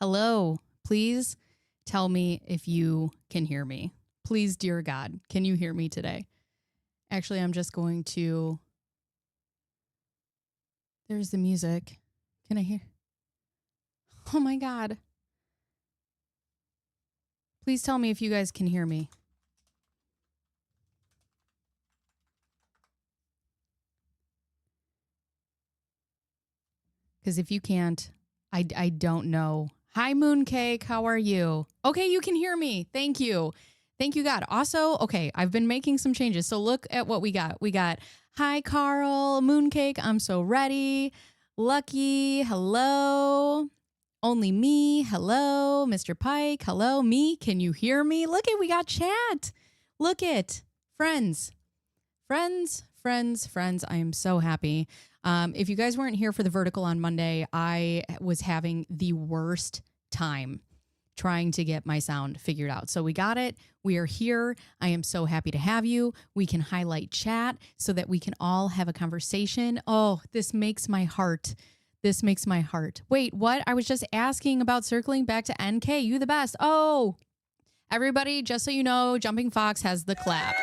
Hello, please tell me if you can hear me. Please, dear God, can you hear me today? Actually, I'm just going to... There's the music. Can I hear? Oh my God. Please tell me if you guys can hear me. Because if you can't, I don't know. Hi, Mooncake. How are you? Okay, you can hear me. Thank you. Thank you, God. Also, okay, I've been making some changes. So look at what we got. We got, hi, Carl, Mooncake. I'm so ready. Lucky. Hello. Only me. Hello. Mr. Pike. Hello. Me. Can you hear me? Look at, we got chat. Look at friends. Friends. I am so happy. If you guys weren't here for the vertical on Monday, I was having the worst time trying to get my sound figured out. So we got it. We are here. I am so happy to have you. We can highlight chat so that we can all have a conversation. Oh, this makes my heart. Wait, what? I was just asking about circling back to NK. You the best. Oh, everybody, just so you know, Jumping Fox has the clap.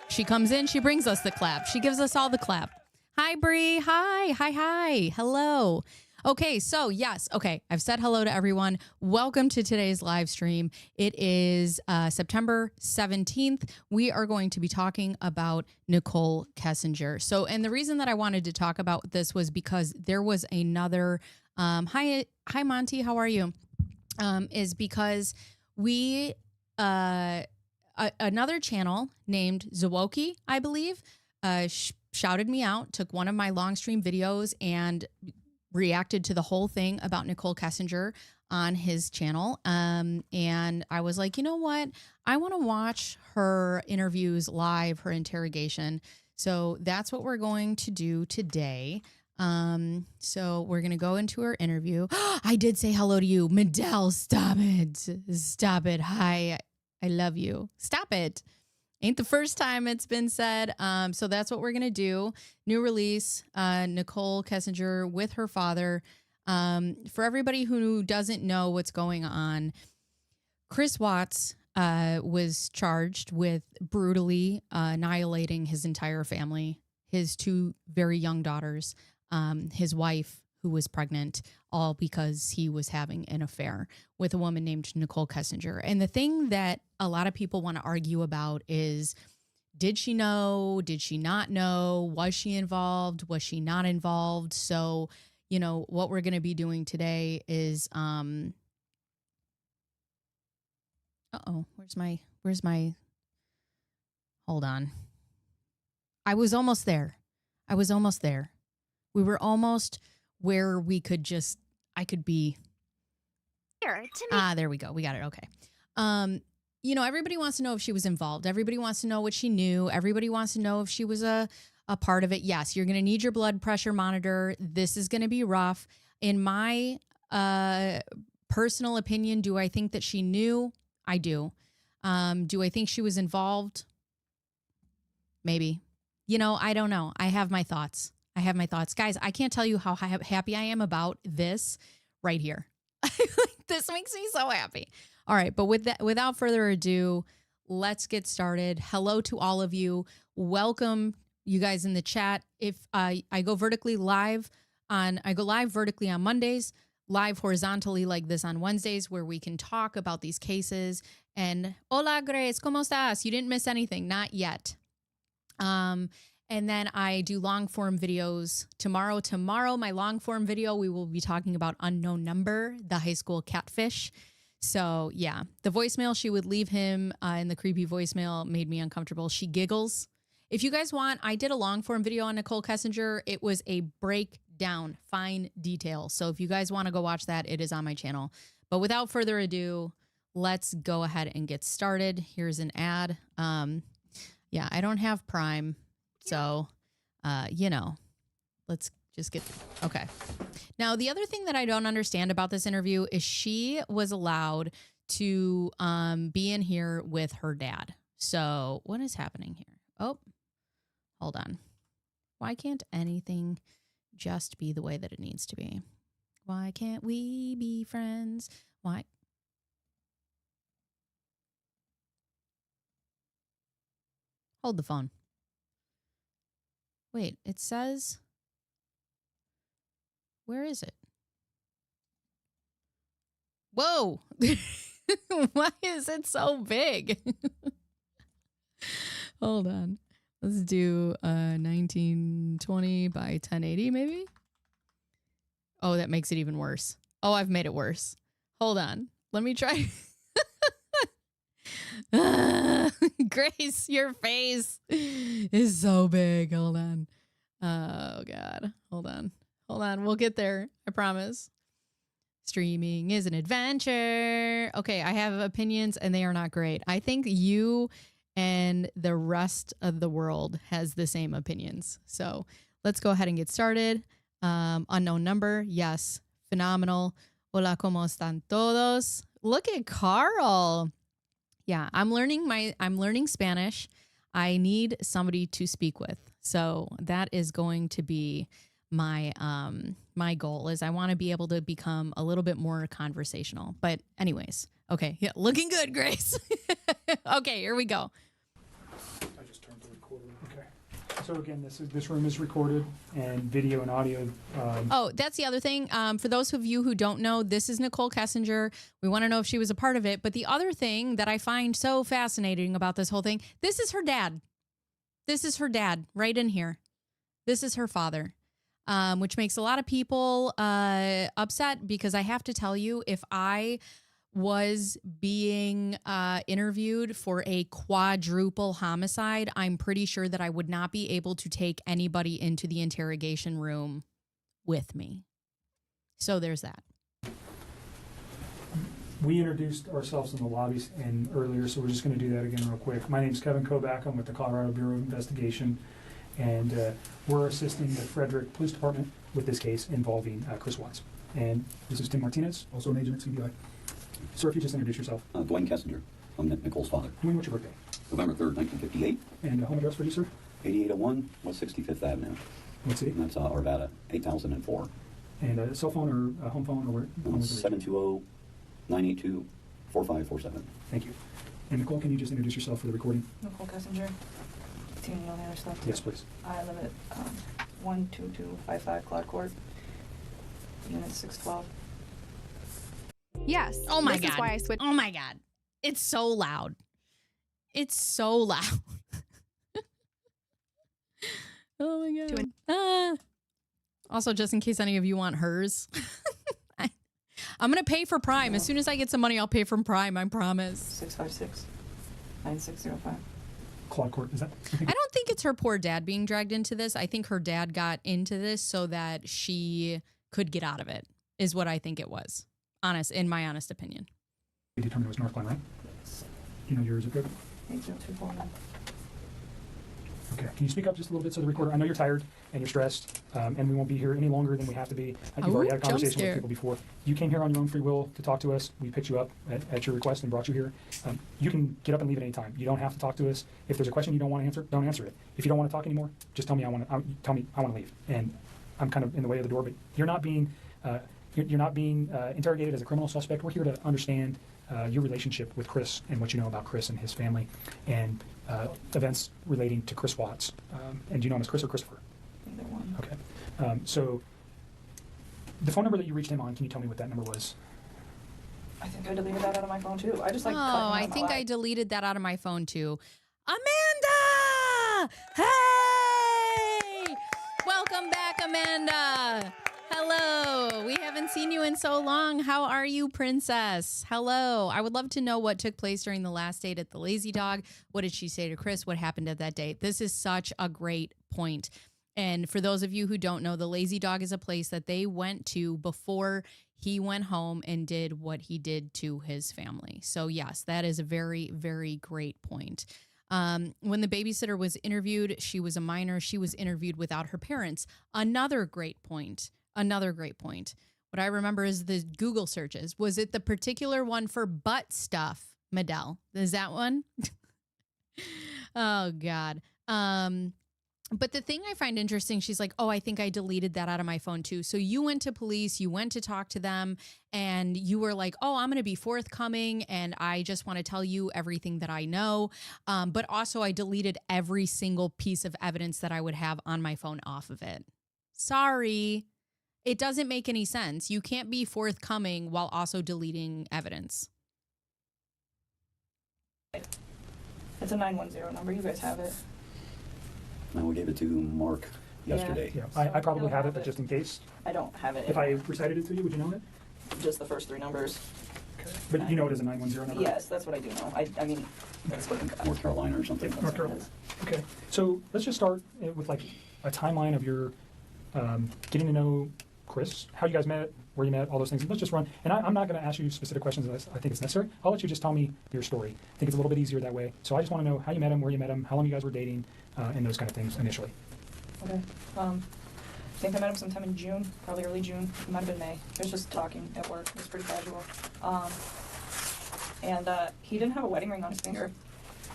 She comes in, she brings us the clap. She gives us all the clap. Hi, Bree. Hi. Hello. Okay, so yes. Okay, I've said hello to everyone. Welcome to today's live stream. It is September 17th. We are going to be talking about Nichol Kessinger. So, and the reason that I wanted to talk about this was because there was another, hi, Monty, how are you? Is because we, another channel named Zawoki, I believe, shouted me out, took one of my long stream videos and reacted to the whole thing about Nichol Kessinger on his channel. And I was like, you know what? I want to watch her interviews live, her interrogation. So that's what we're going to do today. So we're going to go into her interview. I did say hello to you. Medell, stop it. Hi. I love you. Stop it. Ain't the first time it's been said. So that's what we're going to do. New release, Nichol Kessinger with her father. For everybody who doesn't know what's going on, Chris Watts was charged with brutally annihilating his entire family, his two very young daughters, his wife, who was pregnant, all because he was having an affair with a woman named Nichol Kessinger. And the thing that a lot of people want to argue about is, did she know? Did she not know? Was she involved? Was she not involved? So, you know, what we're going to be doing today is, where's my, hold on. I was almost there. We were almost where we could just, I could be here. There we go. We got it. Okay. You know, everybody wants to know if she was involved. Everybody wants to know what she knew. Everybody wants to know if she was a part of it. Yes, you're going to need your blood pressure monitor. This is going to be rough. In my personal opinion, do I think that she knew? I do. Do I think she was involved? Maybe. You know, I don't know. I have my thoughts. Guys, I can't tell you how happy I am about this right here. This makes me so happy. All right, but without further ado, let's get started. Hello to all of you. Welcome, you guys in the chat. If I go live vertically on Mondays, live horizontally like this on Wednesdays, where we can talk about these cases. And hola, Grace, ¿cómo estás? You didn't miss anything, not yet. And then I do long form videos tomorrow. My long form video, we will be talking about unknown number, the high school catfish. So yeah, the voicemail she would leave him in the creepy voicemail made me uncomfortable. She giggles. If you guys want, I did a long form video on Nichol Kessinger. It was a breakdown, fine detail. So if you guys want to go watch that, it is on my channel. But without further ado, let's go ahead and get started. Here's an ad. Yeah, I don't have Prime. So, you know, let's just get, okay. Now, the other thing that I don't understand about this interview is she was allowed to be in here with her dad. So what is happening here? Oh, hold on. Why can't anything just be the way that it needs to be? Why can't we be friends? Why? Hold the phone. Wait, it says, where is it? Whoa. Why is it so big? Hold on. Let's do 1920 by 1080 maybe. Oh, that makes it even worse. Oh, I've made it worse. Hold on. Let me try. Grace, your face is so big. Hold on. Oh, God. Hold on. Hold on. We'll get there. I promise. Streaming is an adventure. Okay, I have opinions and they are not great. I think you and the rest of the world has the same opinions. So let's go ahead and get started. Unknown number. Yes. Phenomenal. Hola, ¿cómo están todos? Look at Carl. Yeah, I'm learning Spanish. I need somebody to speak with. So that is going to be my my goal, is I want to be able to become a little bit more conversational. But anyways, okay. Yeah, looking good, Grace. Okay, here we go. I just turned the recorder. Okay. So again, this room is recorded, and video and audio. Oh, that's the other thing. For those of you who don't know, this is Nichol Kessinger. We want to know if she was a part of it. But the other thing that I find so fascinating about this whole thing, this is her dad. This is her dad right in here. This is her father. Which makes a lot of people upset, because I have to tell you, if I was being interviewed for a quadruple homicide, I'm pretty sure that I would not be able to take anybody into the interrogation room with me. So there's that. We introduced ourselves in the lobbies and earlier, so we're just going to do that again real quick. My name is Kevin Kovac. I'm with the Colorado Bureau of Investigation, and we're assisting the Frederick Police Department with this case involving Chris Watts. And this is Tim Martinez, also an agent at CBI. Sir, if you just introduce yourself. Dwayne Kessinger. I'm Nichols' father. When, what's your birthday? November 3rd, 1958. And home address for you, sir? 8801 West 65th Avenue. What city? And that's Arvada, 8004. And a cell phone or a home phone, or where? 720-982-4547. Thank you. And Nicole, can you just introduce yourself for the recording? Nichol Kessinger. Team on the other stuff. Yes, please. I live at 12255 Cloud Court, Unit 612. Yes. Oh my this God. Is why I switched. Oh my God. It's so loud. It's so loud. Oh my God. Also, just in case any of you want hers, I'm going to pay for Prime. As soon as I get some money, I'll pay from Prime. I promise. 656-9605. Claude Court, is that? I don't think it's her poor dad being dragged into this. I think her dad got into this so that she could get out of it, is what I think it was. In my honest opinion. We determined it was North Glen, right? Yes. You know yours, okay? 80249. Okay. Can you speak up just a little bit so the recorder? I know you're tired and you're stressed, and we won't be here any longer than we have to be. You've already had a conversation with people before. You came here on your own free will to talk to us. We picked you up at your request and brought you here. You can get up and leave at any time. You don't have to talk to us. If there's a question you don't want to answer, don't answer it. If you don't want to talk anymore, just tell me I want to leave. And I'm kind of in the way of the door, but you're not being interrogated as a criminal suspect. We're here to understand your relationship with Chris and what you know about Chris and his family, and events relating to Chris Watts. And do you know him as Chris or Christopher? Either one. Okay. So the phone number that you reached him on, can you tell me what that number was? I think I deleted that out of my phone too. I just like. I think I deleted that out of my phone too. Amanda! Hey! Welcome back, Amanda. Hello. We haven't seen you in so long. How are you, princess? Hello. I would love to know what took place during the last date at the Lazy Dog. What did she say to Chris? What happened at that date? This is such a great point. And for those of you who don't know, the Lazy Dog is a place that they went to before he went home and did what he did to his family. So yes, that is a very, very great point. When the babysitter was interviewed, she was a minor. She was interviewed without her parents. Another great point. Another great point. What I remember is the Google searches. Was it the particular one for butt stuff, Medell? Is that one? Oh, God. But the thing I find interesting, she's like, oh, I think I deleted that out of my phone too. So you went to police, you went to talk to them, and you were like, oh, I'm going to be forthcoming, and I just want to tell you everything that I know. But also I deleted every single piece of evidence that I would have on my phone off of it. Sorry. It doesn't make any sense. You can't be forthcoming while also deleting evidence. It's a 910 number. You guys have it. Now we gave it to Mark yesterday. Yeah, I probably have it, but just in case. I don't have it. If I recited it to you, would you know it? Just the first three numbers. Okay. But you know it is a 910 number? Yes, that's what I do know. I mean, that's what North Carolina or something. North Carolina. Okay. So let's just start with like a timeline of your getting to know Chris, how you guys met, where you met, all those things. Let's just run. And I'm not going to ask you specific questions unless I think it's necessary. I'll let you just tell me your story. I think it's a little bit easier that way. So I just want to know how you met him, where you met him, how long you guys were dating, and those kind of things initially. Okay. I think I met him sometime in June, probably early June. It might have been May. It was just talking at work. It was pretty casual. And he didn't have a wedding ring on his finger.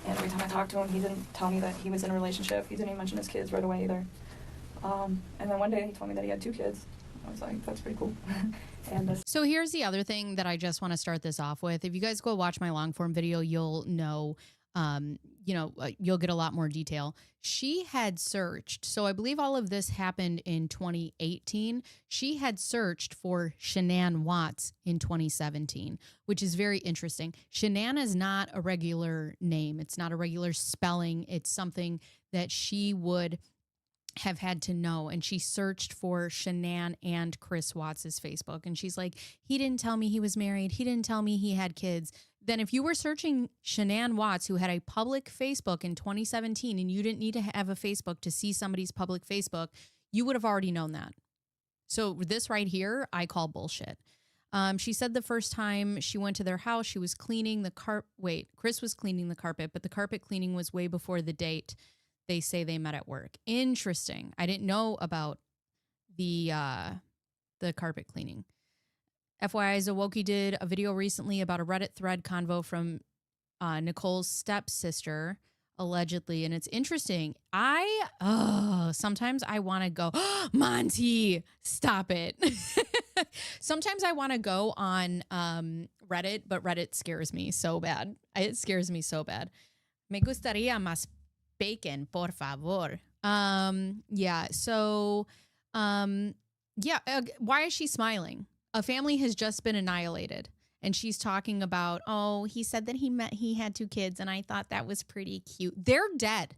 And every time I talked to him, he didn't tell me that he was in a relationship. He didn't even mention his kids right away either. And then one day he told me that he had 2 kids. I was like, that's pretty cool. And so here's the other thing that I just want to start this off with. If you guys go watch my long form video, you'll know, you'll get a lot more detail. She had searched. So I believe all of this happened in 2018. She had searched for Shanann Watts in 2017, which is very interesting. Shanann is not a regular name. It's not a regular spelling. It's something that she would have had to know. And she searched for Shanann and Chris Watts' Facebook. And she's like, he didn't tell me he was married. He didn't tell me he had kids. Then if you were searching Shanann Watts, who had a public Facebook in 2017, and you didn't need to have a Facebook to see somebody's public Facebook, you would have already known that. So this right here, I call bullshit. She said the first time she went to their house, she was cleaning the Chris was cleaning the carpet, but the carpet cleaning was way before the date. They say they met at work. Interesting. I didn't know about the carpet cleaning. FYI, Zawoki did a video recently about a Reddit thread convo from Nicole's stepsister, allegedly, and it's interesting. Sometimes I want to go, Monty, stop it. Sometimes I want to go on Reddit, but Reddit scares me so bad. It scares me so bad. Me gustaría más bacon, por favor. Why is she smiling? A family has just been annihilated, and she's talking about, oh, he said that he had 2 kids, and I thought that was pretty cute. They're dead.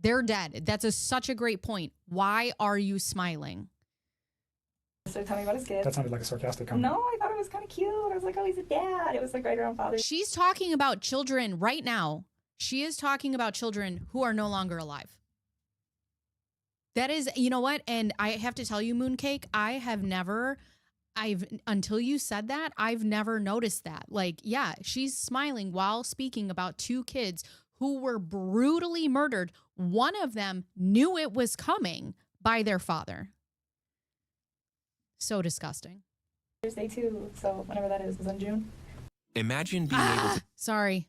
They're dead. That's such a great point. Why are you smiling? So tell me about his kids. That sounded like a sarcastic comment. No, I thought it was kind of cute. I was like, oh, he's a dad. It was like right around Father's Day. She's talking about children right now. She is talking about children who are no longer alive. That is, you know what? And I have to tell you, Mooncake, until you said that, I've never noticed that. Like, yeah, she's smiling while speaking about 2 kids who were brutally murdered. One of them knew it was coming by their father. So disgusting. Father's Day too, so whenever that is in June. Imagine being able to... Sorry.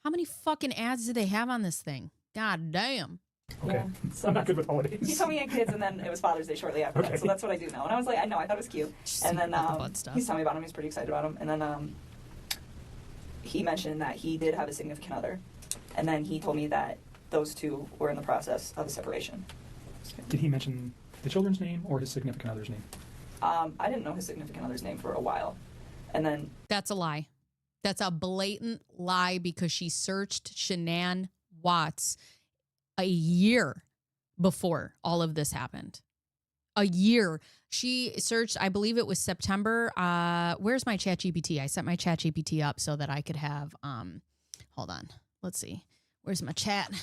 How many fucking ads do they have on this thing? God damn. Okay. Yeah, so I'm not good with holidays. He told me he had kids, and then it was Father's Day shortly after that. So that's what I do know. And I was like, I know, I thought it was cute. And then he's telling me about him. He's pretty excited about him. And then he mentioned that he did have a significant other. And then he told me that those 2 were in the process of a separation. Did he mention the children's name or his significant other's name? I didn't know his significant other's name for a while. And then... That's a lie. That's a blatant lie, because she searched Shanann Watts a year before all of this happened. A year. She searched, I believe it was September. Where's my ChatGPT? I set my ChatGPT up so that I could have, hold on. Let's see. Where's my chat?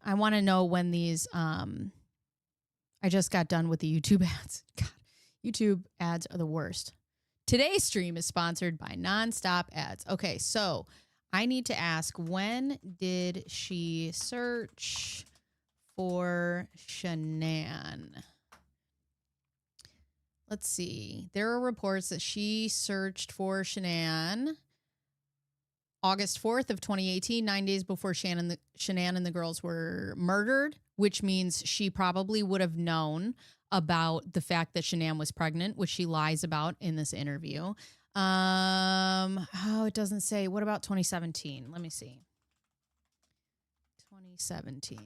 I want to know when these, I just got done with the YouTube ads. God, YouTube ads are the worst. Today's stream is sponsored by Nonstop Ads. Okay, so I need to ask, when did she search for Shanann? Let's see. There are reports that she searched for Shanann August 4th of 2018, 9 days before Shanann and the girls were murdered, which means she probably would have known about the fact that Shanann was pregnant, which she lies about in this interview. It doesn't say. What about 2017? Let me see. 2017.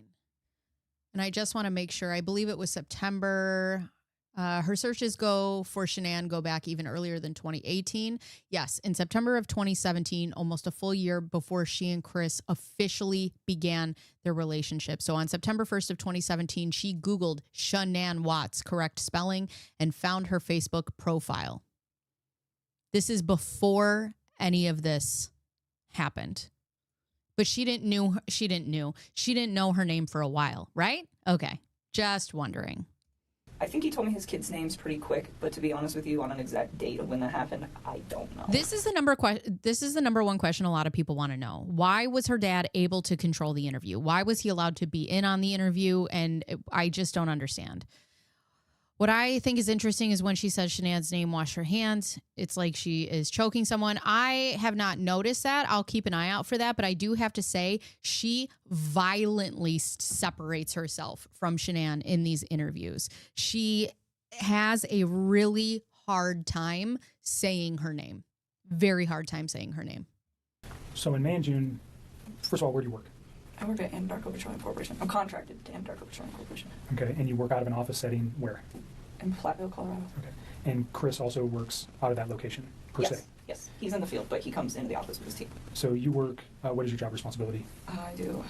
And I just want to make sure. I believe it was September. Her searches for Shanann go back even earlier than 2018. Yes, in September of 2017, almost a full year before she and Chris officially began their relationship. So on September 1st of 2017, she Googled Shanann Watts, correct spelling, and found her Facebook profile. This is before any of this happened. But she didn't know her name for a while, right? Okay, just wondering. I think he told me his kids' names pretty quick, but to be honest with you, on an exact date of when that happened, I don't know. This is the number one question a lot of people want to know. Why was her dad able to control the interview? Why was he allowed to be in on the interview? And I just don't understand. What I think is interesting is when she says Shanann's name, wash her hands. It's like she is choking someone. I have not noticed that. I'll keep an eye out for that. But I do have to say she violently separates herself from Shanann in these interviews. She has a really hard time saying her name. Very hard time saying her name. So in May and June, first of all, where do you work? I work at Anadarko Petroleum Corporation. I'm contracted to Anadarko Petroleum Corporation. Okay, and you work out of an office setting where? In Platteville, Colorado. Okay, and Chris also works out of that location, per se? Yes, he's in the field, but he comes into the office with his team. So you work, what is your job responsibility? I do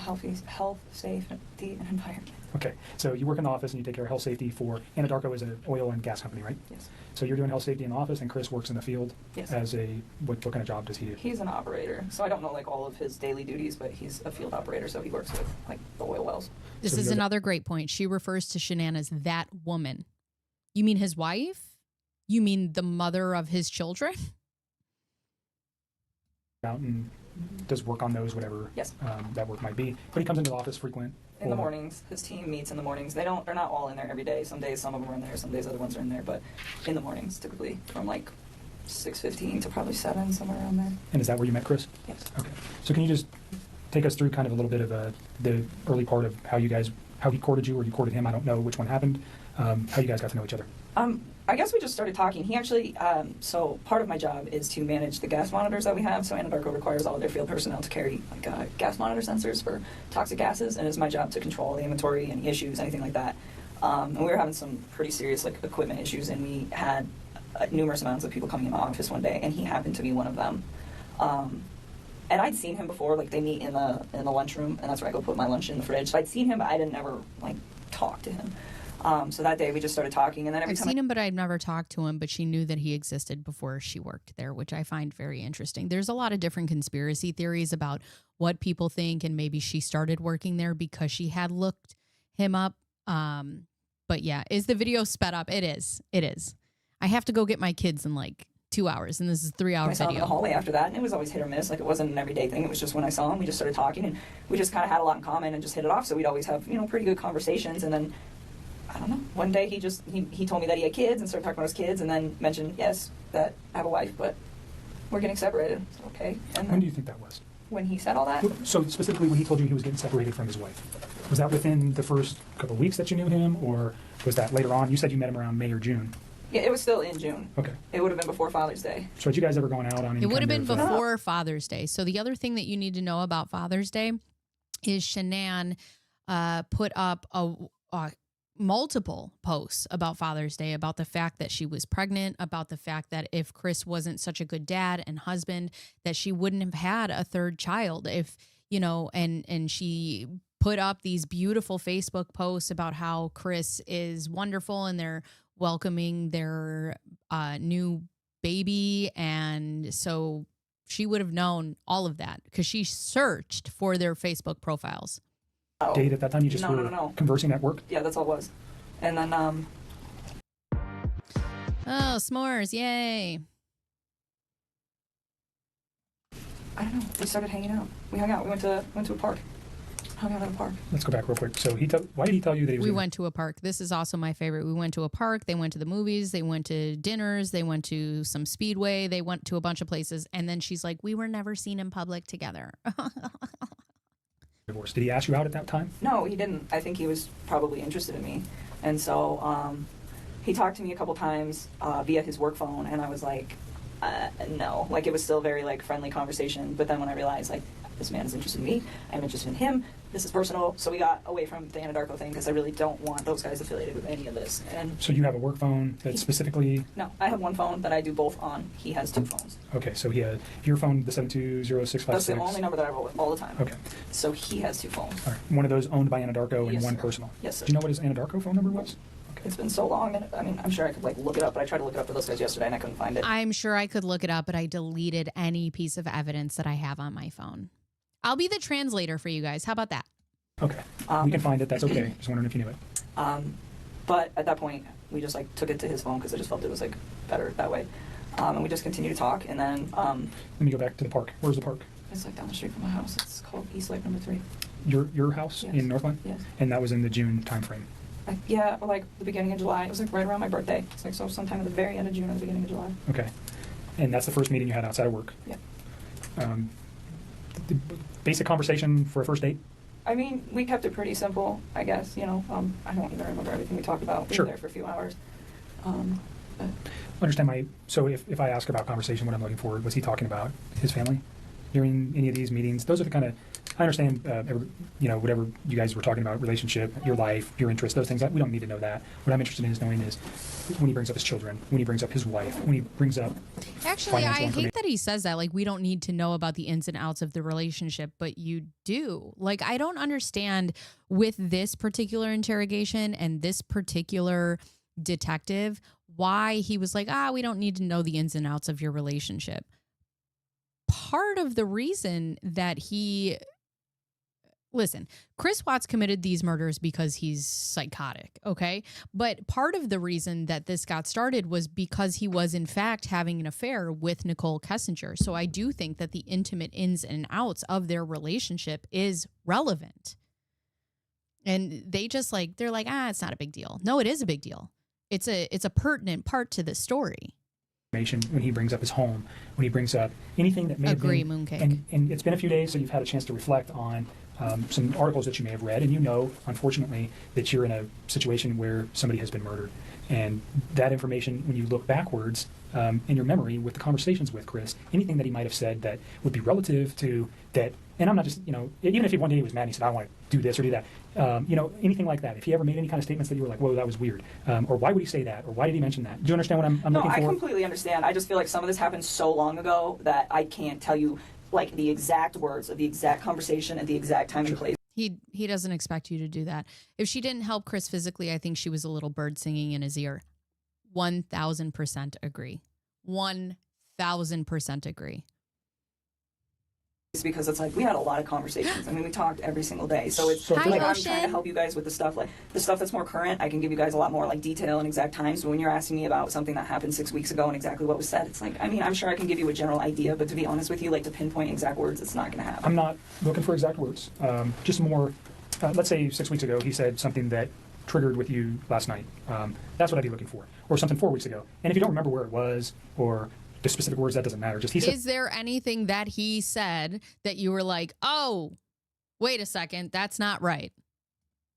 health, safety, and environment. Okay, so you work in the office and you take care of health safety for, Anadarko is an oil and gas company, right? Yes. So you're doing health safety in the office and Chris works in the field? Yes. As what kind of job does he do? He's an operator, so I don't know like all of his daily duties, but he's a field operator, so he works with like the oil wells. This is another great point. She refers to Shanann as that woman. You mean his wife? You mean the mother of his children? Out and does work on those, whatever that work might be. But he comes into the office frequent. In the mornings. His team meets in the mornings. They're not all in there every day. Some days some of them are in there, some days other ones are in there, but in the mornings typically from like 6:15 to probably 7, somewhere around there. And is that where you met Chris? Yes. Okay. So can you just take us through kind of a little bit of the early part of how he courted you or you courted him? I don't know which one happened. How you guys got to know each other? I guess we just started talking. He actually, so part of my job is to manage the gas monitors that we have. So Anadarko requires all of their field personnel to carry like gas monitor sensors for toxic gases, and it's my job to control the inventory, any issues, anything like that. And we were having some pretty serious like equipment issues, and we had numerous amounts of people coming in my office one day, and he happened to be one of them. And I'd seen him before, like they meet in the lunchroom, and that's where I go put my lunch in the fridge. So I'd seen him, but I didn't ever like talk to him. So that day we just started talking, and then I've seen him, but I've never talked to him. But she knew that he existed before she worked there, which I find very interesting. There's a lot of different conspiracy theories about what people think, and maybe she started working there because she had looked him up. But yeah, is the video sped up? It is. It is. I have to go get my kids in like 2 hours, and this is a 3-hour video. I saw him in the hallway after that, and it was always hit or miss. Like it wasn't an everyday thing. It was just when I saw him, we just started talking, and we just kind of had a lot in common and just hit it off. So we'd always have pretty good conversations, and then. I don't know. One day he told me that he had kids and started talking about his kids and then mentioned, yes, that I have a wife, but we're getting separated. So, okay. And when do you think that was? When he said all that? So specifically when he told you he was getting separated from his wife. Was that within the first couple of weeks that you knew him, or was that later on? You said you met him around May or June. Yeah, it was still in June. Okay. It would have been before Father's Day. So had you guys ever gone out on any It would have been kind of, before Father's Day. So the other thing that you need to know about Father's Day is Shanann put up multiple posts about Father's Day, about the fact that she was pregnant, about the fact that if Chris wasn't such a good dad and husband, that she wouldn't have had a third child if, and she put up these beautiful Facebook posts about how Chris is wonderful and they're welcoming their new baby. And so she would have known all of that because she searched for their Facebook profiles. Date at that time, you just were conversing at work? Yeah, that's all it was. And then oh, s'mores, yay. I don't know. We started hanging out. We hung out. We went to a park. Hung out at a park. Let's go back real quick. So why did he tell you that he was We went to a park. This is also my favorite. We went to a park. They went to the movies. They went to dinners. They went to some speedway. They went to a bunch of places. And then she's like, we were never seen in public together. divorced? Did he ask you out at that time? No, he didn't. I think he was probably interested in me. And so he talked to me a couple times via his work phone, and I was like, no. Like, it was still very, like, friendly conversation. But then when I realized, like, this man is interested in me, I'm interested in him, this is personal, so we got away from the Anadarko thing because I really don't want those guys affiliated with any of this. And so you have a work phone that specifically... No, I have one phone that I do both on. He has two phones. Okay, so he had your phone, the 720-656. That's the only number that I roll with all the time. Okay. So he has two phones. All right. One of those owned by Anadarko and Yes, one sir. personal. Yes, sir. Do you know what his Anadarko phone number was? Okay. It's been so long, and I mean, I'm sure I could, like, look it up, but I tried to look it up for those guys yesterday, and I couldn't find it. I'm sure I could look it up, but I deleted any piece of evidence that I have on my phone. I'll be the translator for you guys. How about that? Okay. We can find it. That's okay. Just wondering if you knew it. But at that point, we just, like, took it to his phone because I just felt it was, like, better that way. And we just continued to talk, and then... Let me go back to the park. Where's the park? It's, like, down the street from my house. It's called East Lake Number 3. Your house Yes. in Northland? Yes. And that was in the June timeframe? Yeah, or, like, the beginning of July. It was, like, right around my birthday. It's, like, so sometime at the very end of June or the beginning of July. Okay. And that's the first meeting you had outside of work? Yeah. The basic conversation for a first date? I mean, we kept it pretty simple, I guess, you know. I don't even remember everything we talked about. We Sure. were there for a few hours. Understand so if I ask about conversation, what I'm looking for, was he talking about his family during any of these meetings? Those are the kind of, I understand, whatever you guys were talking about, relationship, your life, your interests, those things, we don't need to know that. What I'm interested in is knowing is when he brings up his children, when he brings up his wife, when he brings up Actually, financial I information. hate that he says that. Like, we don't need to know about the ins and outs of the relationship, but you do. Like, I don't understand with this particular interrogation and this particular detective why he was like, we don't need to know the ins and outs of your relationship. Part of the reason that listen, Chris Watts committed these murders because he's psychotic, okay? But part of the reason that this got started was because he was, in fact, having an affair with Nichol Kessinger. So I do think that the intimate ins and outs of their relationship is relevant. And they just they're like, it's not a big deal. No, it is a big deal. It's a pertinent part to the story. When he brings up his home, when he brings up anything that may have been... Mooncake. And it's been a few days, so you've had a chance to reflect on some articles that you may have read, and unfortunately, that you're in a situation where somebody has been murdered. And that information, when you look backwards in your memory with the conversations with Chris, anything that he might have said that would be relative to that, and I'm not just, even if one day he was mad and he said, I want to do this or do that, anything like that. If he ever made any kind of statements that you were like, whoa, that was weird, or why would he say that, or why did he mention that? Do you understand what I'm looking for? No, I completely understand. I just feel like some of this happened so long ago that I can't tell you like the exact words of the exact conversation at the exact time and place. He doesn't expect you to do that. If she didn't help Chris physically, I think she was a little bird singing in his ear. 1,000% agree. 1,000% agree. It's because it's like we had a lot of conversations. I mean, we talked every single day. So it's Hi, like I'm Ocean. trying to help you guys with the stuff that's more current. I can give you guys a lot more like detail and exact times. But when you're asking me about something that happened 6 weeks ago and exactly what was said, it's like, I mean, I'm sure I can give you a general idea, but to be honest with you, like to pinpoint exact words, it's not going to happen. I'm not looking for exact words. Just more, let's say 6 weeks ago he said something that triggered with you last night. That's what I'd be looking for. Or something 4 weeks ago. And if you don't remember where it was or the specific words, that doesn't matter. Just he said. Is there anything that he said that you were like, oh, wait a second, that's not right?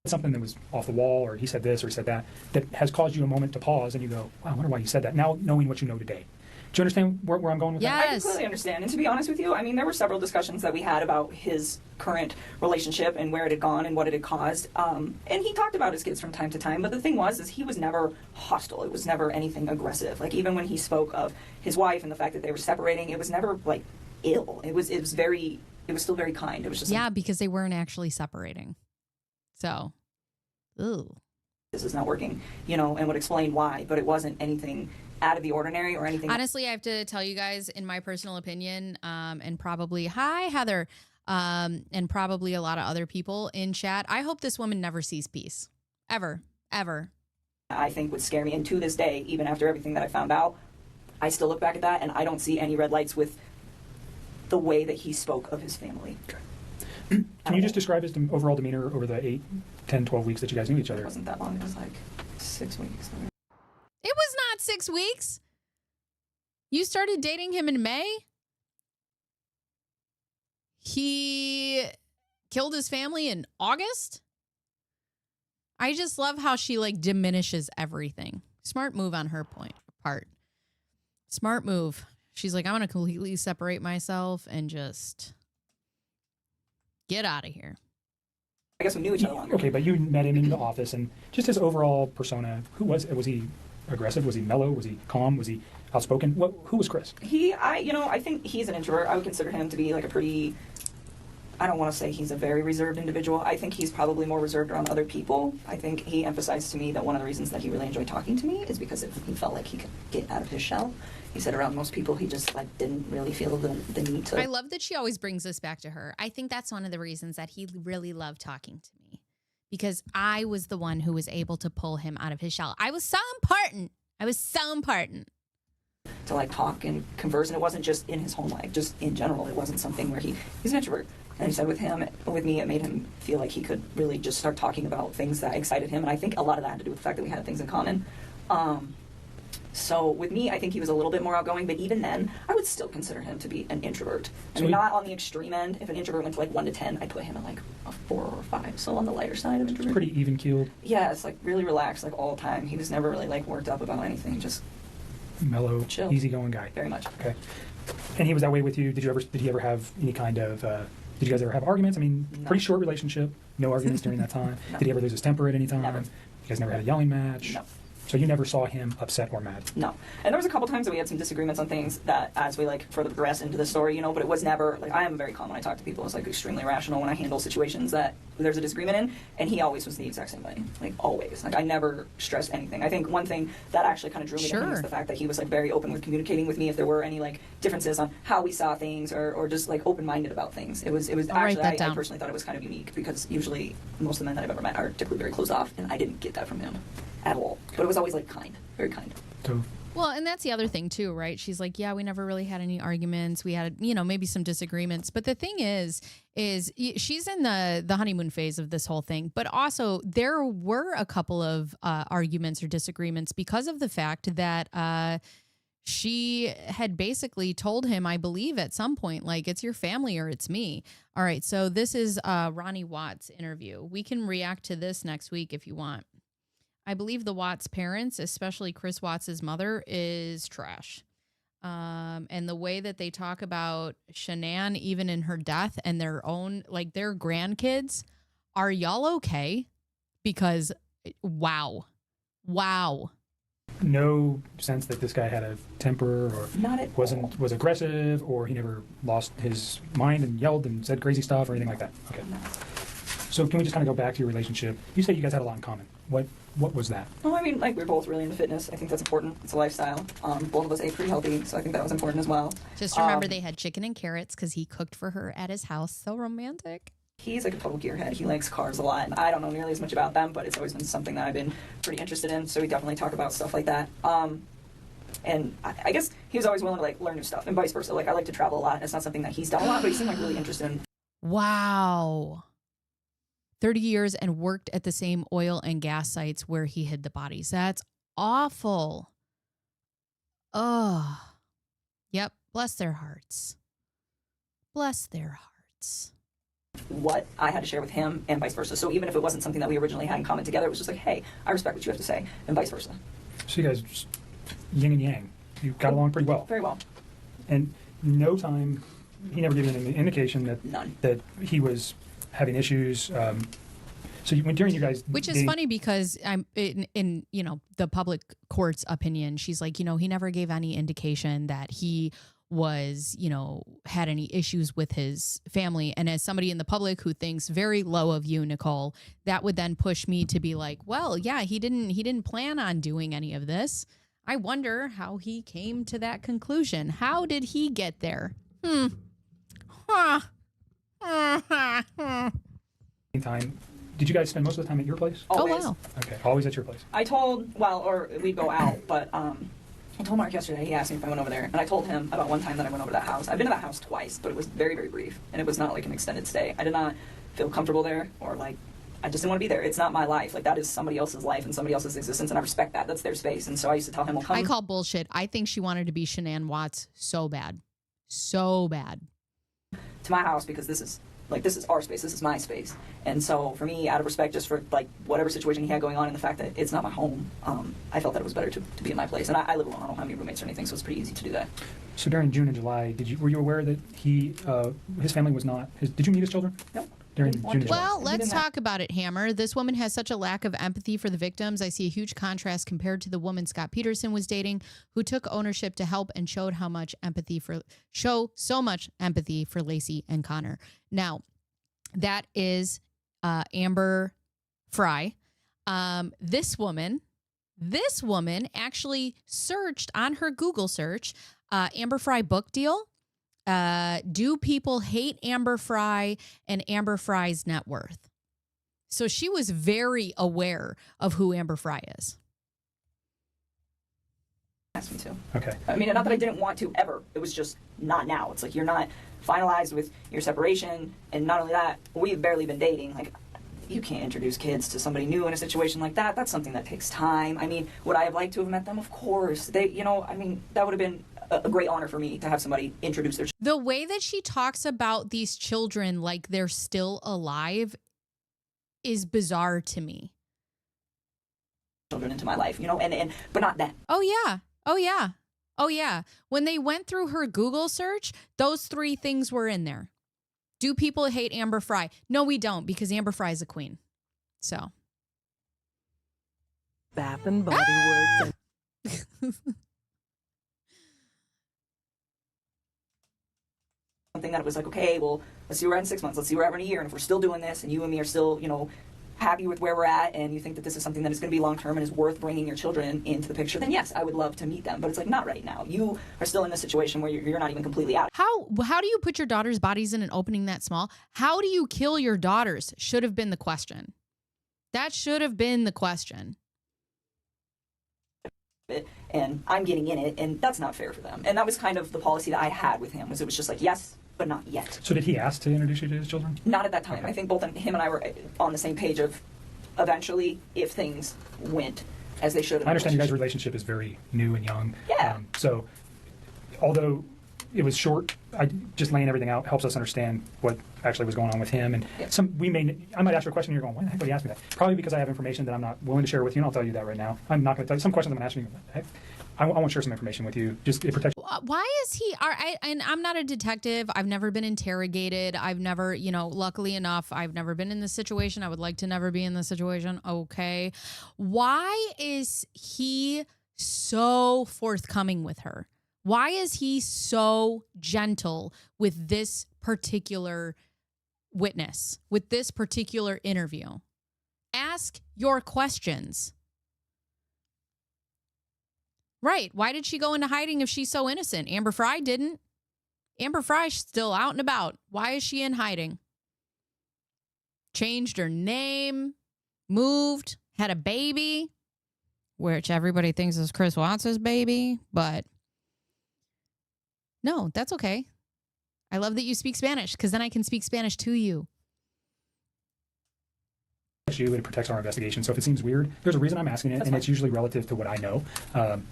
Something that was off the wall, or he said this or he said that has caused you a moment to pause and you go, wow, I wonder why you said that. Now knowing what you know today. Do you understand where I'm going with that? I completely understand. And to be honest with you, I mean, there were several discussions that we had about his current relationship and where it had gone and what it had caused. And he talked about his kids from time to time. But the thing is he was never hostile. It was never anything aggressive. Like, even when he spoke of his wife and the fact that they were separating, it was never, like, ill. It was still very kind. It was just because they weren't actually separating. So, ooh. This is not working, you know, and would explain why, but it wasn't anything out of the ordinary or anything. Honestly, I have to tell you guys, in my personal opinion, and probably, hi, Heather, and probably a lot of other people in chat, I hope this woman never sees peace. Ever. I think would scare me. And to this day, even after everything that I found out, I still look back at that and I don't see any red lights with the way that he spoke of his family. Okay. Can you just describe his overall demeanor over the 8, 10, 12 weeks that you guys knew each other? It wasn't that long. It was like 6 weeks. It was not 6 weeks. You started dating him in May. He killed his family in August. I just love how she like diminishes everything. Smart move on her part. Smart move. She's like, I'm going to completely separate myself and just get out of here. I guess we knew each other longer. Okay, but you met him in the office, and just his overall persona, who was he aggressive? Was he mellow? Was he calm? Was he outspoken? Who was Chris? I think he's an introvert. I would consider him to be like a pretty, I don't want to say he's a very reserved individual. I think he's probably more reserved around other people. I think he emphasized to me that one of the reasons that he really enjoyed talking to me is because he felt like he could get out of his shell. He said around most people, he just like didn't really feel the need to. I love that she always brings this back to her. I think that's one of the reasons that he really loved talking to me, because I was the one who was able to pull him out of his shell. I was so important. To like talk and converse, and it wasn't just in his home life, just in general. It wasn't something where he's an introvert. And he said with me, it made him feel like he could really just start talking about things that excited him. And I think a lot of that had to do with the fact that we had things in common. So with me, I think he was a little bit more outgoing, but even then, I would still consider him to be an introvert. I mean, not on the extreme end. If an introvert went to like 1 to 10, I'd put him at like a 4 or 5. So on the lighter side of introvert. Pretty even keeled. Yeah, it's like really relaxed, like all the time. He was never really like worked up about anything, just mellow, chill, easygoing guy. Very much. Okay. And he was that way with you. Did he ever have any kind of? Did you guys ever have arguments? I mean, No. Pretty short relationship. No arguments during that time. No. Did he ever lose his temper at any time? Never. You guys never had a yelling match. No. So you never saw him upset or mad? No. And there was a couple times that we had some disagreements on things that as we like further progress into the story, but it was never, like, I am very calm when I talk to people. It's like extremely rational when I handle situations that there's a disagreement in, and he always was the exact same way. Like always. Like I never stressed anything. I think one thing that actually kind of drew me to him is the fact that he was like very open with communicating with me if there were any like differences on how we saw things or just like open-minded about things. It was actually, I personally thought it was kind of unique because usually most of the men that I've ever met are typically very closed off, and I didn't get that from him at all. But it was always like kind. Very kind. Well, and that's the other thing too, right? She's like, yeah, we never really had any arguments. We had, maybe some disagreements. But the thing is she's in the honeymoon phase of this whole thing. But also there were a couple of arguments or disagreements because of the fact that she had basically told him, I believe at some point, like, it's your family or it's me. All right. So this is Ronnie Watts' interview. We can react to this next week if you want. I believe the Watts parents, especially Chris Watts' mother, is trash. And the way that they talk about Shanann, even in her death, and their own, like their grandkids, are y'all okay? Because, wow. No sense that this guy had a temper or was aggressive, or he never lost his mind and yelled and said crazy stuff or anything like that. Okay. No. So can we just kind of go back to your relationship? You said you guys had a lot in common. What was that? Well, I mean, like, we're both really into fitness. I think that's important. It's a lifestyle. Both of us ate pretty healthy, so I think that was important as well. Just remember they had chicken and carrots because he cooked for her at his house. So romantic. He's like a total gearhead. He likes cars a lot. I don't know nearly as much about them, but it's always been something that I've been pretty interested in, so we definitely talk about stuff like that. And I guess he was always willing to, like, learn new stuff, and vice versa. Like, I like to travel a lot, and it's not something that he's done a lot, but he seemed, like, really interested in. Wow. 30 years and worked at the same oil and gas sites where he hid the bodies. That's awful. Oh. Yep. Bless their hearts. What I had to share with him and vice versa. So even if it wasn't something that we originally had in common together, it was just like, hey, I respect what you have to say, and vice versa. So you guys just yin and yang. You got along pretty well. Very well. And no time, he never gave any indication that he was having issues. So when during you guys, which is funny because I'm in the public court's opinion, she's like, he never gave any indication that he was, had any issues with his family. And as somebody in the public who thinks very low of you, Nichol, that would then push me to be like, well, yeah, he didn't plan on doing any of this. I wonder how he came to that conclusion. How did he get there? Time. Did you guys spend most of the time at your place? Always. Oh, wow. Okay, always at your place. I told, or we'd go out, but I told Mark yesterday, he asked me if I went over there, and I told him about one time that I went over to that house. I've been to that house twice, but it was very, very brief, and it was not like an extended stay. I did not feel comfortable there, or like, I just didn't want to be there. It's not my life. Like, that is somebody else's life and somebody else's existence, and I respect that. That's their space. And so I used to tell him, well, come. I call bullshit. I think she wanted to be Shanann Watts so bad. So bad. To my house, because this is our space. This is my space. And so for me, out of respect, just for like whatever situation he had going on and the fact that it's not my home, I felt that it was better to be in my place. And I live alone. I don't have any roommates or anything, so it's pretty easy to do that. So during June and July, were you aware that his family was not did you meet his children? No. During June and July? Well, let's talk about it, Hammer. This woman has such a lack of empathy for the victims. I see a huge contrast compared to the woman Scott Peterson was dating, who took ownership to help and showed so much empathy for Lacey and Connor. Now, that is Amber Fry. This woman actually searched on her Google search, Amber Fry book deal. Do people hate Amber Fry and Amber Fry's net worth? So she was very aware of who Amber Fry is. Asked me to. Okay. I mean, not that I didn't want to ever. It was just not now. It's like you're not finalized with your separation, and not only that, we've barely been dating. Like, you can't introduce kids to somebody new in a situation like that. That's something that takes time. I mean, would I have liked to have met them? Of course. That would have been a great honor for me to have somebody introduce their The way that she talks about these children like they're still alive is bizarre to me. children into my life, but not then. Oh, yeah. Oh, yeah. Oh, yeah. When they went through her Google search, those 3 things were in there. Do people hate Amber Fry? No, we don't, because Amber Fry is a queen. So. Bath and Body Works. Something that was like, okay, well, let's see where we're at in 6 months. Let's see where we're at in a year. And if we're still doing this and you and me are still, happy with where we're at, and you think that this is something that is going to be long-term and is worth bringing your children into the picture, then yes, I would love to meet them. But it's like, not right now. You are still in a situation where you're not even completely out. How do you put your daughter's bodies in an opening that small? How do you kill your daughters? Should have been the question. That should have been the question. And I'm getting in it, and that's not fair for them. And that was kind of the policy that I had with him, was it was just like, yes, but not yet. So did he ask to introduce you to his children? Not at that time. Okay. I think both him and I were on the same page of eventually if things went as they should. I understand you guys' relationship is very new and young. Yeah. So although it was short, just laying everything out helps us understand what actually was going on with him. And Yeah. I might ask you a question and you're going, why the heck would he ask me that? Probably because I have information that I'm not willing to share with you, and I'll tell you that right now. I'm not going to tell you. Some questions I'm going to ask you, heck, I want to share some information with you. Just it protects. Why is he? And I'm not a detective. I've never been interrogated. I've never, luckily enough, I've never been in this situation. I would like to never be in this situation. Okay. Why is he so forthcoming with her? Why is he so gentle with this particular witness, with this particular interview? Ask your questions. Right. Why did she go into hiding if she's so innocent? Amber Fry didn't. Amber Fry's still out and about. Why is she in hiding? Changed her name, moved, had a baby, which everybody thinks is Chris Watts' baby, but no, that's okay. I love that you speak Spanish, because then I can speak Spanish to you. You, it protects our investigation. So if it seems weird, there's a reason I'm asking it, and it's usually relative to what I know.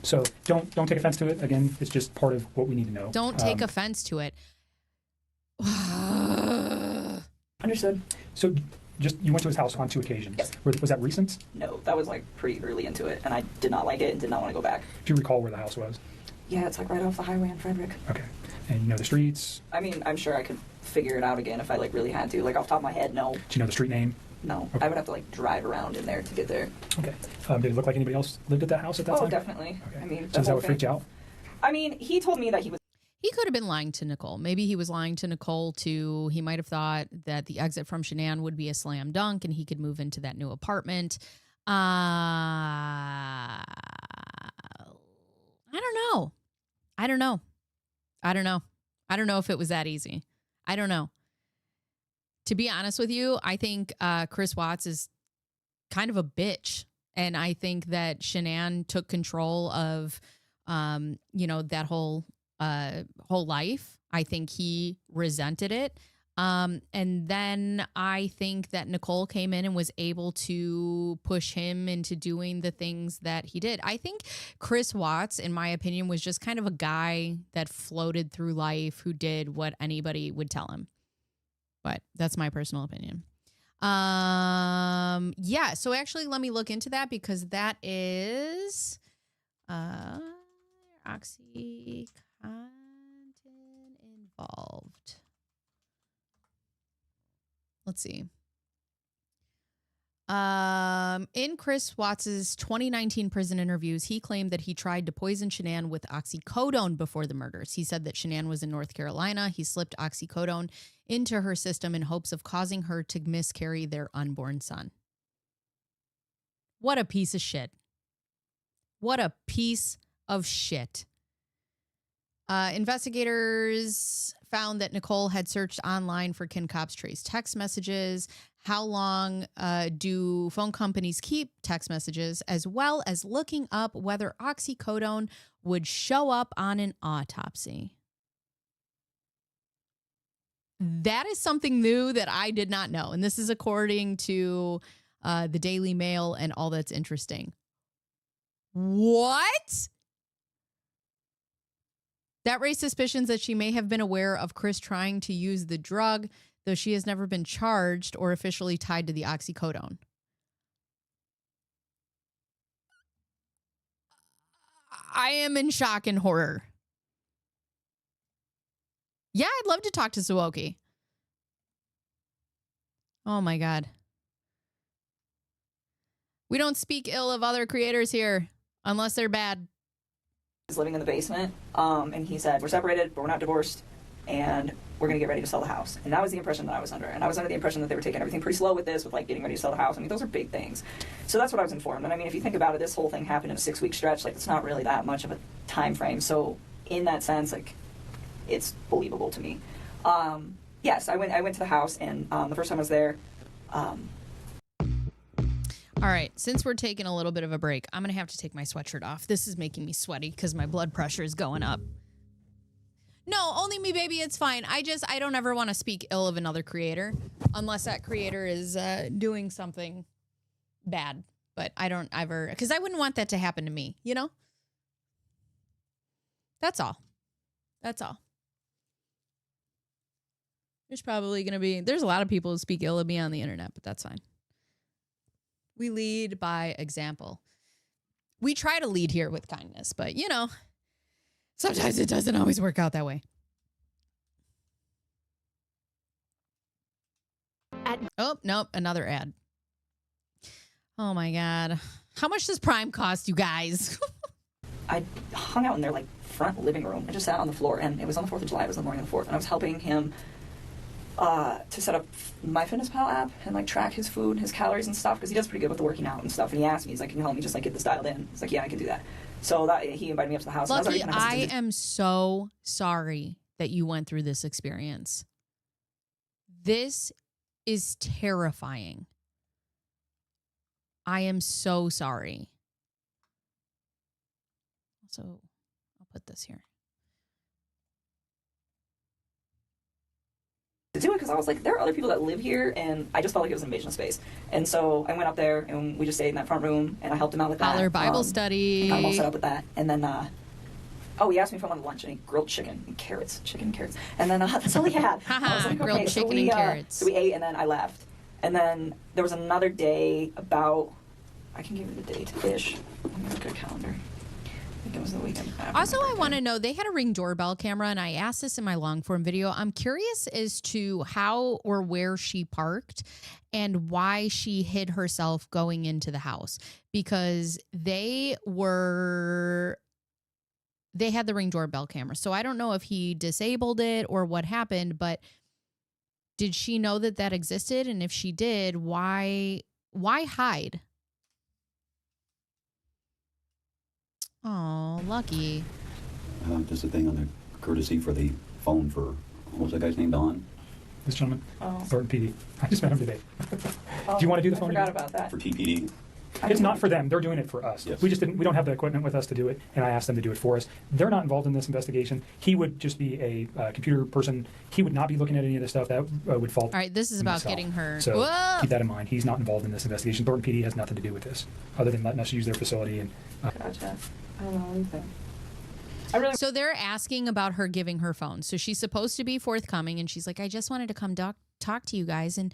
So don't take offense to it. Again, it's just part of what we need to know. Don't take offense to it. Understood. So you went to his house on 2 occasions. Yes. Was that recent? No, that was like pretty early into it, and I did not like it and did not want to go back. Do you recall where the house was? Yeah, it's like right off the highway in Frederick. Okay. And you know the streets? I mean, I'm sure I could figure it out again if I really had to. Like off the top of my head, no. Do you know the street name? No. Okay. I would have to drive around in there to get there. Okay. Did it look like anybody else lived at that house at that time? Oh, definitely. Okay. I mean, So is that what freaked you out? I mean, he told me that he was He could have been lying to Nichol. Maybe he was lying to Nichol too. He might have thought that the exit from Shanann would be a slam dunk and he could move into that new apartment. I don't know. I don't know. I don't know. I don't know if it was that easy. I don't know. To be honest with you, I think Chris Watts is kind of a bitch. And I think that Shanann took control of, that whole life. I think he resented it. And then I think that Nichol came in and was able to push him into doing the things that he did. I think Chris Watts, in my opinion, was just kind of a guy that floated through life who did what anybody would tell him. But that's my personal opinion. Yeah, so actually let me look into that because that is OxyContin involved. Let's see. In Chris Watts's 2019 prison interviews, he claimed that he tried to poison Shanann with oxycodone before the murders. He said that Shanann was in North Carolina. He slipped oxycodone into her system in hopes of causing her to miscarry their unborn son. What a piece of shit. What a piece of shit. Investigators found that Nichol had searched online for Ken Copp's trace text messages. How long do phone companies keep text messages, as well as looking up whether oxycodone would show up on an autopsy. That is something new that I did not know. And this is according to the Daily Mail and All That's Interesting. What? That raised suspicions that she may have been aware of Chris trying to use the drug, though she has never been charged or officially tied to the oxycodone. I am in shock and horror. Yeah, I'd love to talk to Suwoki. Oh my God. We don't speak ill of other creators here unless they're bad. He's living in the basement, and he said, we're separated, but we're not divorced, and we're going to get ready to sell the house. And that was the impression that I was under. And I was under the impression that they were taking everything pretty slow with this, with like getting ready to sell the house. I mean, those are big things. So that's what I was informed. And I mean, if you think about it, this whole thing happened in a 6-week stretch. Like, it's not really that much of a time frame. So in that sense, like, it's believable to me. Yes, I went to the house, and the first time I was there. All right, since we're taking a little bit of a break, I'm going to have to take my sweatshirt off. This is making me sweaty because my blood pressure is going up. No, only me, baby. It's fine. I don't ever want to speak ill of another creator unless that creator is doing something bad. But I don't ever, because I wouldn't want that to happen to me, you know? That's all. That's all. There's probably going to be, there's a lot of people who speak ill of me on the internet, but that's fine. We lead by example. We try to lead here with kindness, but you know, sometimes it doesn't always work out that way. Oh, nope, another ad. Oh my God. How much does Prime cost, you guys? I hung out in their like front living room. I just sat on the floor, and it was on the 4th of July. It was the morning of the 4th, and I was helping him to set up MyFitnessPal app and like track his food, his calories and stuff, because he does pretty good with the working out and stuff. And he asked me, he's like, "Can you help me just like get this dialed in?" He's like, "Yeah, I can do that." So that he invited me up to the house. Lucky, I am so sorry that you went through this experience. This is terrifying. I am so sorry. So I'll put this here. To do it because I was like, there are other people that live here, and I just felt like it was an invasion of space. And so I went up there, and we just stayed in that front room, and I helped him out with that. Holler Bible study. Got him all set up with that, and then he asked me if I wanted lunch, and he grilled chicken and carrots, and then that's all he had. I was like, grilled okay. chicken and carrots. So we ate, and then I left, and then there was another day about, I can give you the date-ish. Let me look at a calendar. I think it was the weekend. Also, I want to know, they had a Ring doorbell camera, and I asked this in my long form video. I'm curious as to how or where she parked and why she hid herself going into the house, because they they had the Ring doorbell camera. So I don't know if he disabled it or what happened, but did she know that that existed? And if she did, why hide? Oh, lucky. Just a thing on the courtesy for the phone for, what was that guy's name, Don? This gentleman, Oh. Thornton PD. I just met him today. Oh, Do you want to do the I phone forgot again? about that. For TPD? It's not for them. They're doing it for us. Yes. We don't have the equipment with us to do it, and I asked them to do it for us. They're not involved in this investigation. He would just be a computer person. He would not be looking at any of this stuff. That would fall. All right, this is to about myself. getting her. So Whoa! keep that in mind. He's not involved in this investigation. Thornton PD has nothing to do with this, other than letting us use their facility. And Gotcha. I don't know anything. I really. So they're asking about her giving her phone. So she's supposed to be forthcoming, and she's like, I just wanted to come talk to you guys and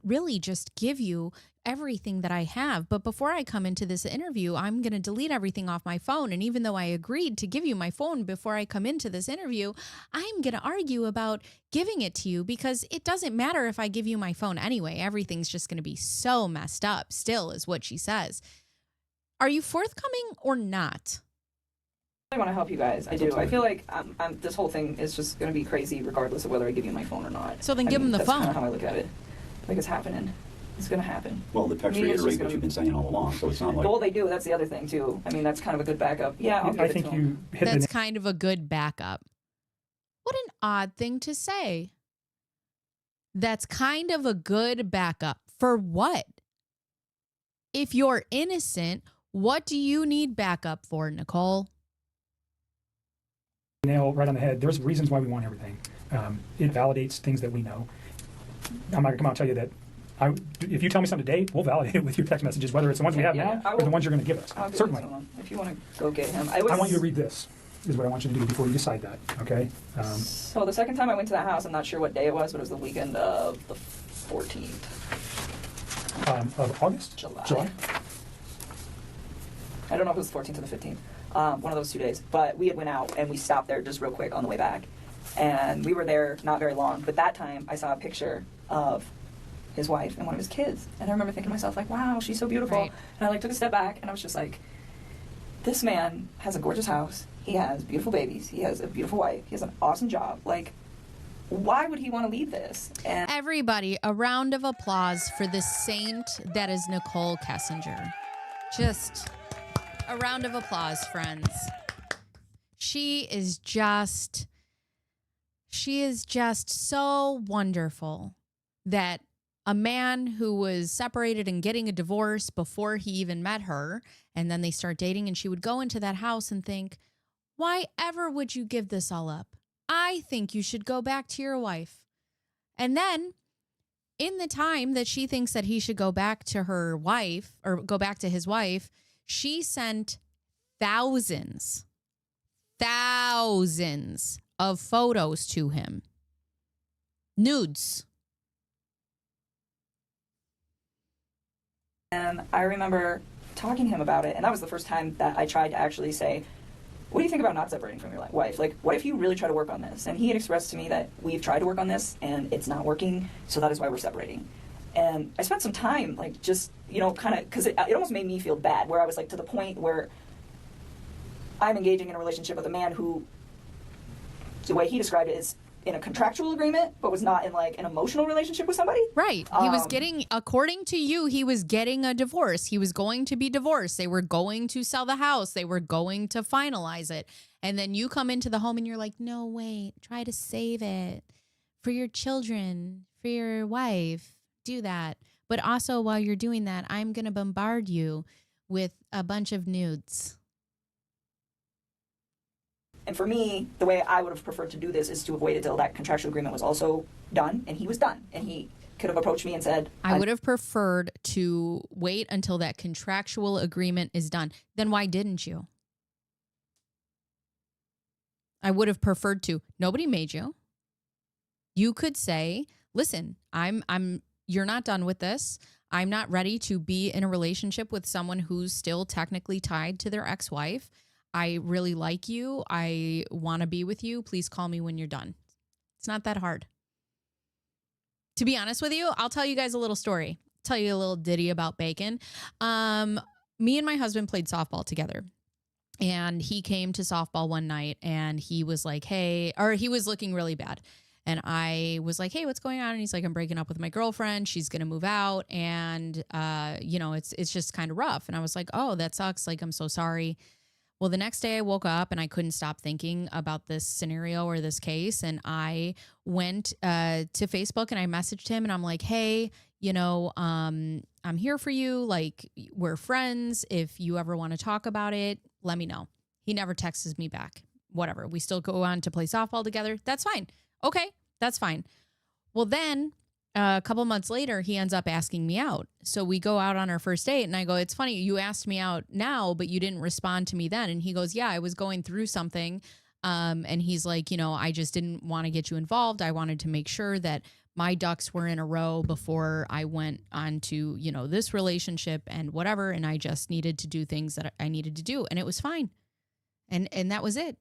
really just give you everything that I have. But before I come into this interview, I'm going to delete everything off my phone. And even though I agreed to give you my phone before I come into this interview, I'm going to argue about giving it to you because it doesn't matter if I give you my phone anyway. Everything's just going to be so messed up still, is what she says. Are you forthcoming or not? I want to help you guys. I do. Absolutely. I feel like this whole thing is just going to be crazy regardless of whether I give you my phone or not. So then I give mean, him the that's phone. Kind of how I look at it. Like it's happening. It's going to happen. Well, the text I mean, it's reiterate just what gonna you've been saying all along, so it's not like... Well, they do. That's the other thing too. I mean, that's kind of a good backup. Yeah, I'll give I it think to him. you hit That's the kind of a good backup. What an odd thing to say. That's kind of a good backup. For what? If you're innocent, what do you need backup for, Nichol? nail right on the head. There's reasons why we want everything. It validates things that we know. I'm not going to come out and tell you that. If you tell me something today, we'll validate it with your text messages, whether it's the ones we have Yeah, now I or the will. ones you're going to give us. I'll give it Certainly. to him. If you want to go get him. I want you to read this, is what I want you to do before you decide that, okay? So the second time I went to that house, I'm not sure what day it was, but it was the weekend of the 14th. Of August? July. I don't know if it was the 14th or the 15th. One of those 2 days. But we had went out and we stopped there just real quick on the way back. And we were there not very long. But that time I saw a picture of his wife and one of his kids. And I remember thinking to myself, like, wow, she's so beautiful. Right. And I took a step back and I was just like, this man has a gorgeous house. He has beautiful babies. He has a beautiful wife. He has an awesome job. Like, why would he want to leave this? And Everybody, a round of applause for the saint that is Nichol Kessinger. Just a round of applause, friends. She is just so wonderful that a man who was separated and getting a divorce before he even met her, and then they start dating, and she would go into that house and think, why ever would you give this all up? I think you should go back to your wife. And then in the time that she thinks that he should go back to her wife or go back to his wife, she sent thousands of photos to him. Nudes. I remember talking to him about it, and that was the first time that I tried to actually say, what do you think about not separating from your wife? Like, what if you really try to work on this? And he had expressed to me that we've tried to work on this, and it's not working, so that is why we're separating. And I spent some time, like, just, kind of, because it almost made me feel bad, where I was, like, to the point where I'm engaging in a relationship with a man who, the way he described it, is in a contractual agreement, but was not in, like, an emotional relationship with somebody. Right. He was getting, according to you, he was getting a divorce. He was going to be divorced. They were going to sell the house. They were going to finalize it. And then you come into the home and you're like, no, wait, try to save it for your children, for your wife. Do that. But also while you're doing that, I'm going to bombard you with a bunch of nudes. And for me, the way I would have preferred to do this is to have waited till that contractual agreement was also done, and he was done. And he could have approached me and said, I would have preferred to wait until that contractual agreement is done. Then why didn't you? I would have preferred to. Nobody made you. You could say, listen, you're not done with this. I'm not ready to be in a relationship with someone who's still technically tied to their ex-wife. I really like you. I want to be with you. Please call me when you're done. It's not that hard. To be honest with you, I'll tell you guys a little story. Tell you a little ditty about bacon. Me and my husband played softball together. And he came to softball one night and he was like, hey, or he was looking really bad. And I was like, hey, what's going on? And he's like, I'm breaking up with my girlfriend. She's going to move out. And, you know, it's just kind of rough. And I was like, oh, that sucks. Like, I'm so sorry. Well, the next day I woke up and I couldn't stop thinking about this scenario or this case. And I went to Facebook and I messaged him and I'm like, hey, you know, I'm here for you. Like, we're friends. If you ever want to talk about it, let me know. He never texts me back. Whatever. We still go on to play softball together. That's fine. Okay, that's fine. Well, then a couple months later, he ends up asking me out. So we go out on our first date and I go, it's funny, you asked me out now, but you didn't respond to me then. And he goes, yeah, I was going through something. And he's like, you know, I just didn't want to get you involved. I wanted to make sure that my ducks were in a row before I went on to, you know, this relationship and whatever. And I just needed to do things that I needed to do. And it was fine. And that was it.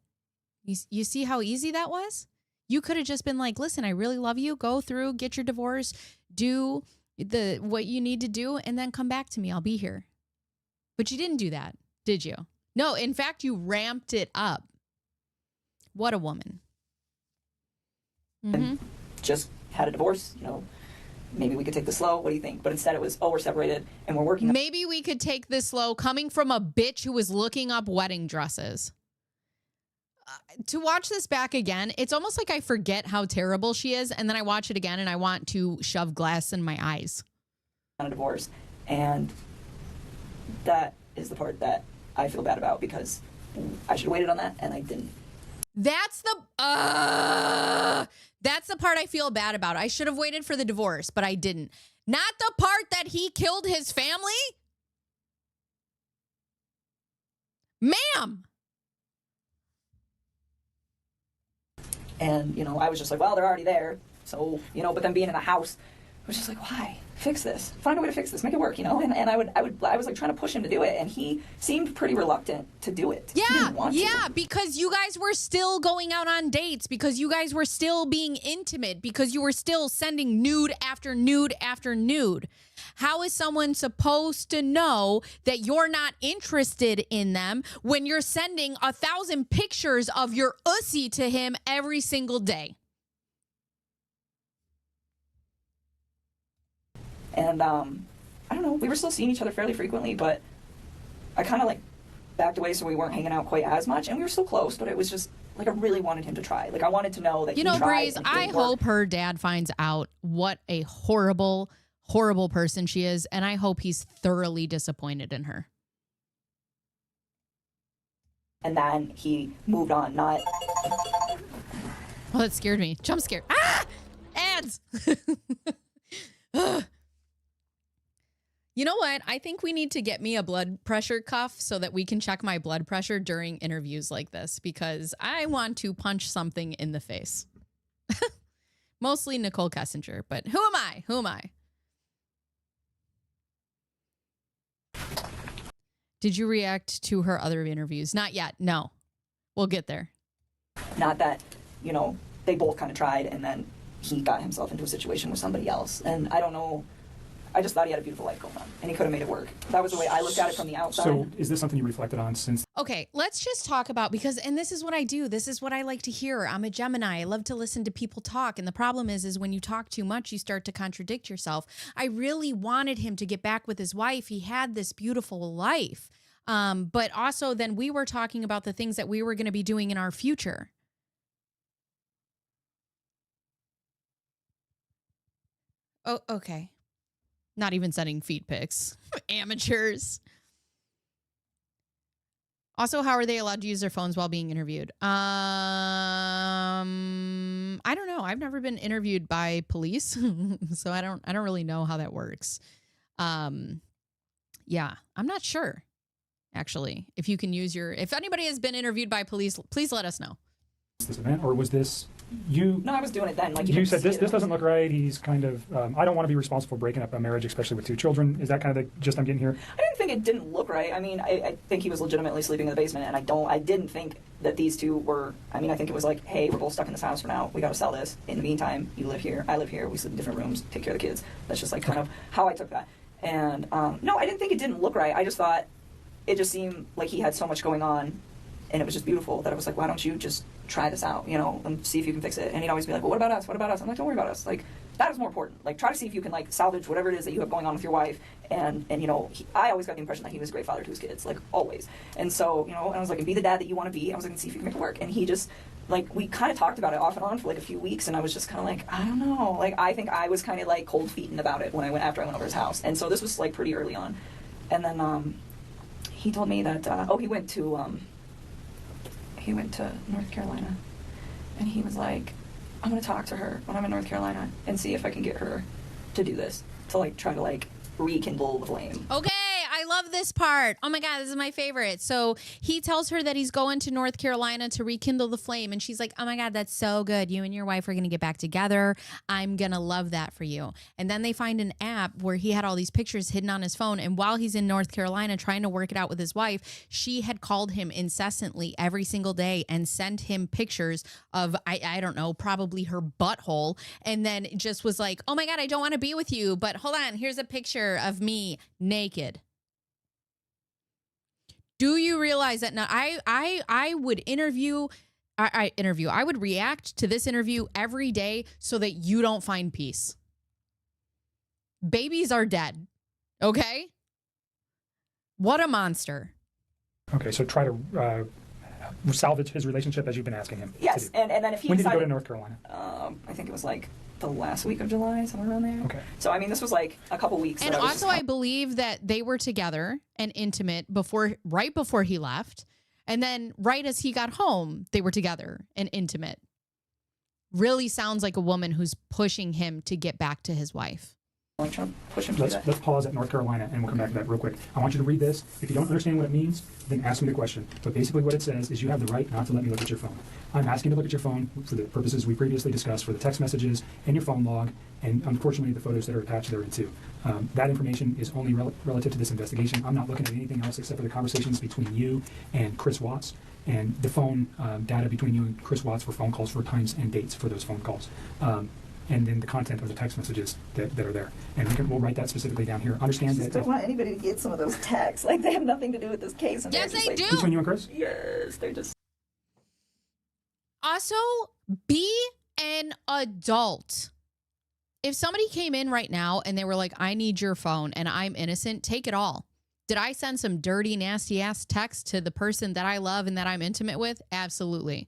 You see how easy that was? You could have just been like, listen, I really love you. Go through, get your divorce, do what you need to do, and then come back to me. I'll be here. But you didn't do that, did you? No, in fact, you ramped it up. What a woman. Mm-hmm. Just had a divorce, you know, maybe we could take this slow. What do you think? But instead it was, oh, we're separated and we're working. Maybe we could take this slow, coming from a bitch who was looking up wedding dresses. To watch this back again, it's almost like I forget how terrible she is. And then I watch it again and I want to shove glass in my eyes. On a divorce. And that is the part that I feel bad about because I should have waited on that and I didn't. That's the part I feel bad about. I should have waited for the divorce, but I didn't. Not the part that he killed his family. Ma'am. And, you know, I was just like, well, they're already there. So, you know, but then being in the house, I was just like, why? Fix this. Find a way to fix this. Make it work, you know? And I was like trying to push him to do it. And he seemed pretty reluctant to do it. Yeah. He didn't want to. Because you guys were still going out on dates, because you guys were still being intimate, because you were still sending nude after nude after nude. How is someone supposed to know that you're not interested in them when you're sending 1,000 pictures of your ussy to him every single day? And, I don't know, we were still seeing each other fairly frequently, but I kind of, like, backed away so we weren't hanging out quite as much. And we were still close, but it was just, like, I really wanted him to try. Like, I wanted to know that he tried. You know, Breeze, I hope her dad finds out what a horrible, horrible person she is, and I hope he's thoroughly disappointed in her. And then he moved on, not... Oh, that scared me. Jump scare. Ah! Ads! You know what? I think we need to get me a blood pressure cuff so that we can check my blood pressure during interviews like this, because I want to punch something in the face. Mostly Nichol Kessinger, but who am I? Who am I? Did you react to her other interviews? Not yet. No. We'll get there. Not that, you know, they both kind of tried and then he got himself into a situation with somebody else. And I don't know. I just thought he had a beautiful life going on and he could have made it work. That was the way I looked at it from the outside. So is this something you reflected on since? Okay, let's just talk about, and this is what I do. This is what I like to hear. I'm a Gemini. I love to listen to people talk. And the problem is when you talk too much, you start to contradict yourself. I really wanted him to get back with his wife. He had this beautiful life. But also then we were talking about the things that we were going to be doing in our future. Oh, okay. Not even sending feet pics. Amateurs. Also, how are they allowed to use their phones while being interviewed? I don't know. I've never been interviewed by police, so I don't really know how that works. Yeah, I'm not sure. Actually, if you can use if anybody has been interviewed by police, please let us know. This event, or was this you? No, I was doing it then. Like you said, this doesn't look right. He's kind of. I don't want to be responsible for breaking up a marriage, especially with 2 children. Is that kind of the gist I'm getting here? I didn't think it didn't look right. I mean, I think he was legitimately sleeping in the basement, and I didn't think that these two were. I mean, I think it was like, hey, we're both stuck in this house for now. We got to sell this. In the meantime, you live here, I live here. We sleep in different rooms. Take care of the kids. That's just like kind of how I took that. And no, I didn't think it didn't look right. I just thought it just seemed like he had so much going on and it was just beautiful that I was like, why don't you just try this out, and see if you can fix it. And he'd always be like, well, what about us? What about us? I'm like, don't worry about us. Like, that is more important. Like, try to see if you can, like, salvage whatever it is that you have going on with your wife. And I always got the impression that he was a great father to his kids, like, always. And so, and I was like, be the dad that you want to be. I was like, and see if you can make it work. And he just, like, we kind of talked about it off and on for, like, a few weeks. And I was just kind of like, I don't know. Like, I think I was kind of, like, cold feeting about it after I went over his house. And so this was, like, pretty early on. And then he told me that, he went to North Carolina. And he was like, I'm going to talk to her when I'm in North Carolina and see if I can get her to do this, to, like, try to, like, rekindle the flame. Okay, I love this part. Oh my God, this is my favorite. So he tells her that he's going to North Carolina to rekindle the flame. And she's like, oh my God, that's so good. You and your wife are going to get back together. I'm going to love that for you. And then they find an app where he had all these pictures hidden on his phone. And while he's in North Carolina trying to work it out with his wife, she had called him incessantly every single day and sent him pictures of, I don't know, probably her butthole. And then just was like, oh my God, I don't want to be with you. But hold on, here's a picture of me naked. Do you realize that now I would I would react to this interview every day so that you don't find peace. Babies are dead. Okay? What a monster. Okay, so try to salvage his relationship as you've been asking him. Yes, and then if he when did you decided, go to North Carolina? I think it was like the last week of July, somewhere around there. Okay. So I mean, this was like a couple weeks. And also, I believe that they were together and intimate right before he left, and then right as he got home, they were together and intimate. Really sounds like a woman who's pushing him to get back to his wife. Like trying to push him to do that. Let's pause at North Carolina, and we'll come back to that real quick. I want you to read this. If you don't understand what it means, then ask me the question. But basically what it says is you have the right not to let me look at your phone. I'm asking you to look at your phone for the purposes we previously discussed, for the text messages and your phone log, and unfortunately the photos that are attached therein too. That information is only relative to this investigation. I'm not looking at anything else except for the conversations between you and Chris Watts, and the phone data between you and Chris Watts for phone calls, for times and dates for those phone calls. And then the content of the text messages that are there. And we'll write that specifically down here. Understand that. I don't want anybody to get some of those texts. Like, they have nothing to do with this case. And yes, they do. Between you and Chris? Yes, they're just. Also, be an adult. If somebody came in right now and they were like, I need your phone and I'm innocent, take it all. Did I send some dirty, nasty ass text to the person that I love and that I'm intimate with? Absolutely.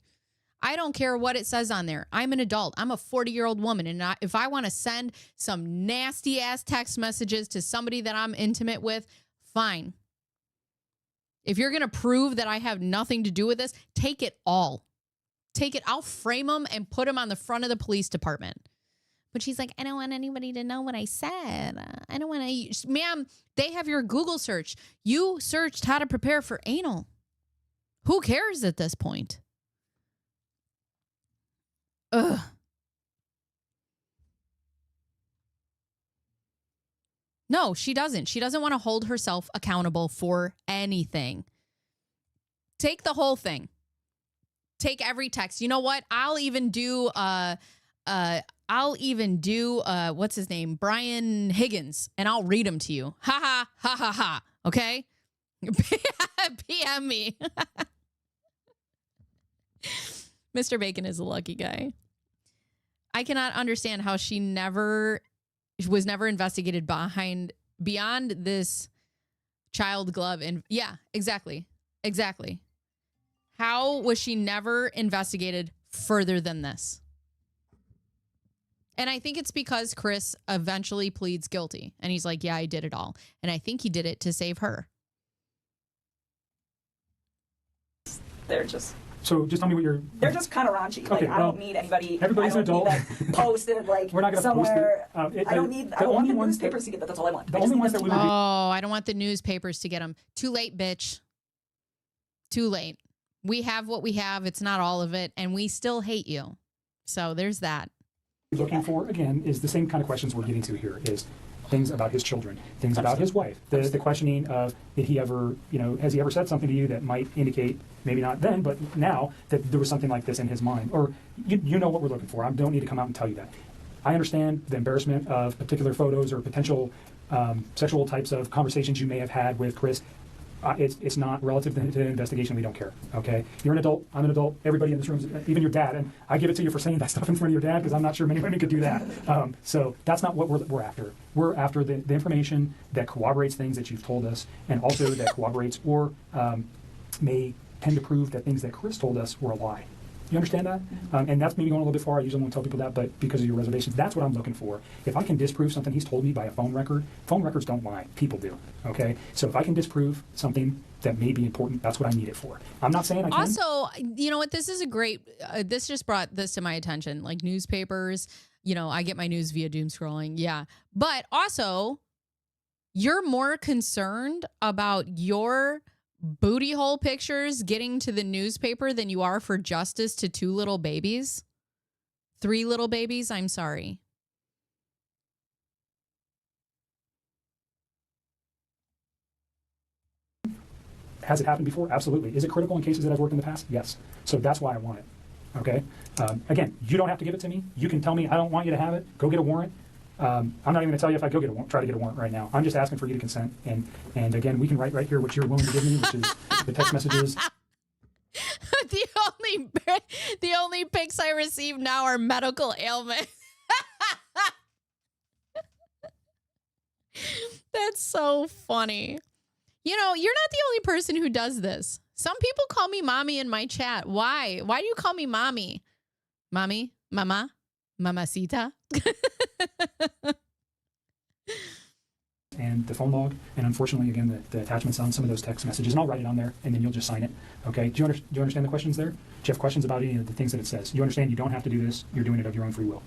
I don't care what it says on there. I'm an adult. I'm a 40-year-old woman. And if I want to send some nasty ass text messages to somebody that I'm intimate with, fine. If you're going to prove that I have nothing to do with this, take it all. Take it. I'll frame them and put them on the front of the police department. But she's like, I don't want anybody to know what I said. I don't want to. Ma'am, they have your Google search. You searched how to prepare for anal. Who cares at this point? Ugh. No, she doesn't. She doesn't want to hold herself accountable for anything. Take the whole thing. Take every text. You know what? I'll even do what's his name? Brian Higgins, and I'll read them to you. Ha ha ha ha ha. Okay? PM me. Mr. Bacon is a lucky guy. I cannot understand how she was never investigated beyond this child glove. And yeah, exactly. How was she never investigated further than this? And I think it's because Chris eventually pleads guilty. And he's like, yeah, I did it all. And I think he did it to save her. They're just. So just tell me what you're. They're just kind of raunchy. Like, I don't need anybody. Everybody's an adult. Posted like we're not going to somewhere. Post it. I don't need. I don't want the newspapers to get that. That's all I want. The only ones that we would. Oh, I don't want the newspapers to get them. Too late, bitch. Too late. We have what we have. It's not all of it, and we still hate you. So there's that. Looking for again is the same kind of questions we're getting to here. Is things about his children, things about his wife, the questioning of did he ever, has he ever said something to you that might indicate, maybe not then, but now, that there was something like this in his mind, or you know what we're looking for. I don't need to come out and tell you that. I understand the embarrassment of particular photos or potential sexual types of conversations you may have had with Chris. It's not relative to the investigation. We don't care. Okay, you're an adult. I'm an adult. Everybody in this room, even your dad, and I give it to you for saying that stuff in front of your dad because I'm not sure many women could do that. So that's not what we're after. We're after the information that corroborates things that you've told us, and also that corroborates or may tend to prove that things that Chris told us were a lie. You understand that? And that's maybe going a little bit far. I usually won't tell people that, but because of your reservations, that's what I'm looking for. If I can disprove something he's told me by a phone record, phone records don't lie. People do. Okay? So if I can disprove something that may be important, that's what I need it for. I'm not saying I can. Also, you know what? This is a great, this just brought this to my attention. Like newspapers, you know, I get my news via doom scrolling. Yeah. But also, you're more concerned about your booty hole pictures getting to the newspaper than you are for justice to 2 little babies. 3 little babies, I'm sorry. Has it happened before? Absolutely. Is it critical in cases that I've worked in the past? Yes. So that's why I want it. Okay? Again, you don't have to give it to me. You can tell me I don't want you to have it. Go get a warrant. I'm not even going to tell you if I go try to get a warrant right now. I'm just asking for you to consent. And again, we can write right here what you're willing to give me, which is the text messages. The only pics I receive now are medical ailments. That's so funny. You know, you're not the only person who does this. Some people call me mommy in my chat. Why? Why do you call me mommy? Mommy? Mama? Mamacita? And the phone log, and unfortunately, again, the attachments on some of those text messages, and I'll write it on there, and then you'll just sign it. Okay? Do you understand the questions there? Do you have questions about any of the things that it says? You understand you don't have to do this. You're doing it of your own free will.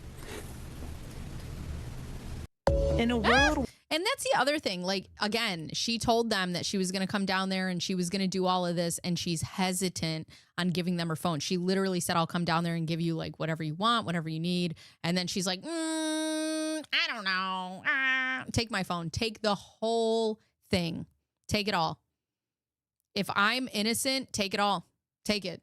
In a world... And that's the other thing. Like, again, she told them that she was going to come down there and she was going to do all of this, and she's hesitant on giving them her phone. She literally said, I'll come down there and give you like whatever you want, whatever you need. And then she's like, I don't know. Take my phone. Take the whole thing. Take it all. If I'm innocent, take it all. Take it.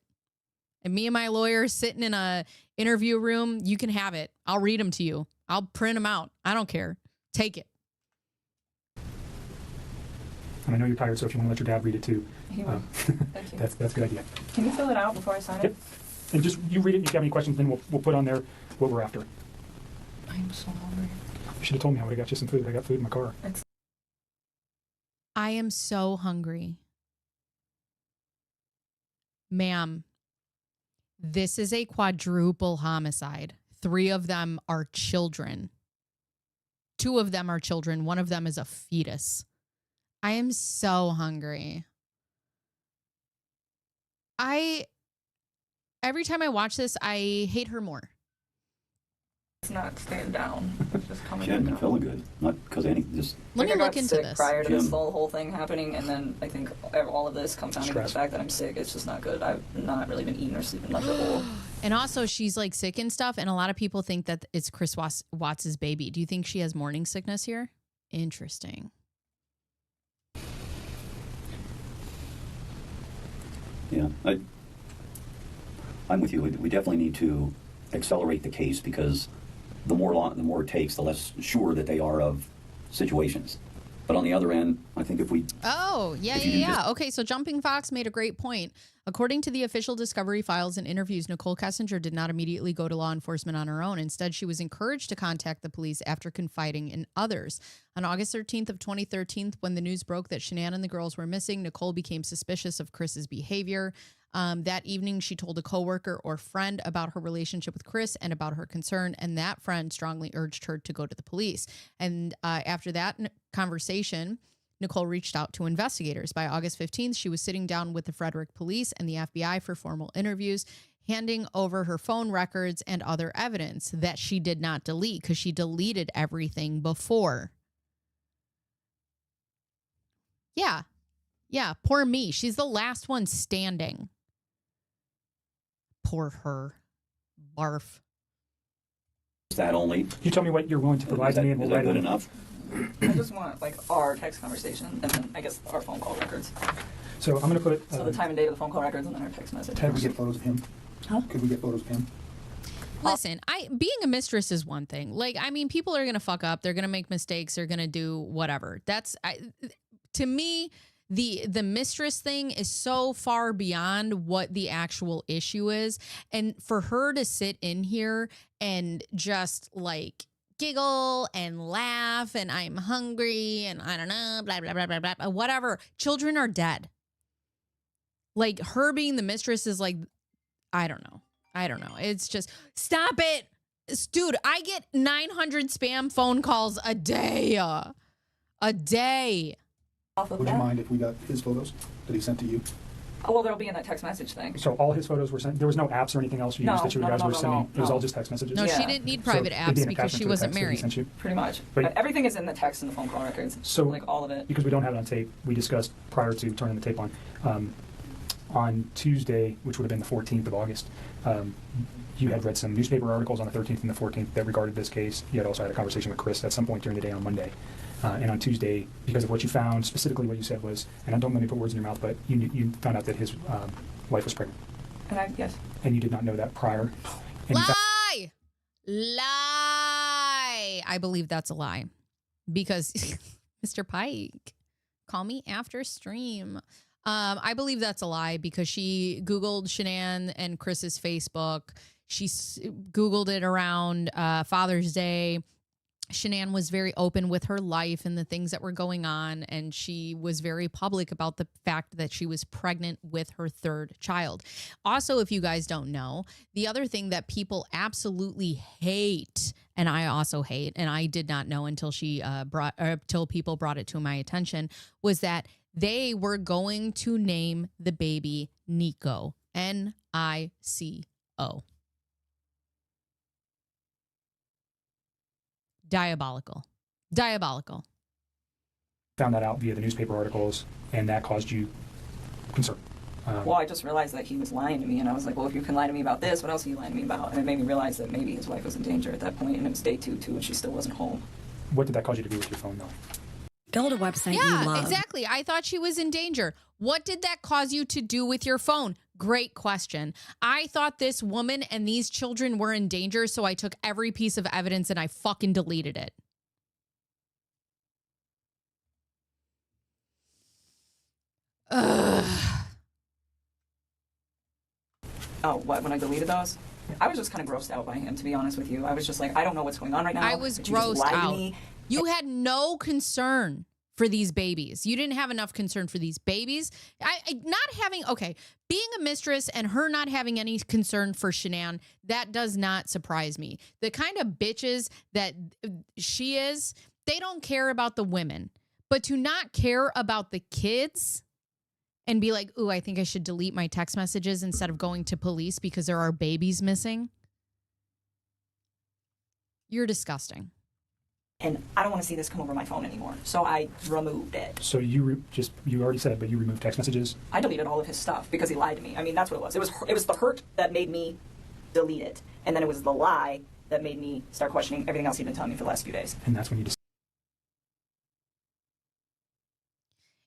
And me and my lawyer sitting in a interview room, you can have it. I'll read them to you. I'll print them out. I don't care. Take it. And I know you're tired, so if you want to let your dad read it too. He will. Thank you. That's a good idea. Can you fill it out before I sign Yep. it? And just, you read it, if you have any questions, then we'll put on there what we're after. I'm so hungry. You should have told me I would have got you some food. I got food in my car. I am so hungry. Ma'am, this is a quadruple homicide. 3 of them are children. 2 of them are children. 1 of them is a fetus. I am so hungry. Every time I watch this, I hate her more. It's not staying down. It's just coming She hadn't been down. feeling good. Not because anything, just Let me I look got into sick this. prior to this Jim. whole thing happening, and then I think all of this compounding with the Stress. fact that I'm sick. It's just not good. I've not really been eating or sleeping much at all. And also, she's like sick and stuff, and a lot of people think that it's Chris Watts' baby. Do you think she has morning sickness here? Interesting. Yeah, I'm with you. We definitely need to accelerate the case because the more it takes, the less sure that they are of situations. But on the other end, I think if we... Oh, yeah. Okay, so Jumping Fox made a great point. According to the official discovery files and interviews, Nichol Kessinger did not immediately go to law enforcement on her own. Instead, she was encouraged to contact the police after confiding in others. On August 13th of 2013, when the news broke that Shanann and the girls were missing, Nichol became suspicious of Chris's behavior. That evening, she told a coworker or friend about her relationship with Chris and about her concern, and that friend strongly urged her to go to the police. And after that conversation, Nichol reached out to investigators. By August 15th, she was sitting down with the Frederick police and the FBI for formal interviews, handing over her phone records and other evidence that she did not delete because she deleted everything before. Yeah, poor me. She's the last one standing. Poor her. Barf. Is that only... You tell me what you're willing to provide to me, and we'll is that write good it. enough? I just want like our text conversation, and then I guess our phone call records. So I'm going to put... So the time and date of the phone call records, and then our text message. Ted, we get photos of him? Huh? Could we get photos of him? Listen, being a mistress is one thing. Like, I mean, people are going to fuck up. They're going to make mistakes. They're going to do whatever. To me, the mistress thing is so far beyond what the actual issue is. And for her to sit in here and just like giggle and laugh and I'm hungry and I don't know, blah, blah, blah, blah, blah, whatever. Children are dead. Like her being the mistress is like, I don't know. It's just, stop it. Dude, I get 900 spam phone calls a day. A day. Would you mind if we got his photos that he sent to you? Oh, well, they'll be in that text message thing. So all his photos were sent. There was no apps or anything else you used that you guys were sending. It was all just text messages. No, Yeah. she didn't need private So it'd be apps an because she attachment to the wasn't text that he married. sent you. Pretty much. But- Everything is in the text and the phone call records. So like all of it. Because we don't have it on tape, we discussed prior to turning the tape on Tuesday, which would have been the 14th of August, you had read some newspaper articles on the 13th and the 14th that regarded this case. You had also had a conversation with Chris at some point during the day on Monday. And on Tuesday, because of what you found, specifically what you said was, and I don't let me put words in your mouth, but you found out that his wife was pregnant. And yes. And you did not know that prior. And you Lie! Lie! I believe that's a lie. Because, Mr. Pike, call me after stream. I believe that's a lie because she Googled Shanann and Chris's Facebook. She Googled it around Father's Day. Shanann was very open with her life and the things that were going on, and she was very public about the fact that she was pregnant with her third child. Also, if you guys don't know, the other thing that people absolutely hate, and I also hate, and I did not know until till people brought it to my attention, was that they were going to name the baby Nico, Nico. Diabolical. found that out via the newspaper articles, and that caused you concern. Well, I just realized that he was lying to me, and I was like, well, if you can lie to me about this, what else are you lying to me about? And it made me realize that maybe his wife was in danger at that point, and it was day two, and she still wasn't home. What did that cause you to do with your phone, though? Build a website you Yeah, love. exactly. I thought she was in danger. What did that cause you to do with your phone? Great question. I thought this woman and these children were in danger, so I took every piece of evidence and I fucking deleted it. Ugh. Oh, what, when I deleted those? I was just kind of grossed out by him, to be honest with you. I was just like, I don't know what's going on right now. I was but you just grossed lied to out. me. You had no concern for these babies. You didn't have enough concern for these babies. Being a mistress and her not having any concern for Shanann, that does not surprise me. The kind of bitches that she is, they don't care about the women. But to not care about the kids and be like, ooh, I think I should delete my text messages instead of going to police because there are babies missing. You're disgusting. And I don't want to see this come over my phone anymore. So I removed it. So you already said, but you removed text messages? I deleted all of his stuff because he lied to me. I mean, that's what it was. It was the hurt that made me delete it. And then it was the lie that made me start questioning everything else he'd been telling me for the last few days. And that's when you decided.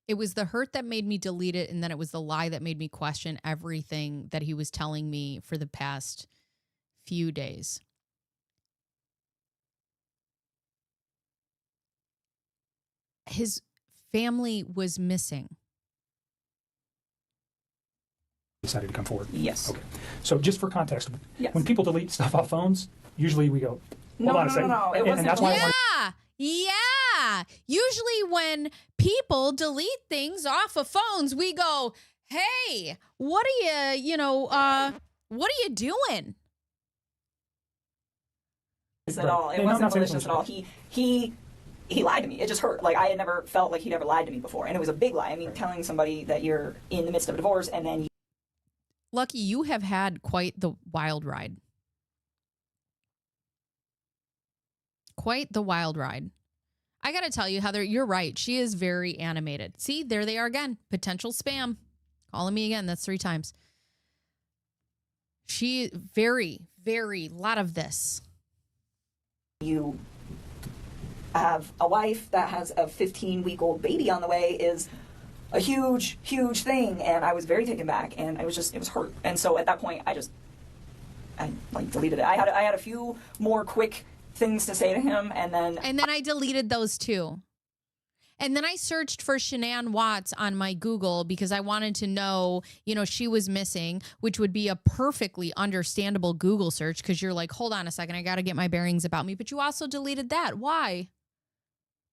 It was the hurt that made me delete it, and then it was the lie that made me question everything that he was telling me for the past few days. His family was missing. Decided to come forward? Yes. Okay. So just for context, Yes. when people delete stuff off phones, usually we go, hold on a second. No. It And wasn't that's why I wanted- Yeah. Usually when people delete things off of phones, we go, hey, what are you doing? At all. It And I'm wasn't not saying malicious at all. He lied to me. It just hurt. Like, I had never felt like he'd ever lied to me before. And it was a big lie. I mean, telling somebody that you're in the midst of a divorce and then Lucky, you have had quite the wild ride. Quite the wild ride. I got to tell you, Heather, you're right. She is very animated. See, there they are again. Potential spam. Calling me again. That's 3 times. She very, very lot of this. you have a wife that has a 15-week-old baby on the way is a huge, huge thing. And I was very taken back, and it was hurt. And so at that point, I deleted it. I had a few more quick things to say to him, and then I deleted those too. And then I searched for Shanann Watts on my Google because I wanted to know, she was missing, which would be a perfectly understandable Google search because you're like, hold on a second, I got to get my bearings about me. But you also deleted that. Why?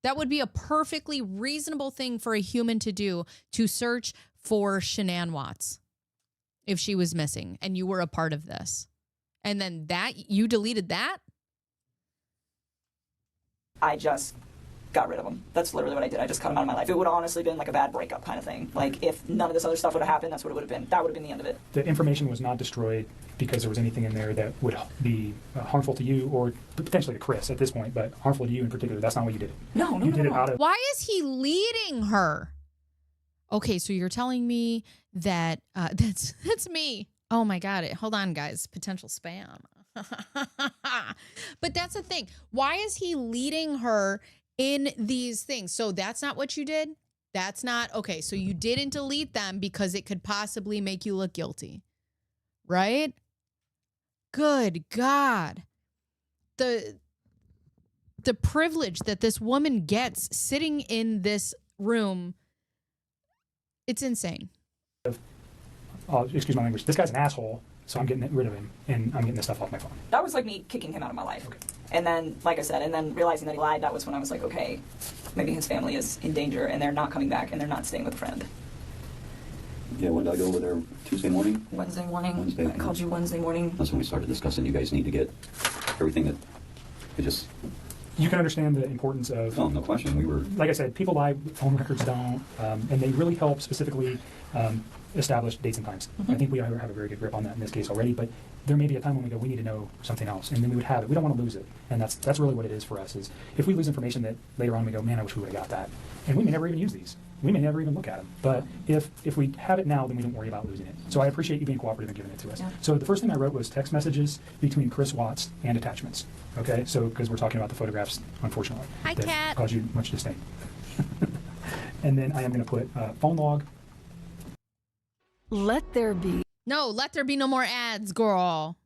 That would be a perfectly reasonable thing for a human to do, to search for Shanann Watts if she was missing and you were a part of this. And then you deleted that? I just got rid of them. That's literally what I did. I just cut them out of my life. It would have honestly been like a bad breakup kind of thing. Like, if none of this other stuff would have happened, that's what it would have been. That would have been the end of it. The information was not destroyed because there was anything in there that would be harmful to you or potentially to Chris at this point, but harmful to you in particular. That's not what you did. No. You did it out of... Why is he leading her? Okay, so you're telling me that that's me. Oh my God. Hold on, guys. Potential spam. But that's the thing. Why is he leading her in these things? So that's not what you did? That's not... Okay, so you didn't delete them because it could possibly make you look guilty. Right? Good God. The privilege that this woman gets sitting in this room, it's insane. Excuse my language. This guy's an asshole, so I'm getting rid of him, and I'm getting this stuff off my phone. That was like me kicking him out of my life. Okay. And then, like I said, and then realizing that he lied, that was when I was like, okay, maybe his family is in danger, and they're not coming back, and they're not staying with a friend. Yeah, when did I go over there? Tuesday morning? Wednesday morning. Wednesday. I called you Wednesday morning. That's when we started discussing. You guys need to get everything that it just... You can understand the importance of... Oh, no question. We were... Like I said, people lie, phone records don't, and they really help specifically establish dates and times. I think we have a very good grip on that in this case already, but there may be a time when we go, we need to know something else, and then we would have it. We don't want to lose it, and that's really what it is for us, is if we lose information that later on we go, man, I wish we would have got that. And we may never even use these. We may never even look at them. But if we have it now, then we don't worry about losing it. So I appreciate you being cooperative and giving it to us. Yeah. So the first thing I wrote was text messages between Chris Watts and attachments. Okay, so because we're talking about the photographs, unfortunately, Hi, that Cat. cause you much disdain. And then I am going to put phone log. Let there be. No, let there be no more ads, girl.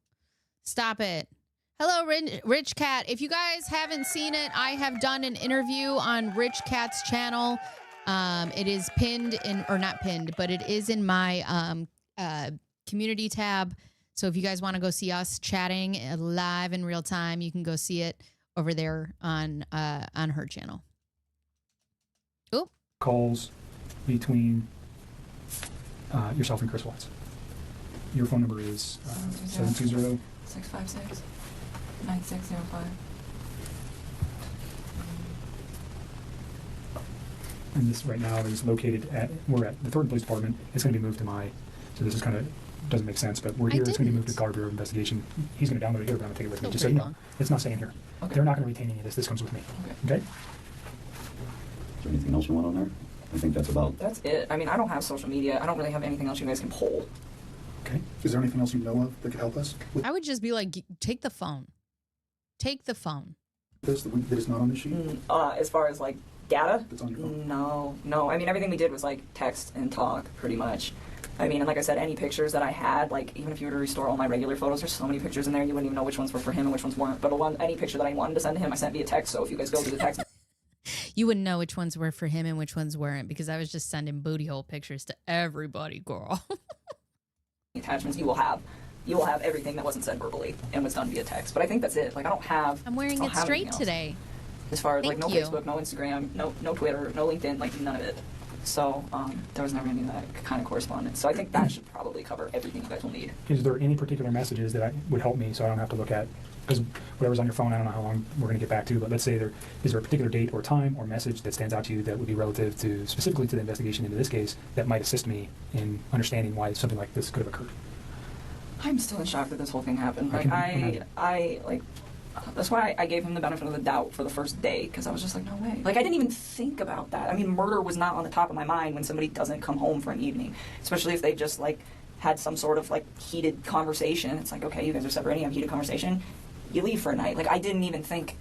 Stop it. Hello, Rich Cat. If you guys haven't seen it, I have done an interview on Rich Cat's channel. It is pinned or not pinned, but it is in my community tab. So if you guys want to go see us chatting live in real time, you can go see it over there on her channel. Oop. Calls between yourself and Chris Watts. Your phone number is 720 656 9605. And this right now is located we're at the Thornton Police Department. It's going to be moved to so this is kind of, doesn't make sense, but we're here. It's going to be moved to Guard Bureau of Investigation. He's going to download it here, but I'm going to take it with me. Just so you know, it's not staying here. Okay. They're not going to retain any of this. This comes with me. Okay? Is there anything else you want on there? I think that's about... That's it. I mean, I don't have social media. I don't really have anything else you guys can pull. Okay. Is there anything else you know of that could help us with I would just be like, take the phone. Take the phone. this that is not on the sheet? As far as like data? That's on your phone? No. I mean, everything we did was like text and talk, pretty much. I mean, and like I said, any pictures that I had, like even if you were to restore all my regular photos, there's so many pictures in there, you wouldn't even know which ones were for him and which ones weren't. But any picture that I wanted to send to him, I sent via text. So if you guys go to the text... You wouldn't know which ones were for him and which ones weren't because I was just sending booty hole pictures to everybody, girl. attachments, you will have everything that wasn't said verbally and was done via text. But I think that's it. Like, I don't have... I'm wearing it straight today. As far as, like, no Thank you. Facebook, no Instagram, no Twitter, no LinkedIn, like, none of it. So, there was never any of that kind of correspondence. So I think that should probably cover everything you guys will need. Is there any particular messages that would help me so I don't have to look at? Because whatever's on your phone, I don't know how long we're going to get back to, but let's say is there a particular date or time or message that stands out to you that would be relative to, specifically to the investigation into this case, that might assist me in understanding why something like this could have occurred? I'm still in shock that this whole thing happened. Like, that's why I gave him the benefit of the doubt for the first day, because I was just like, no way. Like, I didn't even think about that. I mean, murder was not on the top of my mind when somebody doesn't come home for an evening, especially if they just, like, had some sort of, like, heated conversation. It's like, okay, you guys are separating, you have a heated conversation, you leave for a night. Like, I didn't even think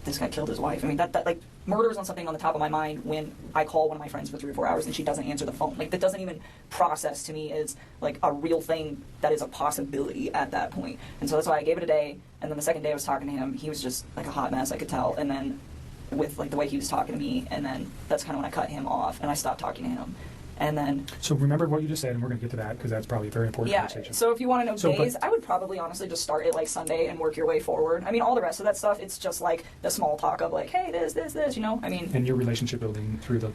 this guy killed his wife. I mean, that like, murder is not something on the top of my mind when I call one of my friends for 3 or 4 hours and she doesn't answer the phone. Like, that doesn't even process to me as, like, a real thing that is a possibility at that point. And so that's why I gave it a day, and then the second day I was talking to him, he was just, like, a hot mess, I could tell. And then with like the way he was talking to me, and then that's kind of when I cut him off and I stopped talking to him. And then, so remember what you just said, and we're going to get to that because that's probably a very important conversation. So if you want to know days, I would probably honestly just start at like Sunday and work your way forward. I mean, all the rest of that stuff, it's just like the small talk of like, hey, this, you know. I mean, and your relationship building through the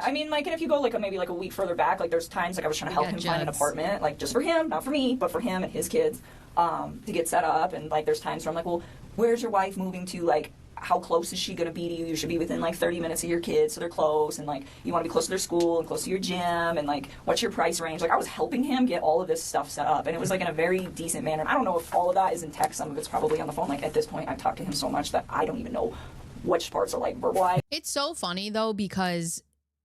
I mean, like, and if you go like maybe like a week further back, like there's times like I was trying to help him find an apartment, like just for him, not for me, but for him and his kids, to get set up. And like there's times where I'm like, well, where's your wife moving to? Like, how close is she going to be to you? You should be within like 30 minutes of your kids, so they're close, and like you want to be close to their school and close to your gym, and like what's your price range? Like I was helping him get all of this stuff set up, and it was like in a very decent manner. And I don't know if all of that is in text, some of it's probably on the phone. Like at this point I've talked to him so much that I don't even know which parts are like verbalized. It's so funny though, because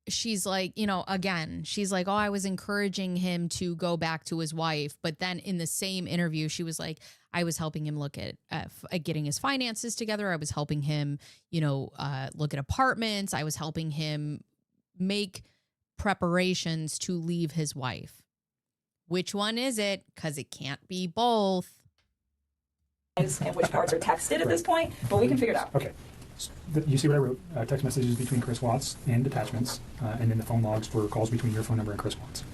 she's like, you know, again, she's like, oh, I was encouraging him to go back to his wife. But then in the same interview, she was like, I was helping him look at getting his finances together. I was helping him, you know, look at apartments. I was helping him make preparations to leave his wife. Which one is it? Because it can't be both. And which parts are texted at this point, but we can figure it out. Okay. You see what I wrote? Text messages between Chris Watts and attachments, and then the phone logs for calls between your phone number and Chris Watts.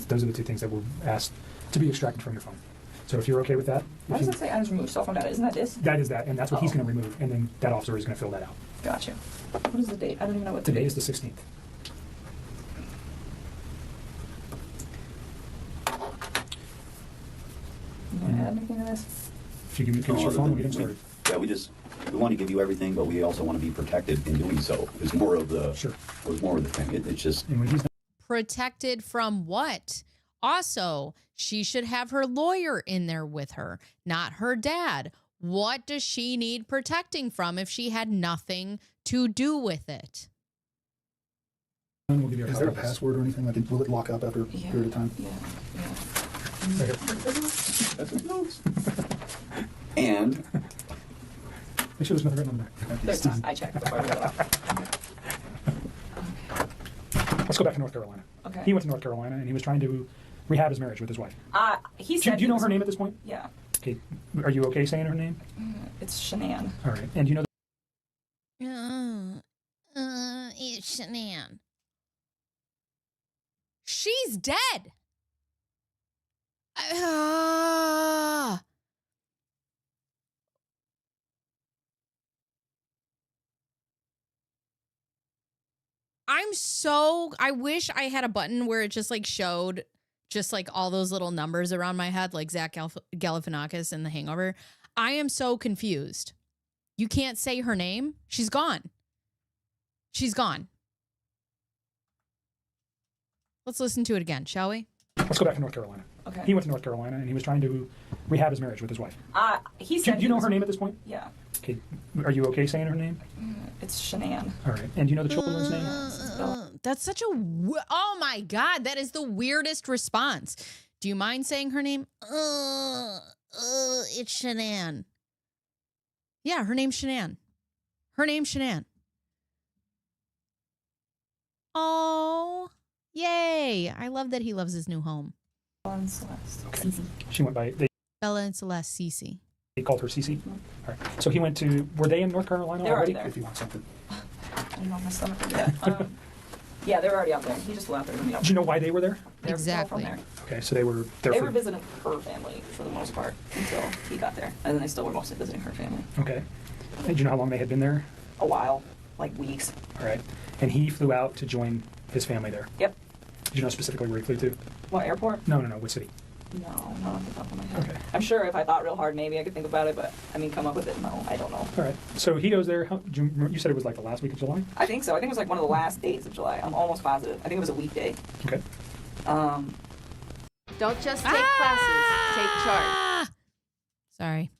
Those are the two things that were asked to be extracted from your phone. So if you're okay with that. Why does it say items removed cell phone data? Isn't that this? That is that, and that's what he's going to remove, and then that officer is going to fill that out. Gotcha. What is the date? I don't even know what Today is the 16th. You want to add anything to this? If you give us your phone, we'll get him started. Yeah, we want to give you everything, but we also want to be protected in doing so. Is more of the thing. It's just and when he's protected from what? Also, she should have her lawyer in there with her, not her dad. What does she need protecting from if she had nothing to do with it? we'll give you Is there a password or anything? Like, will it lock up after a period of time? Yeah. That's his notes. and Make sure there's nothing written on the back. I checked before I got off. Let's go back to North Carolina. Okay. He went to North Carolina, and he was trying to rehab his marriage with his wife. He Do said you know her name at this point? Yeah. Okay. Are you okay saying her name? It's Shanann. All right. And do you know It's Shanann. She's dead. I wish I had a button where it just like showed just like all those little numbers around my head, like Zach Galifianakis in The Hangover. I am so confused. You can't say her name. She's gone. She's gone. Let's listen to it again, shall we? Let's go back to North Carolina. Okay. He went to North Carolina, and he was trying to rehab his marriage with his wife. He said. Do you know her name at this point? Yeah. Okay. Are you okay saying her name? It's Shanann. All right. And do you know the children's name? That's such a... Oh, my God. That is the weirdest response. Do you mind saying her name? It's Shanann. Yeah, her name's Shanann. Her name's Shanann. Oh, yay. I love that he loves his new home. Bella and Celeste. Okay. She went by... Bella and Celeste Cece. They called her Cece? All right. So he went to... Were they in North Carolina They're already? already there. If you want something. I don't know my stomach. Yeah, they were already out there. He just flew out there to meet up. Do you know why they were there? They're Exactly. from there. Okay, so they were there They for... were visiting her family for the most part until he got there. And then they still were mostly visiting her family. Okay. And do you know how long they had been there? A while. Like weeks. All right. And he flew out to join his family there. Yep. Did you know specifically where he flew to? What, airport? No. What city? No, not off the top of my head. Okay. I'm sure if I thought real hard, maybe I could think about it, but I mean, come up with it. No, I don't know. All right. So he goes there. You said it was like the last week of July? I think so. I think it was like one of the last days of July. I'm almost positive. I think it was a weekday. Okay. Don't just take classes, take charge. Sorry.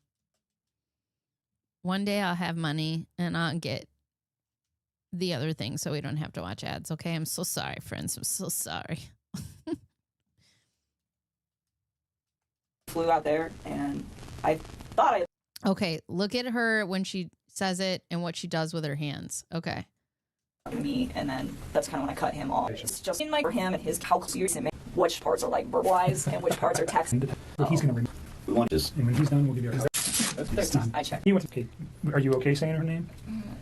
One day I'll have money and I'll get the other thing so we don't have to watch ads, okay? I'm so sorry, friends. I'm so sorry. Flew out there, and I thought I... Okay, look at her when she says it and what she does with her hands. Okay. Me, and then that's kind of when I cut him off. It's just in like for him and his how clear which parts are like verbalized and which parts are text. He's going to remove. we want this. And when he's done, we'll give you a... I checked. He went to... Okay. Are you okay saying her name?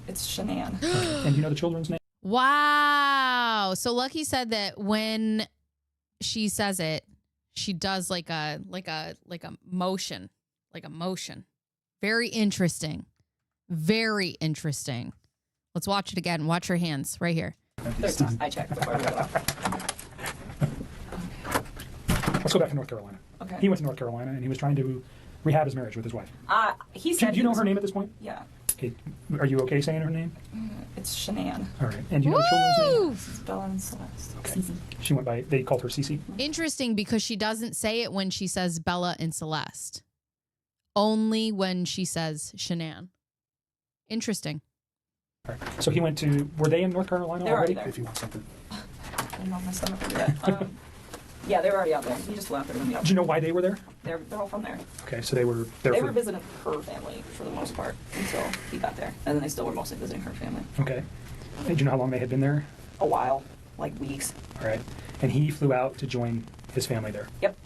It's Shanann. And you know the children's name? Wow. So Lucky said that when she says it, she does like a motion, like a motion. Very interesting. Very interesting. Let's watch it again. Watch her hands right here. I checked before we go. Let's go back to North Carolina. Okay. He went to North Carolina and he was trying to rehab his marriage with his wife. He said. Do you know her name at this point? Yeah. Okay. Are you okay saying her name? It's Shanann. All right. And do you know the children's name? It's Bella and Celeste. Okay. She went by, they called her Cece. Interesting, because she doesn't say it when she says Bella and Celeste. Only when she says Shanann. Interesting. All right. So he went to, were they in North Carolina They're already? already there. If you want something. I don't know my stomach will do that. Yeah, they were already out there. He just flew out there with me. Do you know why they were there? They're all from there. Okay, so they were there They for... were visiting her family for the most part until he got there. And then they still were mostly visiting her family. Okay. And do you know how long they had been there? A while. Like weeks. All right. And he flew out to join his family there? Yep.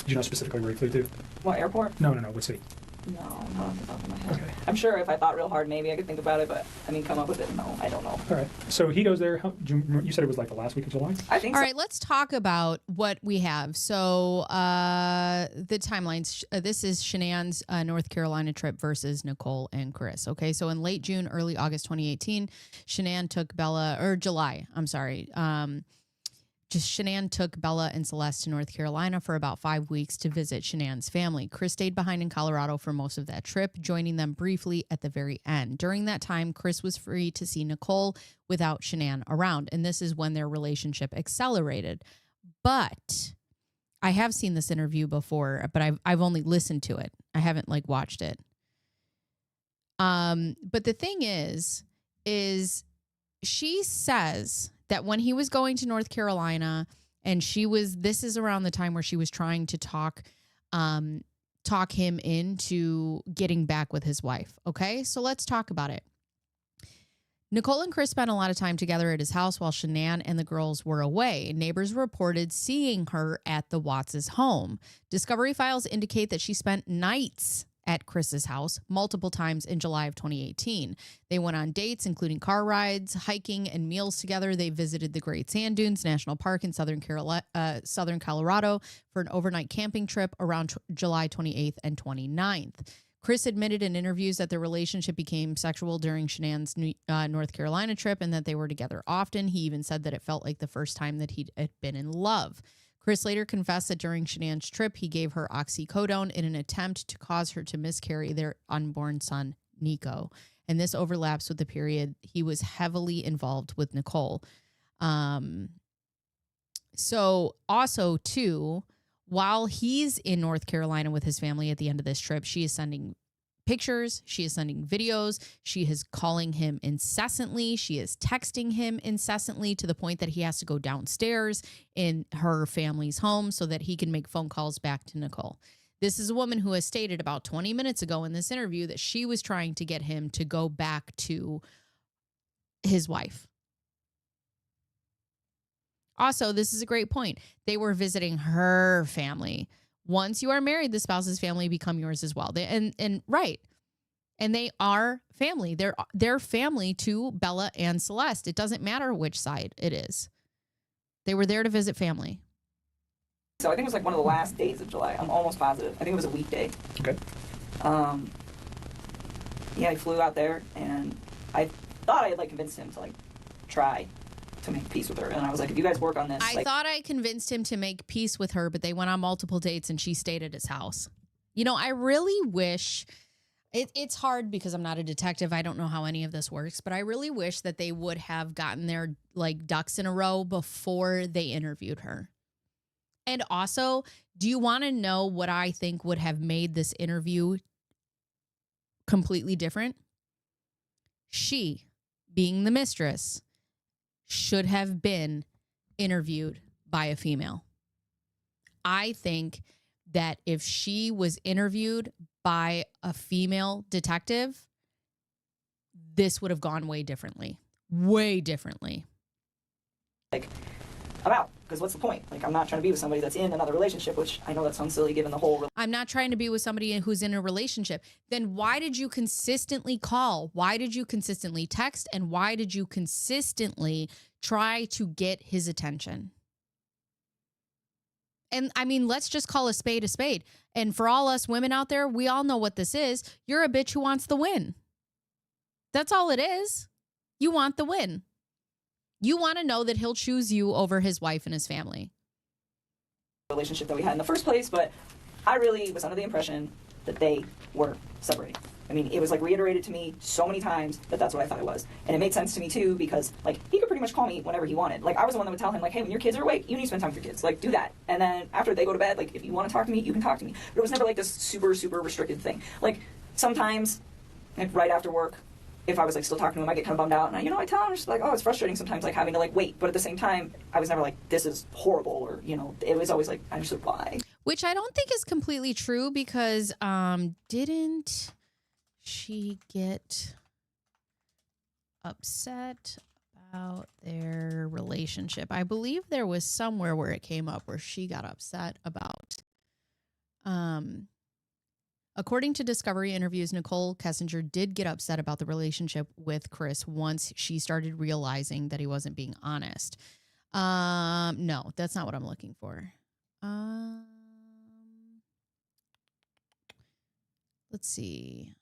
Do you know specifically where he flew to? What, airport? No. What city? No, not off the top of my head. Okay. I'm sure if I thought real hard, maybe I could think about it, but I mean, come up with it. No, I don't know. All right. So he goes there. You said it was like the last week of July? I think All so. right, let's talk about what we have. So the timelines. This is Shanann's North Carolina trip versus Nichol and Chris. Okay, so in late June, early August 2018, Shanann took Bella, or July, I'm sorry. Shanann took Bella and Celeste to North Carolina for about 5 weeks to visit Shanann's family. Chris stayed behind in Colorado for most of that trip, joining them briefly at the very end. During that time, Chris was free to see Nichol without Shanann around, and this is when their relationship accelerated. But I have seen this interview before, but I've only listened to it. I haven't watched it. But the thing is she says that when he was going to North Carolina and this is around the time where she was trying to talk him into getting back with his wife. Okay, so let's talk about it. Nichol and Chris spent a lot of time together at his house while Shanann and the girls were away. Neighbors reported seeing her at the Watts' home. Discovery files indicate that she spent nights at Chris's house multiple times in July of 2018. They went on dates, including car rides, hiking, and meals together. They visited the Great Sand Dunes National Park in southern Colorado for an overnight camping trip around July 28th and 29th. Chris admitted in interviews that their relationship became sexual during Shanann's North Carolina trip and that they were together often. He even said that it felt like the first time that he'd been in love. Chris later confessed that during Shanann's trip, he gave her oxycodone in an attempt to cause her to miscarry their unborn son, Nico. And this overlaps with the period he was heavily involved with Nichol. So also, too, while he's in North Carolina with his family at the end of this trip, she is sending pictures, she is sending videos, she is calling him incessantly, she is texting him incessantly to the point that he has to go downstairs in her family's home so that he can make phone calls back to Nichol. This is a woman who has stated about 20 minutes ago in this interview that she was trying to get him to go back to his wife. Also, this is a great point. They were visiting her family. Once you are married, the spouse's family become yours as well. Right. And they are family. They're family to Bella and Celeste. It doesn't matter which side it is. They were there to visit family. So I think it was one of the last days of July. I'm almost positive. I think it was a weekday. Okay. Yeah, I flew out there and I thought I had convinced him to try to make peace with her. And I was like, if you guys work on this. I thought I convinced him to make peace with her, but they went on multiple dates and she stayed at his house. I really wish, it's hard because I'm not a detective. I don't know how any of this works, but I really wish that they would have gotten their ducks in a row before they interviewed her. And also, do you want to know what I think would have made this interview completely different? She, being the mistress, should have been interviewed by a female. I think that if she was interviewed by a female detective, this would have gone way differently. Way differently. I'm out. Because what's the point? Like, I'm not trying to be with somebody that's in another relationship, which I know that sounds silly given the whole. I'm not trying to be with somebody who's in a relationship. Then why did you consistently call? Why did you consistently text? And why did you consistently try to get his attention? And I mean, let's just call a spade a spade. And for all us women out there, we all know what this is. You're a bitch who wants the win. That's all it is. You want the win. You want to know that he'll choose you over his wife and his family. Relationship that we had in the first place, but I really was under the impression that they were separating. I mean, it was like reiterated to me so many times that that's what I thought it was. And it made sense to me too, because like he could pretty much call me whenever he wanted. Like I was the one that would tell him like, hey, when your kids are awake, you need to spend time with your kids. Like do that. And then after they go to bed, like if you want to talk to me, you can talk to me. But it was never like this super, super restricted thing. Like sometimes, like right after work, if I was like still talking to him, I get kind of bummed out, and I tell him just like, oh, it's frustrating sometimes, like having to like wait. But at the same time, I was never like, this is horrible, or it was always like, I understood why. Which I don't think is completely true because didn't she get upset about their relationship? I believe there was somewhere where it came up where she got upset about. According to Discovery interviews, Nichol Kessinger did get upset about the relationship with Chris once she started realizing that he wasn't being honest. No, that's not what I'm looking for. Let's see.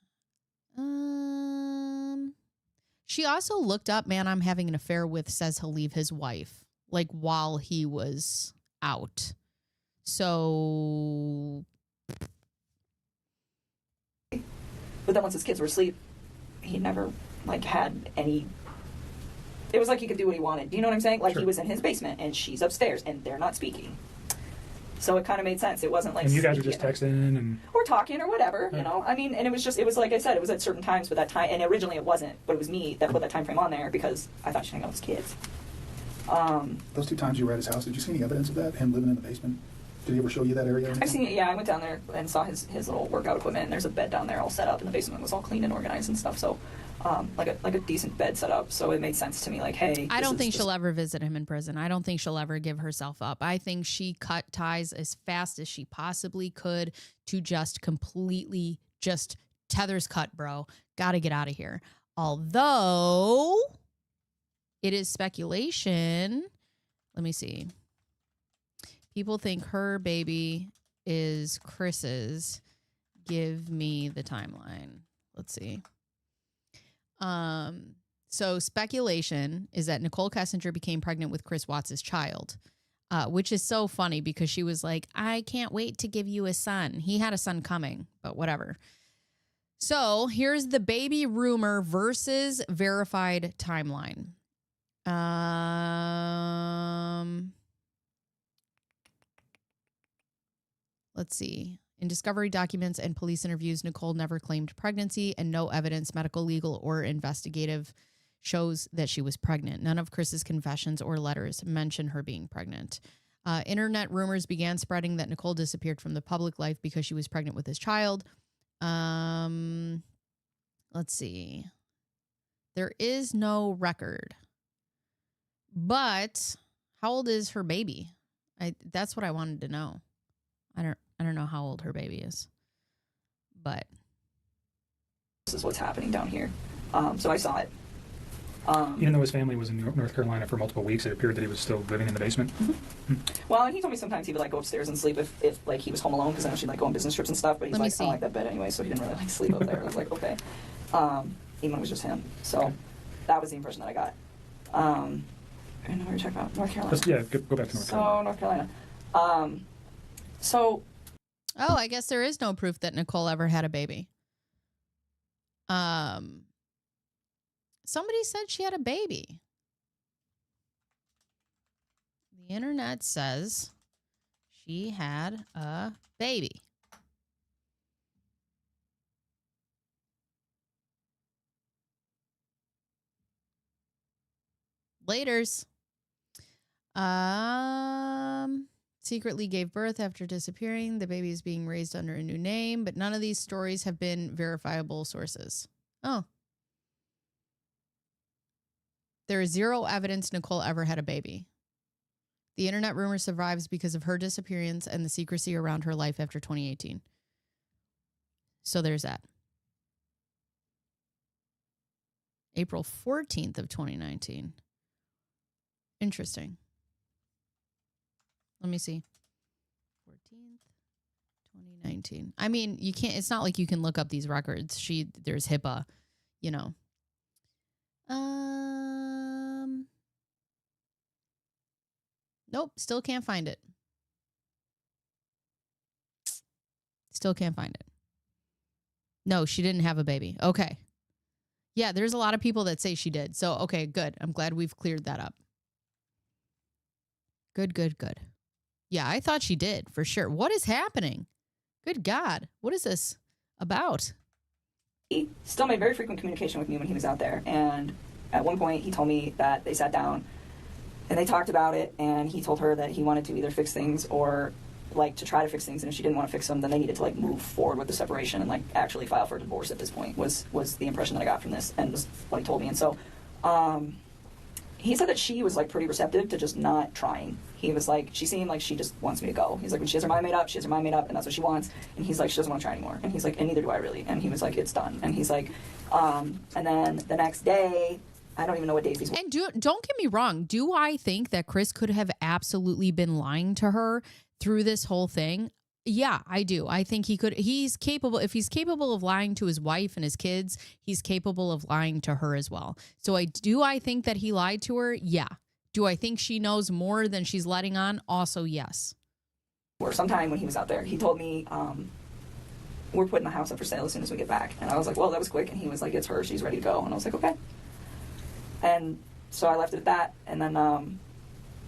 She also looked up, man, I'm having an affair with, says he'll leave his wife, like while he was out. So... But then once his kids were asleep, he never like had any. It was like he could do what he wanted. Do you know what I'm saying? Like He was in his basement and she's upstairs and they're not speaking. So it kind of made sense. It wasn't like. And you guys are just texting and. Or talking or whatever, I mean, and it was like I said, it was at certain times, but that time, and originally it wasn't, but it was me that put that time frame on there because I thought she hung out with his kids. Those 2 times you were at his house, did you see any evidence of that? Him living in the basement? Did he ever show you that area? I've seen it, yeah. I went down there and saw his little workout equipment, and there's a bed down there all set up, and the basement was all clean and organized and stuff, so like a decent bed set up, so it made sense to me, like, hey... I don't think she'll ever visit him in prison. I don't think she'll ever give herself up. I think she cut ties as fast as she possibly could to just completely just tether's cut, bro. Gotta get out of here. Although it is speculation. Let me see. People think her baby is Chris's. Give me the timeline. Let's see. So speculation is that Nichol Kessinger became pregnant with Chris Watts' child, which is so funny because she was like, I can't wait to give you a son. He had a son coming, but whatever. So here's the baby rumor versus verified timeline. Let's see. In discovery documents and police interviews, Nichol never claimed pregnancy, and no evidence, medical, legal, or investigative, shows that she was pregnant. None of Chris's confessions or letters mention her being pregnant. Internet rumors began spreading that Nichol disappeared from the public life because she was pregnant with his child. Let's see. There is no record. But how old is her baby? That's what I wanted to know. I don't know how old her baby is, but this is what's happening down here. So I saw it. Even though his family was in North Carolina for multiple weeks, it appeared that he was still living in the basement. Mm-hmm. Well, and he told me sometimes he would like go upstairs and sleep if like he was home alone, because I know she'd like go on business trips and stuff. But he's like, I don't like that bed anyway, so he didn't really like sleep up there. I was like, okay. Even when it was just him. So that was the impression that I got. I don't know what you're talking about. North Carolina. Go back to North Carolina. So North Carolina. So. Oh, I guess there is no proof that Nichol ever had a baby. Somebody said she had a baby. The internet says she had a baby. Laters. Secretly gave birth after disappearing. The baby is being raised under a new name, but none of these stories have been verifiable sources. Oh. There is zero evidence Nichol ever had a baby. The internet rumor survives because of her disappearance and the secrecy around her life after 2018. So there's that. April 14th of 2019. Interesting. Let me see. 14th, 2019. I mean, you can't, it's not like you can look up these records. There's HIPAA, you know. Nope, still can't find it. Still can't find it. No, she didn't have a baby. Okay. Yeah, there's a lot of people that say she did. So, okay, good. I'm glad we've cleared that up. Good. Yeah, I thought she did for sure. What is happening? Good God. What is this about? He still made very frequent communication with me when he was out there. And at one point, he told me that they sat down and they talked about it. And he told her that he wanted to either fix things or like to try to fix things. And if she didn't want to fix them, then they needed to like move forward with the separation and like actually file for a divorce at this point was the impression that I got from this and was what he told me. And so he said that she was like pretty receptive to just not trying. He was like, she seemed like she just wants me to go. He's like, when she has her mind made up, she has her mind made up, and that's what she wants. And he's like, she doesn't want to try anymore. And he's like, and neither do I really. And he was like, it's done. And he's like, and then the next day, I don't even know what days these were. And don't get me wrong. Do I think that Chris could have absolutely been lying to her through this whole thing? Yeah, I do. I think he could. He's capable. If he's capable of lying to his wife and his kids, he's capable of lying to her as well. So I think that he lied to her? Yeah. Do I think she knows more than she's letting on? Also, yes. Or sometime when he was out there, he told me, we're putting the house up for sale as soon as we get back. And I was like, well, that was quick. And he was like, it's her. She's ready to go. And I was like, okay. And so I left it at that. And then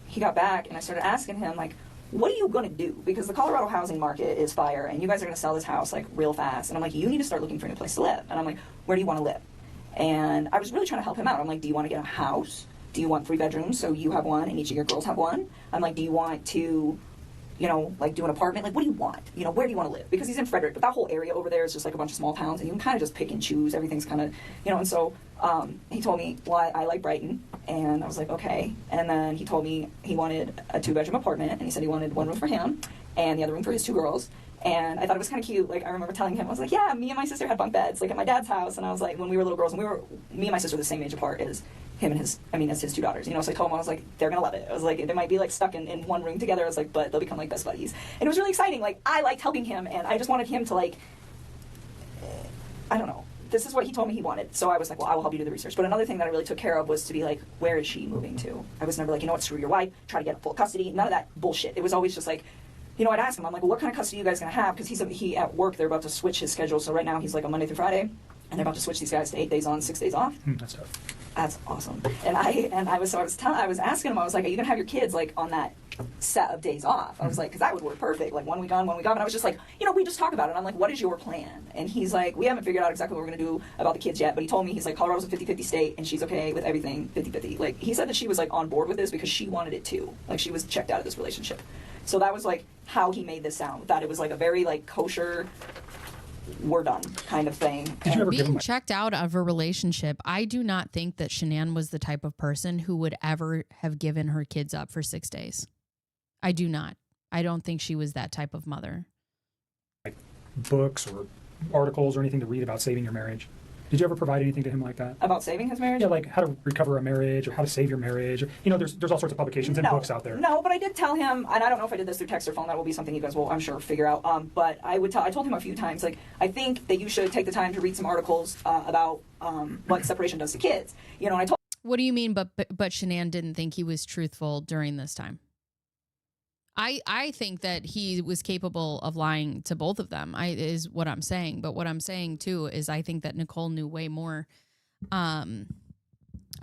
he got back and I started asking him, like, what are you going to do? Because the Colorado housing market is fire and you guys are going to sell this house like real fast. And I'm like, you need to start looking for a new place to live. And I'm like, where do you want to live? And I was really trying to help him out. I'm like, do you want to get a house? Do you want 3 bedrooms so you have one and each of your girls have one? I'm like, do you want to, you know, like do an apartment? Like, what do you want? You know, where do you want to live? Because he's in Frederick, but that whole area over there is just like a bunch of small towns and you can kind of just pick and choose. Everything's kind of, you know, and so he told me, well, I like Brighton. And I was like, okay. And then he told me he wanted a 2-bedroom apartment and he said he wanted one room for him and the other room for his 2 girls. And I thought it was kind of cute. Like, I remember telling him, I was like, yeah, me and my sister had bunk beds, like, at my dad's house. And I was like, when we were little girls, and me and my sister were the same age apart as him and as his 2 daughters, you know. So I told him, I was like, they're going to love it. I was like, they might be, like, stuck in one room together. I was like, but they'll become, like, best buddies. And it was really exciting. Like, I liked helping him, and I just wanted him to, like, I don't know. This is what he told me he wanted. So I was like, well, I will help you do the research. But another thing that I really took care of was to be like, where is she moving to? I was never like, you know what, screw your wife, try to get full custody. None of that bullshit. It was always just like, you know, I'd ask him, I'm like, well, what kind of custody are you guys going to have? Because he at work, they're about to switch his schedule. So right now he's like a Monday through Friday, and they're about to switch these guys to 8 days on, 6 days off. That's tough. That's awesome. And I was asking him, I was like, are you going to have your kids like on that set of days off? I was like, because that would work perfect, like 1 week on, 1 week off. And I was just like, you know, we just talk about it. And I'm like, what is your plan? And he's like, we haven't figured out exactly what we're going to do about the kids yet. But he told me, he's like, Colorado's a 50-50 state, and she's okay with everything 50-50. Like, he said that she was like on board with this because she wanted it too. Like, she was checked out of this relationship. So that was like how he made this sound. That it was like a very like kosher, we're done kind of thing. Did you ever being checked out of a relationship? I do not think that Shanann was the type of person who would ever have given her kids up for 6 days. I do not. I don't think she was that type of mother. Like books or articles or anything to read about saving your marriage? Did you ever provide anything to him like that? About saving his marriage? Yeah, like how to recover a marriage or how to save your marriage. Or, you know, there's all sorts of publications and books out there. No, but I did tell him, and I don't know if I did this through text or phone. That will be something you guys will, I'm sure, figure out. But I told him a few times, like, I think that you should take the time to read some articles about what separation does to kids. You know, and I told. What do you mean? But Shanann didn't think he was truthful during this time. I think that he was capable of lying to both of them. Is what I'm saying. But what I'm saying too is I think that Nichol knew way more. I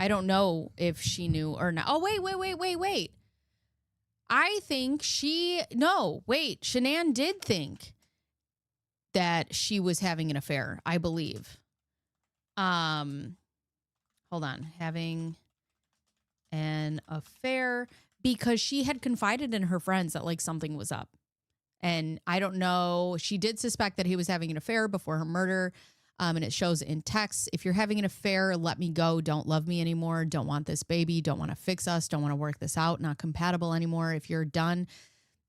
don't know if she knew or not. Oh, wait. I think Shanann did think that she was having an affair, I believe. Hold on. Having an affair. Because she had confided in her friends that like something was up. And I don't know. She did suspect that he was having an affair before her murder. And it shows in text, if you're having an affair, let me go. Don't love me anymore. Don't want this baby. Don't want to fix us. Don't want to work this out. Not compatible anymore. If you're done,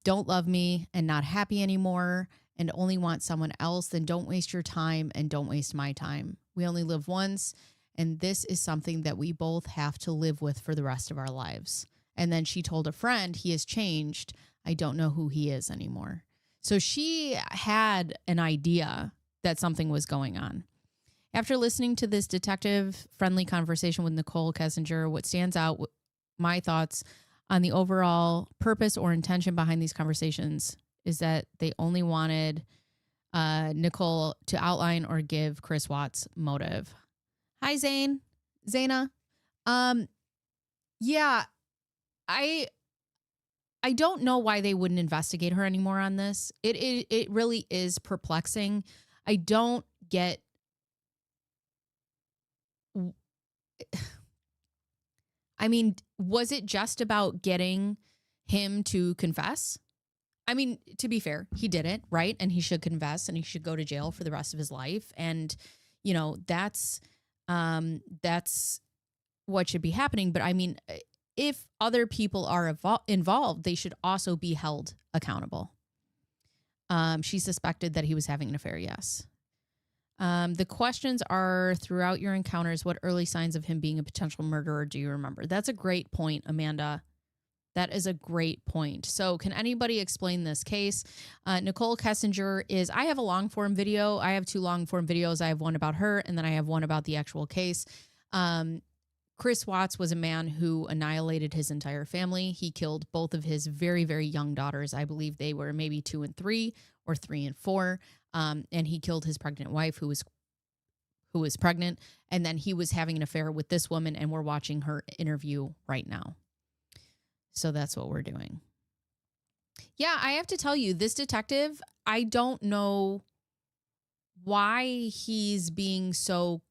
don't love me and not happy anymore and only want someone else, then don't waste your time and don't waste my time. We only live once, and this is something that we both have to live with for the rest of our lives. And then she told a friend, he has changed. I don't know who he is anymore. So she had an idea that something was going on. After listening to this detective-friendly conversation with Nichol Kessinger, what stands out, my thoughts on the overall purpose or intention behind these conversations is that they only wanted Nichol to outline or give Chris Watts motive. Hi, Zaina. Yeah, I don't know why they wouldn't investigate her anymore on this. It really is perplexing. I don't get. I mean, was it just about getting him to confess? I mean, to be fair, he didn't, right? And he should confess and he should go to jail for the rest of his life. And, you know, that's what should be happening. But I mean, if other people are involved, they should also be held accountable. She suspected that he was having an affair, yes. The questions are, throughout your encounters, what early signs of him being a potential murderer do you remember? That's a great point, Amanda. That is a great point. So can anybody explain this case? Nichol Kessinger I have a long form video. I have 2 long form videos. I have one about her and then I have one about the actual case. Chris Watts was a man who annihilated his entire family. He killed both of his very, very young daughters. I believe they were maybe 2 and 3 or 3 and 4. And he killed his pregnant wife who was pregnant. And then he was having an affair with this woman, and we're watching her interview right now. So that's what we're doing. Yeah, I have to tell you, this detective, I don't know why he's being so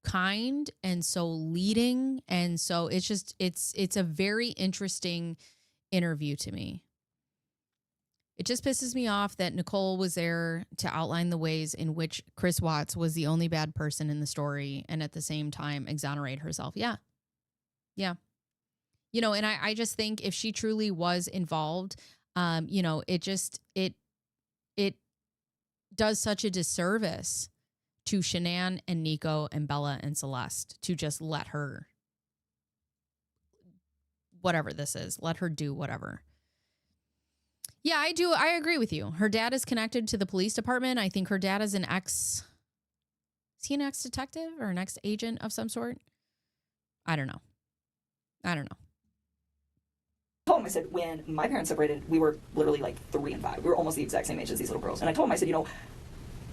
kind and so leading. And so it's a very interesting interview to me. It just pisses me off that Nichol was there to outline the ways in which Chris Watts was the only bad person in the story and at the same time exonerate herself. Yeah. Yeah. You know, and I just think if she truly was involved, you know, it does such a disservice to Shanann and Nico and Bella and Celeste to just let her, whatever this is, let her do whatever. Yeah, I do. I agree with you. Her dad is connected to the police department. I think her dad is is he an ex-detective or an ex-agent of some sort? I don't know. I told him, I said, when my parents separated, we were literally like 3 and 5. We were almost the exact same age as these little girls. And I told him, I said, you know,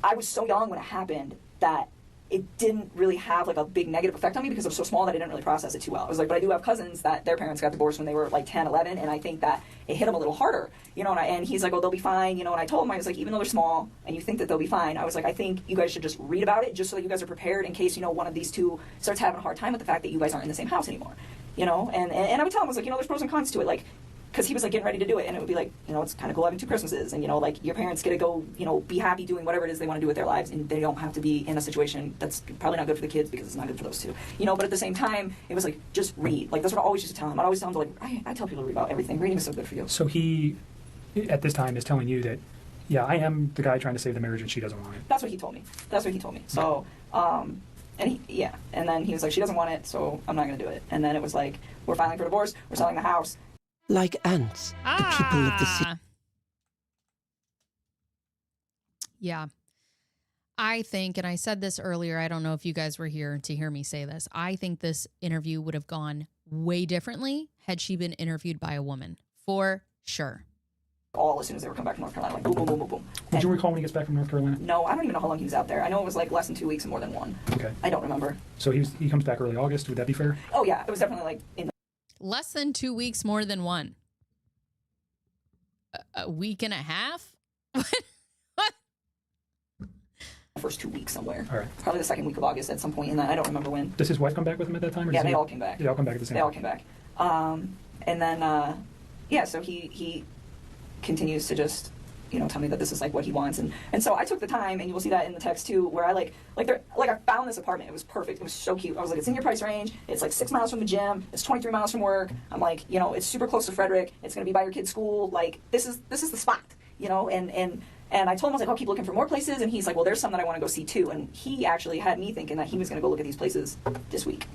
I was so young when it happened that it didn't really have like a big negative effect on me because I was so small that I didn't really process it too well. I was like, but I do have cousins that their parents got divorced when they were like 10, 11, and I think that it hit them a little harder, you know, and he's like, oh, they'll be fine, you know, and I told him, I was like, even though they're small and you think that they'll be fine, I was like, I think you guys should just read about it just so that you guys are prepared in case, you know, one of these two starts having a hard time with the fact that you guys aren't in the same house anymore, you know, and I would tell him, I was like, you know, there's pros and cons to it, like, because he was like getting ready to do it, and it would be like, you know, it's kind of cool having 2 Christmases, and you know, like your parents get to go, you know, be happy doing whatever it is they want to do with their lives, and they don't have to be in a situation that's probably not good for the kids because it's not good for those 2, you know. But at the same time, it was like, just read. Like that's what I always used to tell him. I'd always tell him to, like, I tell people to read about everything. Reading is so good for you. So he, at this time, is telling you that, yeah, I am the guy trying to save the marriage, and she doesn't want it. That's what he told me. So, and and then he was like, she doesn't want it, so I'm not going to do it. And then it was like, we're filing for divorce. We're selling the house. Like ants, the people of the sea. Yeah. I think, and I said this earlier, I don't know if you guys were here to hear me say this, I think this interview would have gone way differently had she been interviewed by a woman, for sure. All as soon as they were coming back from North Carolina, like boom, boom, boom, boom, boom. Would you recall when he gets back from North Carolina? No, I don't even know how long he was out there. I know it was like less than 2 weeks and more than 1. Okay. I don't remember. So he comes back early August. Would that be fair? Oh yeah, it was definitely like in less than 2 weeks, more than 1. A week and a half? What? the first 2 weeks somewhere. All right. Probably the 2nd week of August at some point in that. I don't remember when. Does his wife come back with him at that time? Or Yeah, they all came back. They all come back at the same time? They all came back. And then, yeah, so he continues to just, tell me that this is like what he wants. And so I took the time, and you will see that in the text too, where I I found this apartment. It was perfect. It was so cute. I was like, it's in your price range. It's like 6 miles from the gym. It's 23 miles from work. I'm like, it's super close to Frederick. It's going to be by your kid's school. Like, this is the spot, and I told him, I was like, I'll keep looking for more places. And he's like, well, there's some that I want to go see too. And he actually had me thinking that he was going to go look at these places this week.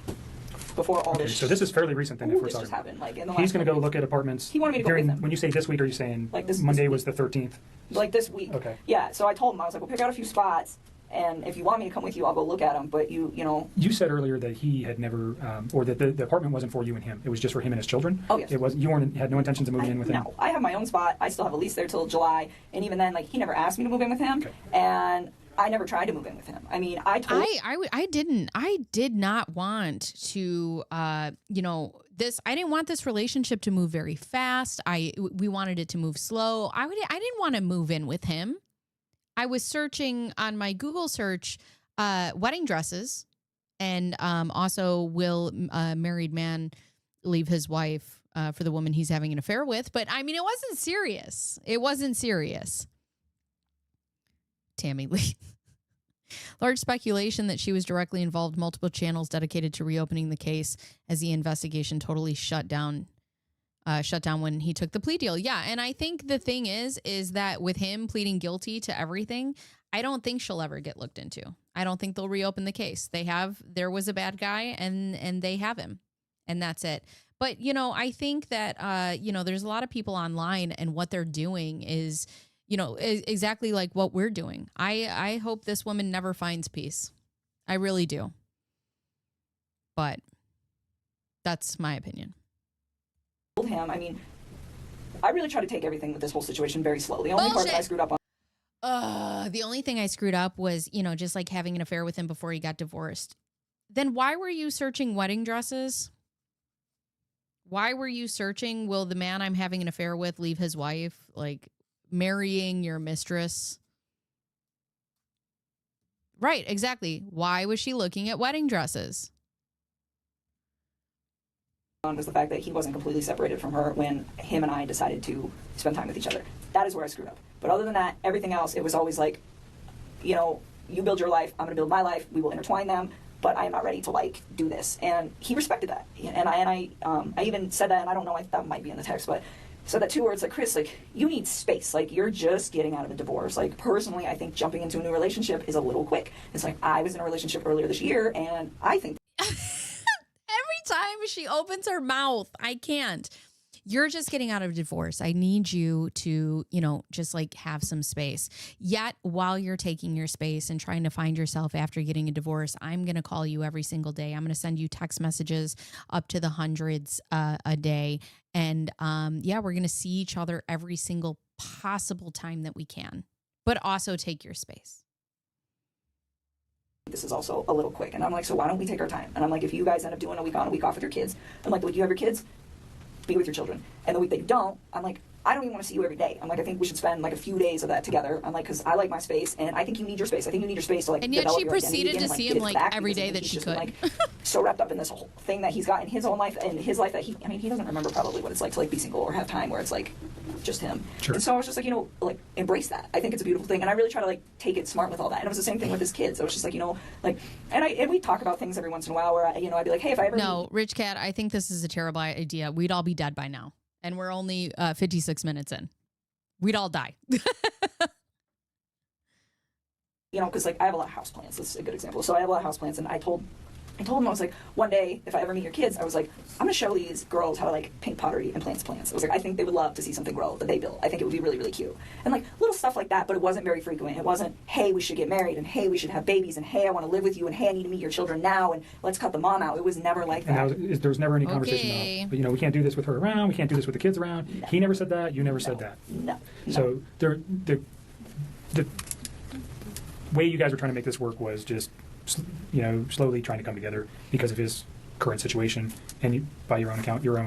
Before all this. So this is fairly recent then, if we're this talking. Just happened, like, in the He's last going to go look at apartments. He wanted me to go with him. When you say this week, are you saying like this Monday week. was the 13th? Like this week. Okay. Yeah, so I told him, I was like, we'll pick out a few spots, and if you want me to come with you, I'll go look at them, but you You said earlier that he had never, or that the apartment wasn't for you and him. It was just for him and his children? Oh, yes. It was, you had no intentions of moving in with him? No, I have my own spot. I still have a lease there till July, and even then, like, he never asked me to move in with him, and I never tried to move in with him. I mean, I did not want to, I didn't want this relationship to move very fast. We wanted it to move slow. I didn't want to move in with him. I was searching on my Google search, wedding dresses, and also will a married man leave his wife for the woman he's having an affair with? But I mean, it wasn't serious. It wasn't serious. Tammy Lee. Large speculation that she was directly involved. Multiple channels dedicated to reopening the case as the investigation totally shut down when he took the plea deal. Yeah, and I think the thing is that with him pleading guilty to everything, I don't think she'll ever get looked into. I don't think they'll reopen the case. There was a bad guy, and they have him, and that's it. But I think that there's a lot of people online, and what they're doing is, exactly like what we're doing. I hope this woman never finds peace. I really do. But that's my opinion. Him, I mean, I really try to take everything with this whole situation very slowly. The only part that I screwed up on. The only thing I screwed up was, just like having an affair with him before he got divorced. Then why were you searching wedding dresses? Why were you searching, will the man I'm having an affair with leave his wife? Like, marrying your mistress. Right, exactly. Why was she looking at wedding dresses? Was the fact that he wasn't completely separated from her when him and I decided to spend time with each other. That is where I screwed up. But other than that, everything else, it was always like, you build your life, I'm going to build my life, we will intertwine them, but I am not ready to do this. And he respected that. And I even said that, and I don't know if that might be in the text, but said that too, where it's like, Chris, you need space. You're just getting out of a divorce. Personally, I think jumping into a new relationship is a little quick. It's like, I was in a relationship earlier this year, and I think every time she opens her mouth, I can't. You're just getting out of a divorce. I need you to, just have some space. Yet while you're taking your space and trying to find yourself after getting a divorce, I'm going to call you every single day. I'm going to send you text messages up to the hundreds a day. And we're going to see each other every single possible time that we can, but also take your space. This is also a little quick. And I'm like, so why don't we take our time? And I'm like, if you guys end up doing a week on, a week off with your kids, I'm like, the week you have your kids, be with your children. And the week that you don't, I'm like, I don't even want to see you every day. I'm like, I think we should spend a few days of that together. I'm like, because I like my space, and I think you need your space. I think you need your space to and yet she proceeded to see him every day that she could. So wrapped up in this whole thing that he's got in his own life and his life that he doesn't remember probably what it's like to be single or have time where it's just him. Sure. And so I was just embrace that. I think it's a beautiful thing, and I really try to take it smart with all that. And it was the same thing with his kids. I was just and we talk about things every once in a while where I'd be like, hey, if I ever Rich Cat, I think this is a terrible idea. We'd all be dead by now, and we're only 56 minutes in. We'd all die. Because I have a lot of houseplants. This is a good example. So I have a lot of houseplants, and I told him, I was like, one day, if I ever meet your kids, I was like, I'm going to show these girls how to paint pottery and plant plants. I was like, I think they would love to see something grow that they built. I think it would be really, really cute. And little stuff like that, but it wasn't very frequent. It wasn't, hey, we should get married, and hey, we should have babies, and hey, I want to live with you, and hey, I need to meet your children now, and let's cut the mom out. It was never like that. And there was never any conversation about, we can't do this with her around, we can't do this with the kids around. No. He never said that, you never said that. No. So the way you guys were trying to make this work was just slowly trying to come together because of his current situation, and by your own account, you're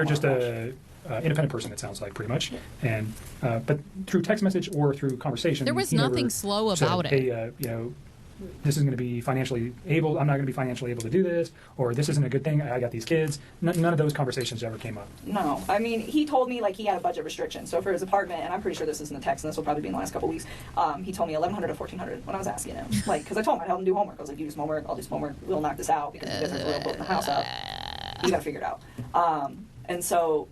just a independent person. It sounds like pretty much, and but through text message or through conversation, there was nothing slow about it. Hey, this isn't going to be financially able, I'm not going to be financially able to do this, or this isn't a good thing, I got these kids. None of those conversations ever came up. No. I mean, he told me, like, he had a budget restriction. So for his apartment, and I'm pretty sure this is in the text, and this will probably be in the last couple weeks, he told me $1,100 to $1,400 when I was asking him. Like, because I told him I'd help him do homework. I was like, you do some homework, I'll do some homework, we'll knock this out, because he doesn't have a little in the house up. You got to figure it out. And so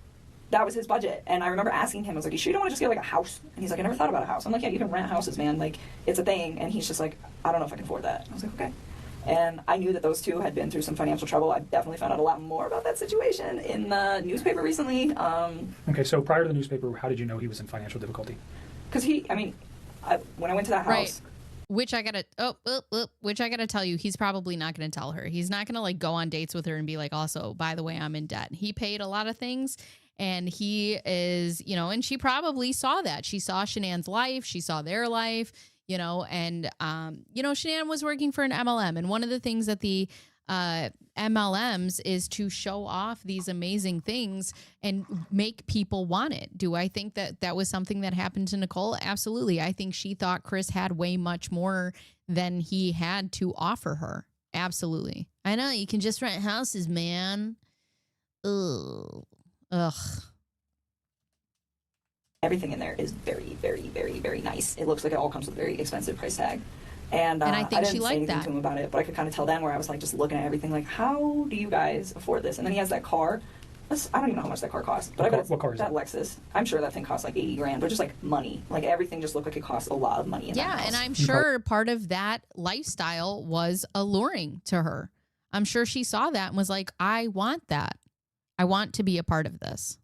that was his budget. And I remember asking him, I was like, you sure you don't want to just get like a house? And he's like, I never thought about a house. I'm like, yeah, you can rent houses, man. Like, it's a thing. And he's just like, I don't know if I can afford that. I was like, okay. And I knew that those two had been through some financial trouble. I definitely found out a lot more about that situation in the newspaper recently. Okay, so prior to the newspaper, how did you know he was in financial difficulty? Because when I went to that house... Right. Which I gotta tell you, he's probably not gonna tell her. He's not gonna like go on dates with her and be like, also, by the way, I'm in debt. He paid a lot of things, and he is, and she probably saw that. She saw Shanann's life, she saw their life, and Shanann was working for an MLM, and one of the things that the MLMs is to show off these amazing things and make people want it. Do I think that was something that happened to Nichol? Absolutely. I think she thought Chris had way much more than he had to offer her. Absolutely. I know, you can just rent houses, man. Ugh. Everything in there is very, very, very, very nice. It looks like it all comes with a very expensive price tag. And I think didn't she say liked anything that to him about it, but I could kind of tell them where I was like just looking at everything like, how do you guys afford this? And then he has that car. I don't even know how much that car costs. But What car is that Lexus. I'm sure that thing costs like $80,000, but just like money. Like everything just looked like it cost a lot of money in that house. And I'm sure part of that lifestyle was alluring to her. I'm sure she saw that and was like, I want that. I want to be a part of this.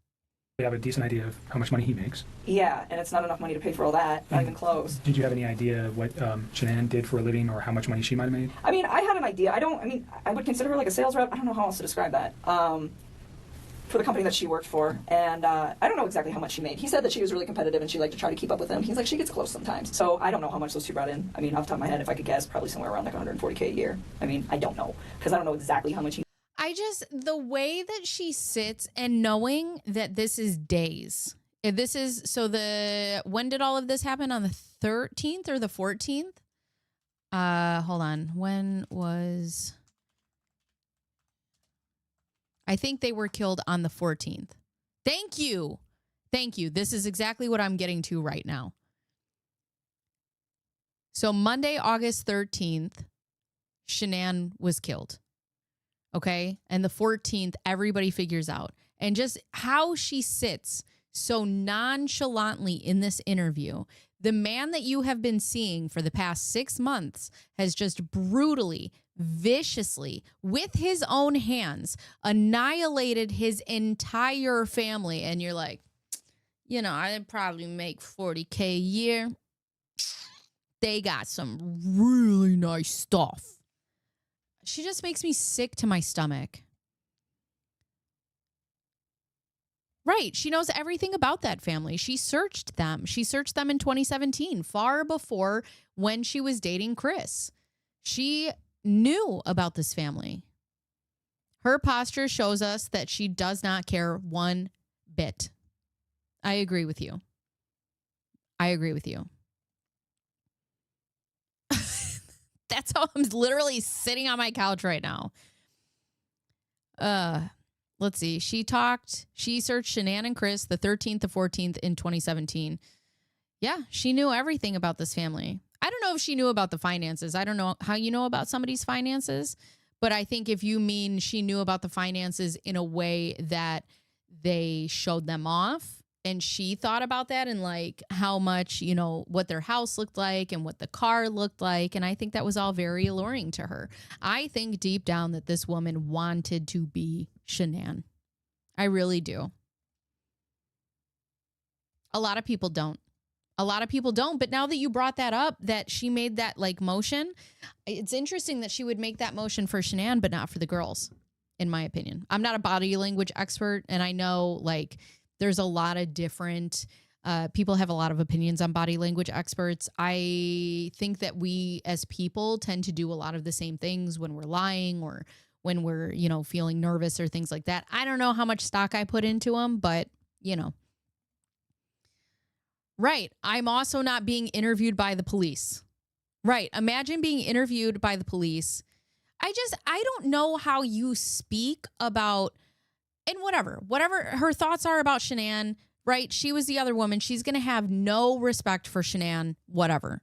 You have a decent idea of how much money he makes. Yeah, and it's not enough money to pay for all that, not even close. Did you have any idea what Shanann did for a living or how much money she might have made? I mean, I had an idea. I would consider her like a sales rep. I don't know how else to describe that. For the company that she worked for. And I don't know exactly how much she made. He said that she was really competitive and she liked to try to keep up with him. He's like, she gets close sometimes. So I don't know how much those two brought in. I mean, off the top of my head, if I could guess, probably somewhere around like $140K a year. I mean, I don't know. Because I don't know exactly how much he... The way that she sits and knowing that this is days. When did all of this happen? On the 13th or the 14th? Hold on. When was... I think they were killed on the 14th. Thank you. This is exactly what I'm getting to right now. So Monday, August 13th, Shanann was killed. Okay. And the 14th, everybody figures out. And just how she sits so nonchalantly in this interview. The man that you have been seeing for the past 6 months has just brutally, viciously, with his own hands, annihilated his entire family. And you're like, I'd probably make $40K a year. They got some really nice stuff. She just makes me sick to my stomach. Right. She knows everything about that family. She searched them. She searched them in 2017, far before when she was dating Chris. She knew about this family. Her posture shows us that she does not care one bit. I agree with you. That's how I'm literally sitting on my couch right now. Let's see. She searched Shanann and Chris the 13th to 14th in 2017. Yeah, she knew everything about this family. I don't know if she knew about the finances. I don't know how you know about somebody's finances, but I think if you mean she knew about the finances in a way that they showed them off, and she thought about that and like how much, what their house looked like and what the car looked like. And I think that was all very alluring to her. I think deep down that this woman wanted to be Shanann. I really do. A lot of people don't. But now that you brought that up, that she made that like motion, it's interesting that she would make that motion for Shanann, but not for the girls, in my opinion. I'm not a body language expert. And I know like, there's a lot of different people have a lot of opinions on body language experts. I think that we as people tend to do a lot of the same things when we're lying or when we're, feeling nervous or things like that. I don't know how much stock I put into them, but, Right. I'm also not being interviewed by the police. Right. Imagine being interviewed by the police. I don't know how you speak about, and whatever her thoughts are about Shanann, right? She was the other woman. She's going to have no respect for Shanann, whatever.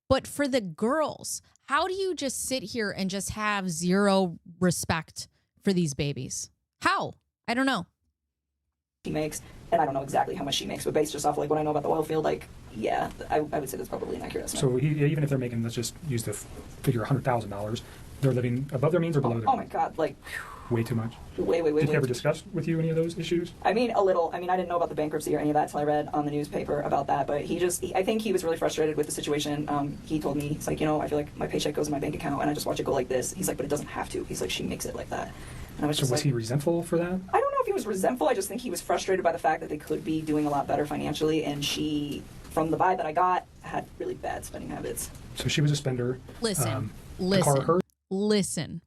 But for the girls, how do you just sit here and just have zero respect for these babies? How? I don't know. She makes, and I don't know exactly how much she makes, but based just off like what I know about the oil field, like, yeah, I would say that's probably an accurate estimate. So even if they're making, let's just use the figure $100,000, they're living above their means or below their means? Oh my God, like... Way too much? Way. Did he ever discuss with you any of those issues? I mean, a little. I mean, I didn't know about the bankruptcy or any of that until I read on the newspaper about that, but I think he was really frustrated with the situation. He told me, he's like, I feel like my paycheck goes in my bank account and I just watch it go like this. He's like, but it doesn't have to. He's like, she makes it like that. And I was so was he resentful for that? I don't know if he was resentful. I just think he was frustrated by the fact that they could be doing a lot better financially, and she, from the vibe that I got, had really bad spending habits. So she was a spender. Listen. The car hurt? Listen.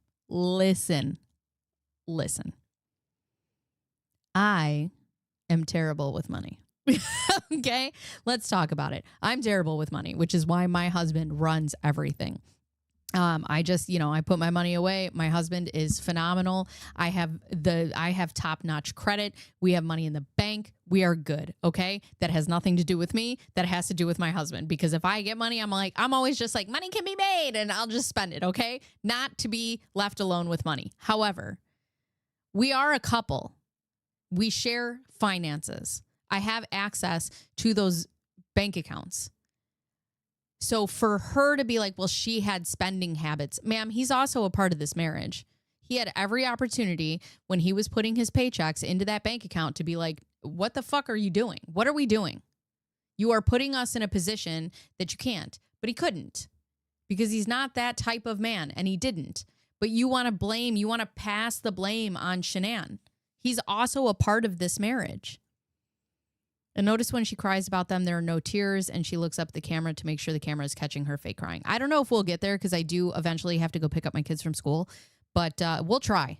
I am terrible with money. Okay? Let's talk about it. I'm terrible with money, which is why my husband runs everything. I just, I put my money away. My husband is phenomenal. I have top-notch credit. We have money in the bank. We are good. Okay. That has nothing to do with me. That has to do with my husband, because if I get money, I'm always just like, money can be made and I'll just spend it. Okay. Not to be left alone with money. However, we are a couple. We share finances. I have access to those bank accounts. So for her to be like, well, she had spending habits, ma'am, he's also a part of this marriage. He had every opportunity when he was putting his paychecks into that bank account to be like, what the fuck are you doing? What are we doing? You are putting us in a position that you can't. But he couldn't, because he's not that type of man, and he didn't. But you want to pass the blame on Shanann. He's also a part of this marriage. And notice when she cries about them, there are no tears, and she looks up at the camera to make sure the camera is catching her fake crying. I don't know if we'll get there, because I do eventually have to go pick up my kids from school, but we'll try.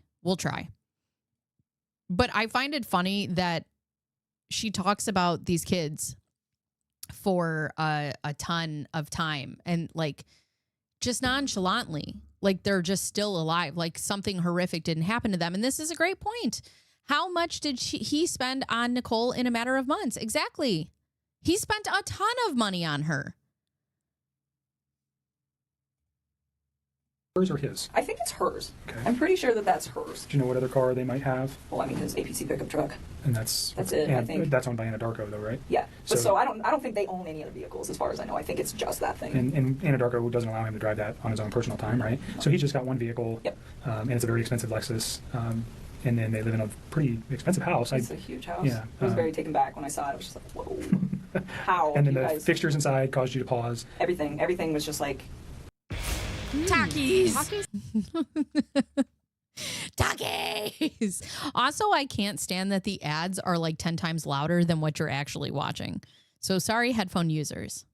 But I find it funny that she talks about these kids for a ton of time, and like just nonchalantly, like they're just still alive, like something horrific didn't happen to them. And this is a great point. How much did he spend on Nichol in a matter of months? Exactly. He spent a ton of money on her. Hers or his? I think it's hers. Okay. I'm pretty sure that that's hers. Do you know what other car they might have? Well, I mean, his APC pickup truck. And that's it, I think. That's owned by Anadarko, though, right? Yeah. But so I don't think they own any other vehicles, as far as I know. I think it's just that thing. And Anadarko doesn't allow him to drive that on his own personal time, right? No. So he's just got one vehicle. Yep. And it's a very expensive Lexus. And then they live in a pretty expensive house. It's a huge house. Yeah. I was very taken back when I saw it. I was just like, whoa. How? And then the fixtures inside caused you to pause. Everything was just like... Takis. Takis. Also, I can't stand that the ads are like 10 times louder than what you're actually watching. So sorry, headphone users.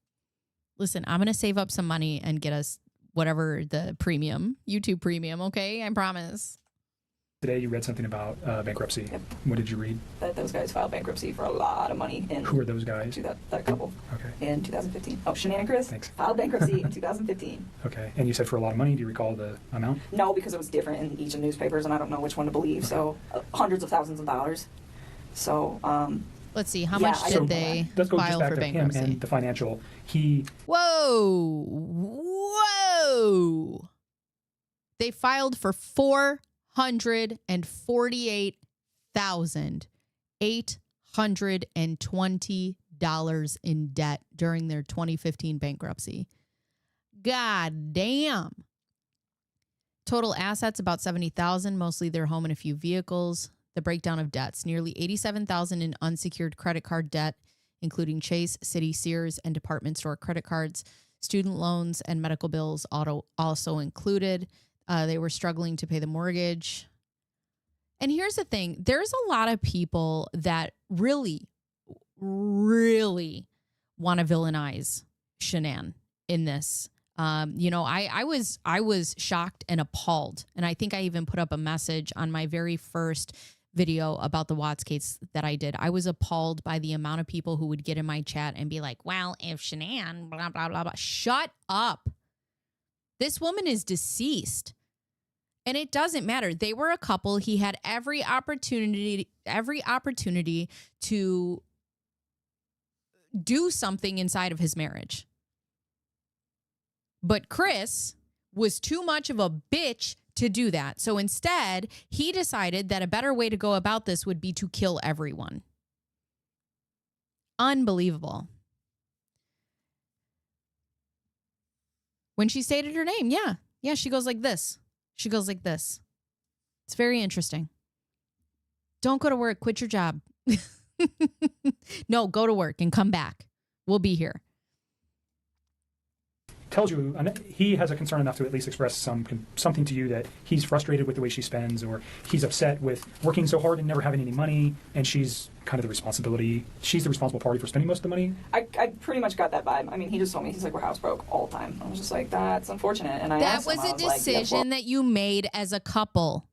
Listen, I'm going to save up some money and get us whatever the premium, YouTube premium, okay? I promise. Today you read something about bankruptcy. Yep. What did you read? That those guys filed bankruptcy for a lot of money. Who are those guys? That couple. Okay. In 2015. Oh, Shanann and Chris? Thanks. Filed bankruptcy in 2015. Okay. And you said for a lot of money. Do you recall the amount? No, because it was different in each of the newspapers, and I don't know which one to believe. Okay. So hundreds of thousands of dollars. So, let's see. How much did they let's go file just back for to bankruptcy? Him and the financial. Whoa. They filed for $448,820 in debt during their 2015 bankruptcy. God damn. Total assets about $70,000, mostly their home and a few vehicles. The breakdown of debts: nearly $87,000 in unsecured credit card debt, including Chase, Citi, Sears, and department store credit cards. Student loans and medical bills also included. They were struggling to pay the mortgage. And here's the thing. There's a lot of people that really, really want to villainize Shanann in this. I was shocked and appalled. And I think I even put up a message on my very first video about the Watts case that I did. I was appalled by the amount of people who would get in my chat and be like, well, if Shanann, blah, blah, blah, blah. Shut up. This woman is deceased. And it doesn't matter. They were a couple. He had every opportunity to do something inside of his marriage. But Chris was too much of a bitch to do that. So instead, he decided that a better way to go about this would be to kill everyone. Unbelievable. When she stated her name, yeah, she goes like this. She goes like this. It's very interesting. Don't go to work. Quit your job. No, go to work and come back. We'll be here. Tells you he has a concern enough to at least express something to you that he's frustrated with the way she spends, or he's upset with working so hard and never having any money, and she's kind of the responsible party for spending most of the money. I pretty much got that vibe. I mean, he just told me, he's like, we're house broke all the time. I was just like, that's unfortunate. And that was a decision that you made as a couple.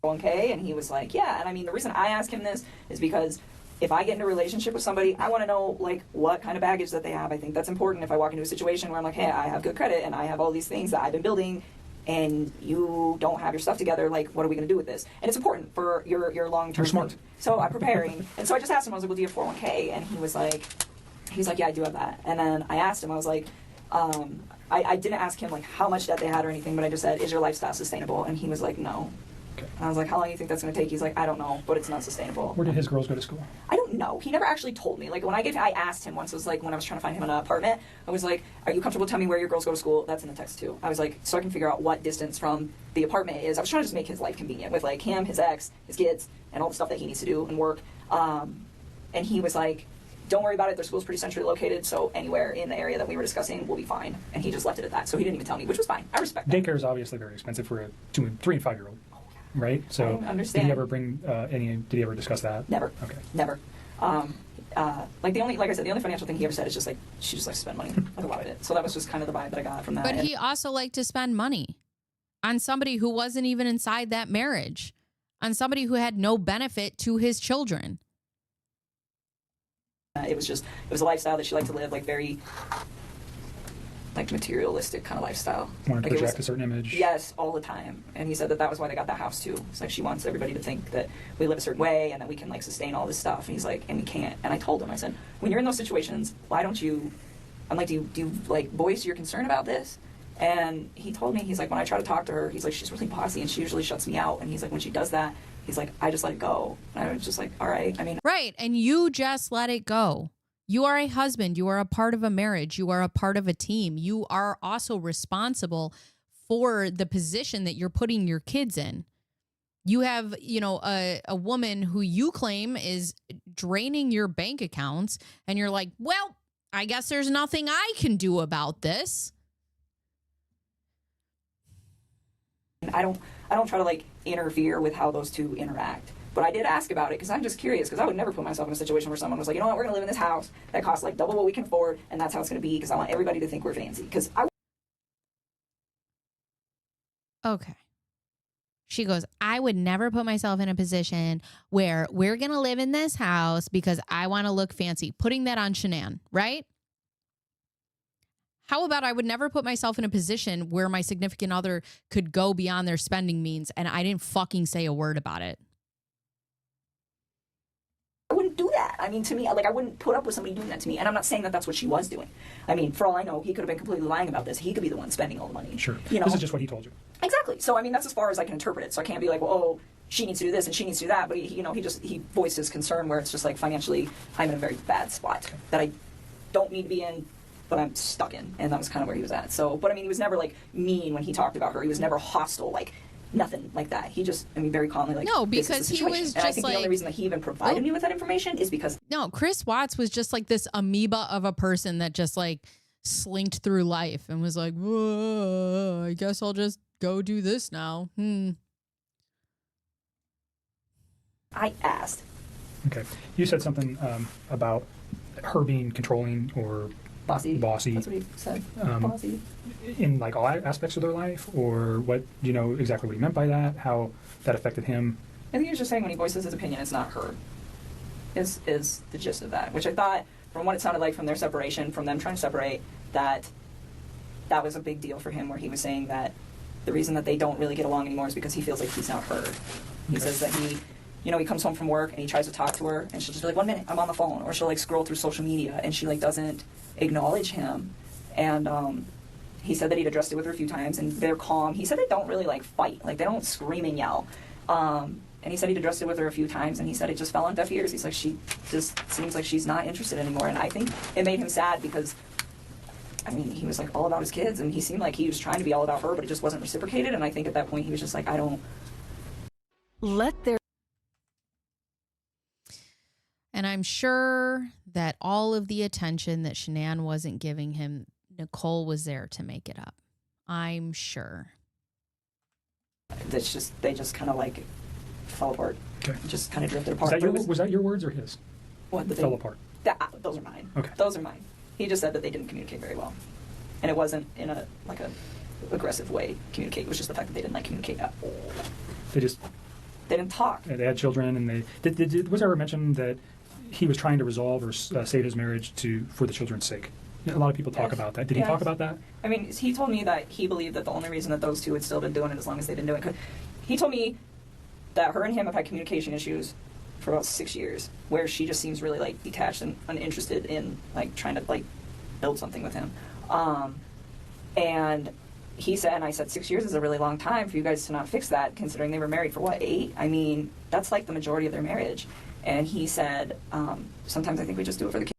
1K, and he was like, yeah. And I mean, the reason I ask him this is because if I get into a relationship with somebody, I want to know like what kind of baggage that they have. I think that's important. If I walk into a situation where I'm like, hey, I have good credit and I have all these things that I've been building, and you don't have your stuff together, like, what are we going to do with this? And it's important for your long-term. You're smart. So I'm preparing. And so I just asked him, I was like, well, do you have 401k? And he's like, yeah, I do have that. And then I asked him, I was like, I didn't ask him like how much debt they had or anything, but I just said, is your lifestyle sustainable? And he was like, no. Okay. And I was like, how long do you think that's going to take? He's like, I don't know, but it's not sustainable. Where did his girls go to school? I don't know. He never actually told me. Like, I asked him once, it was like when I was trying to find him an apartment, I was like, are you comfortable telling me where your girls go to school? That's in the text too. I was like, so I can figure out what distance from the apartment is. I was trying to just make his life convenient with like him, his ex, his kids, and all the stuff that he needs to do and work. And he was like, don't worry about it. Their school's pretty centrally located, so anywhere in the area that we were discussing will be fine. And he just left it at that. So he didn't even tell me, which was fine. I respect that. Daycare is obviously very expensive for a 3 and 5 year old. Right? So I understand. Did he ever bring did he ever discuss that? Never. Okay. Never. Like I said, the only financial thing he ever said is just like, she just likes to spend money. Like a lot of it. So that was just kind of the vibe that I got from that. But he also liked to spend money on somebody who wasn't even inside that marriage, on somebody who had no benefit to his children. It was a lifestyle that she liked to live, like very like materialistic kind of lifestyle. Want to like project a certain image. Yes, all the time. And he said that was why they got that house too. It's like she wants everybody to think that we live a certain way and that we can like sustain all this stuff. And he's like, and we can't. And I told him, I said, when you're in those situations, why don't you, I'm like, do you like voice your concern about this? And he told me, he's like, when I try to talk to her, he's like, she's really bossy and she usually shuts me out. And he's like, when she does that, he's like, I just let it go. And I was just like, all right. I mean, right. And you just let it go. You are a husband. You are a part of a marriage. You are a part of a team. You are also responsible for the position that you're putting your kids in. You have, a woman who you claim is draining your bank accounts, and you're like, well, I guess there's nothing I can do about this. I don't try to like interfere with how those two interact. But I did ask about it because I'm just curious, because I would never put myself in a situation where someone was like, you know what, we're going to live in this house that costs like double what we can afford, and that's how it's going to be, because I want everybody to think we're fancy. Okay. She goes, I would never put myself in a position where we're going to live in this house because I want to look fancy. Putting that on Shanann, right? How about I would never put myself in a position where my significant other could go beyond their spending means and I didn't fucking say a word about it? I wouldn't do that. I mean, to me, like, I wouldn't put up with somebody doing that to me. And I'm not saying that that's what she was doing. I mean, for all I know, he could have been completely lying about this. He could be the one spending all the money. Sure. You know? This is just what he told you. Exactly. So, I mean, that's as far as I can interpret it. So I can't be like, well, oh, she needs to do this and she needs to do that. But he voiced his concern where it's just like, financially, I'm in a very bad spot that I don't need to be in, but I'm stuck in. And that was kind of where he was at. So, but I mean, he was never like mean when he talked about her. He was never hostile, like nothing like that. He just, very calmly like, no, because he was just, and I think the only reason that he even provided me with that information is because Chris Watts was just like this amoeba of a person that just like slinked through life and was like, whoa, I guess I'll just go do this now. I asked. Okay. You said something about her being controlling or bossy. That's what he said. Bossy. In like all aspects of their life, or what? Do you know exactly what he meant by that? How that affected him? I think he was just saying when he voices his opinion, it's not her. Is the gist of that, which I thought from what it sounded like from their separation, from them trying to separate, that was a big deal for him, where he was saying that the reason that they don't really get along anymore is because he feels like he's not heard. He says that he comes home from work and he tries to talk to her, and she'll just be like, 1 minute, I'm on the phone. Or she'll like scroll through social media, and she like doesn't acknowledge him. And he said that he'd addressed it with her a few times, and they're calm. He said they don't really like fight, like they don't scream and yell. And he said he'd addressed it with her a few times, and he said it just fell on deaf ears. He's like, she just seems like she's not interested anymore. And I think it made him sad because, I mean, he was like all about his kids, and he seemed like he was trying to be all about her, but it just wasn't reciprocated. And I think at that point he was just like, I don't. And I'm sure that all of the attention that Shanann wasn't giving him, Nichol was there to make it up. I'm sure. They just kind of like fell apart. Okay. Just kind of drifted apart. Was that your words or his? What? Fell apart. Those are mine. Okay. Those are mine. He just said that they didn't communicate very well, and it wasn't in a aggressive way. Communicate. It was just the fact that they didn't communicate at all. They didn't talk. They had children, and was there ever mention that he was trying to resolve or save his marriage for the children's sake? A lot of people talk about that. Did he talk about that? I mean, he told me that he believed that the only reason that those two had still been doing it as long as they've been doing it, he told me that her and him have had communication issues for about 6 years, where she just seems really detached and uninterested in trying to build something with him. And he said, and I said, 6 years is a really long time for you guys to not fix that, considering they were married for 8? I mean, that's the majority of their marriage. And he said, sometimes I think we just do it for the kids.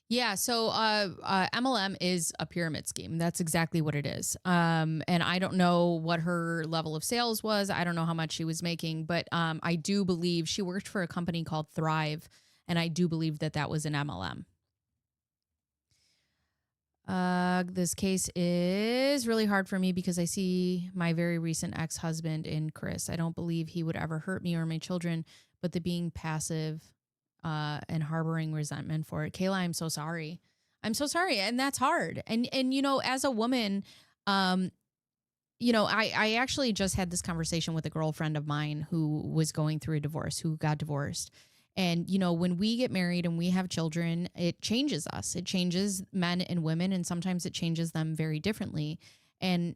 Yeah, so MLM is a pyramid scheme. That's exactly what it is. And I don't know what her level of sales was. I don't know how much she was making, but I do believe she worked for a company called Thrive, and I do believe that was an MLM. This case is really hard for me because I see my very recent ex-husband in Chris. I don't believe he would ever hurt me or my children, but the being passive and harboring resentment for it. Kayla, I'm so sorry. I'm so sorry. And that's hard. And as a woman, I actually just had this conversation with a girlfriend of mine who was going through a divorce, who got divorced. And, when we get married and we have children, it changes us. It changes men and women, and sometimes it changes them very differently. And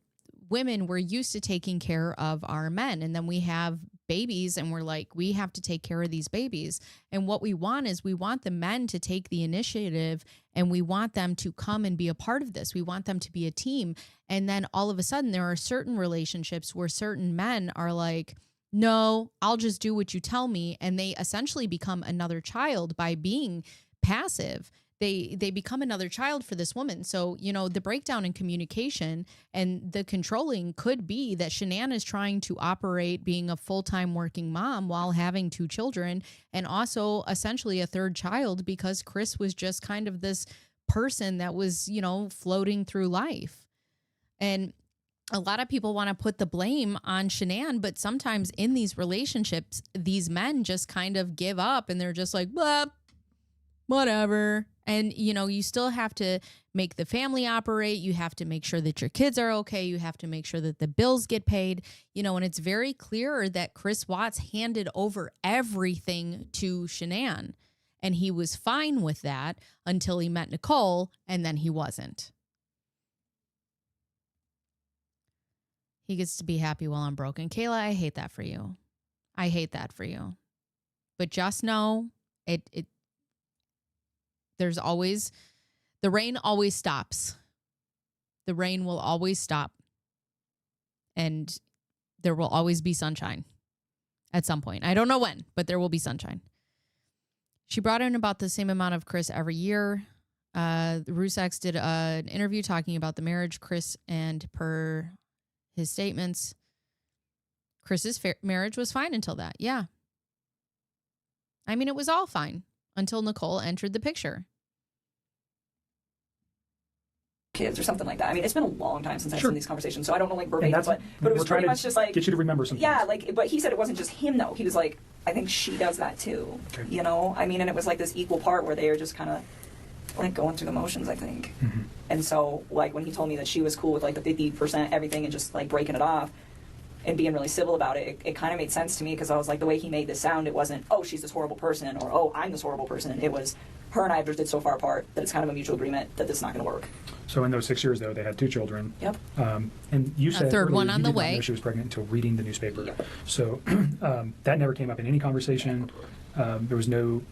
women, we're used to taking care of our men, and then we have babies and we're like, we have to take care of these babies. And what we want is we want the men to take the initiative, and we want them to come and be a part of this. We want them to be a team. And then all of a sudden there are certain relationships where certain men are like, no, I'll just do what you tell me. And they essentially become another child by being passive. They become another child for this woman. So, the breakdown in communication and the controlling could be that Shanann is trying to operate being a full-time working mom while having 2 children, and also essentially a 3rd child, because Chris was just kind of this person that was, floating through life. And a lot of people want to put the blame on Shanann, but sometimes in these relationships, these men just kind of give up and they're just like, blah, whatever. And, you still have to make the family operate. You have to make sure that your kids are okay. You have to make sure that the bills get paid, and it's very clear that Chris Watts handed over everything to Shanann, and he was fine with that until he met Nichol, and then he wasn't. He gets to be happy while I'm broken. Kayla, I hate that for you. I hate that for you. But just know there's always, the rain always stops. The rain will always stop. And there will always be sunshine at some point. I don't know when, but there will be sunshine. She brought in about the same amount of Chris every year. Rusex did an interview talking about the marriage. Chris, and per his statements, Chris's marriage was fine until that. Yeah. I mean, it was all fine until Nichol entered the picture. Kids or something like that. I mean, it's been a long time since I've seen these conversations, so I don't know verbatim, but it was pretty much just get you to remember something. Yeah, but he said it wasn't just him though. He was like, I think she does that too. Okay. I mean, and it was this equal part where they are just kind of going through the motions, I think. Mm-hmm. And so when he told me that she was cool with the 50% everything and just breaking it off and being really civil about it, it kind of made sense to me, because I was like, the way he made this sound, it wasn't, oh, she's this horrible person, or oh, I'm this horrible person. It was, her and I have drifted so far apart that it's kind of a mutual agreement that this is not going to work. So in those 6 years, though, they had 2 children. Yep. And you said third one earlier on you the did not way. know she was pregnant until reading the newspaper. Yep. So that never came up in any conversation. There was no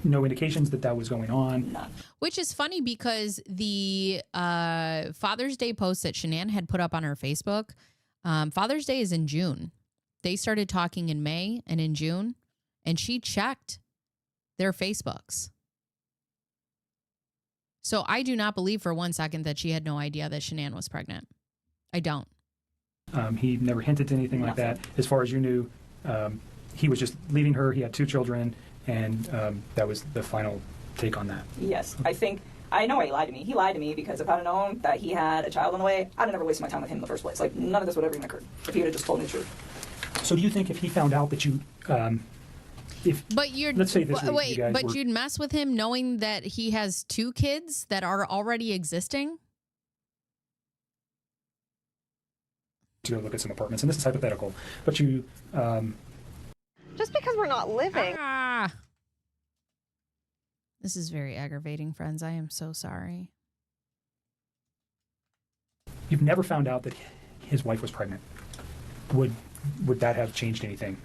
indications that was going on. None. Which is funny because the Father's Day post that Shanann had put up on her Facebook, Father's Day is in June. They started talking in May and in June, and she checked their Facebooks. So I do not believe for 1 second that she had no idea that Shanann was pregnant. I don't. He never hinted to anything like that. As far as you knew, he was just leaving her. He had 2 children, and that was the final take on that. Yes. I know he lied to me. He lied to me because if I'd have known that he had a child on the way, I'd have never wasted my time with him in the first place. Like, none of this would have even occurred if he would have just told me the truth. So do you think if he found out that you... let's say this week, you'd mess with him knowing that he has 2 kids that are already existing? To go look at some apartments, and this is hypothetical, but you... Just because we're not living. This is very aggravating, friends. I am so sorry. You've never found out that his wife was pregnant. Would that have changed anything?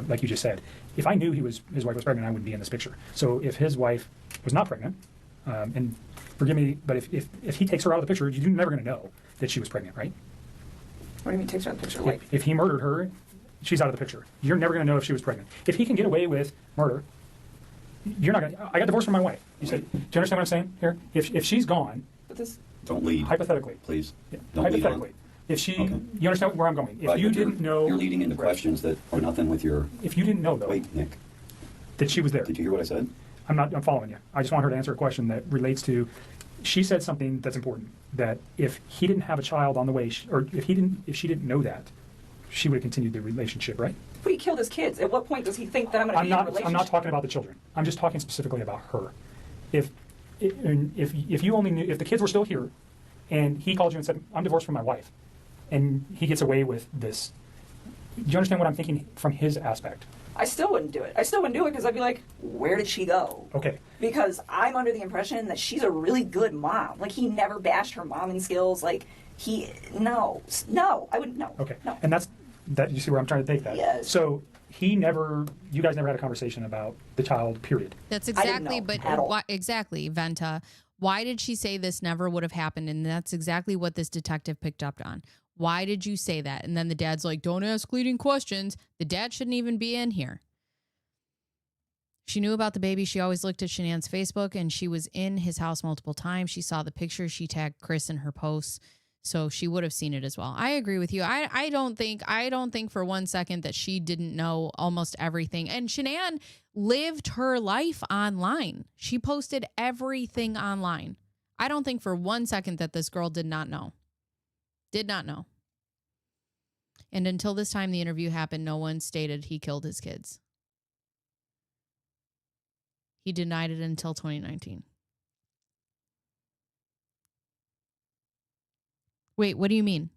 Like you just said, if I knew his wife was pregnant, I wouldn't be in this picture. So if his wife was not pregnant, and forgive me, but if he takes her out of the picture, you're never going to know that she was pregnant, right? What do you mean takes her out of the picture? Like, if he murdered her, she's out of the picture. You're never going to know if she was pregnant. If he can get away with murder, you're not going to... I got divorced from my wife. You said, do you understand what I'm saying here? If she's gone... but this... Don't lead. Hypothetically. Please. Yeah, Don't hypothetically. lead on. If she... Okay. You understand where I'm going? If Right, you but didn't know... You're leading into questions that are nothing with your... If you didn't know, though... Wait, Nick. That she was there. Did you hear what I said? I'm following you. I just want her to answer a question that relates to... She said something that's important. That if he didn't have a child on the way, or if she didn't know that, she would have continued the relationship, right? But he killed his kids. At what point does he think that I'm going to be in a relationship? I'm not talking about the children. I'm just talking specifically about her. If you only knew, if the kids were still here, and he called you and said, "I'm divorced from my wife," and he gets away with this, do you understand what I'm thinking from his aspect? I still wouldn't do it. I still wouldn't do it because I'd be like, where did she go? Okay. Because I'm under the impression that she's a really good mom. Like, he never bashed her momming skills. Like, no, I wouldn't, no. Okay. No. And that, you see where I'm trying to take that? Yes. So you guys never had a conversation about the child, period. That's I didn't exactly, know but at all. exactly, Venta. Why did she say this never would have happened? And that's exactly what this detective picked up on. Why did you say that? And then the dad's like, don't ask leading questions. The dad shouldn't even be in here. She knew about the baby. She always looked at Shanann's Facebook, and she was in his house multiple times. She saw the pictures. She tagged Chris in her posts, so she would have seen it as well. I agree with you. I don't think for 1 second that she didn't know almost everything. And Shanann lived her life online. She posted everything online. I don't think for 1 second that this girl did not know. Did not know. And until this time the interview happened, no one stated he killed his kids. He denied it until 2019. Wait, what do you mean?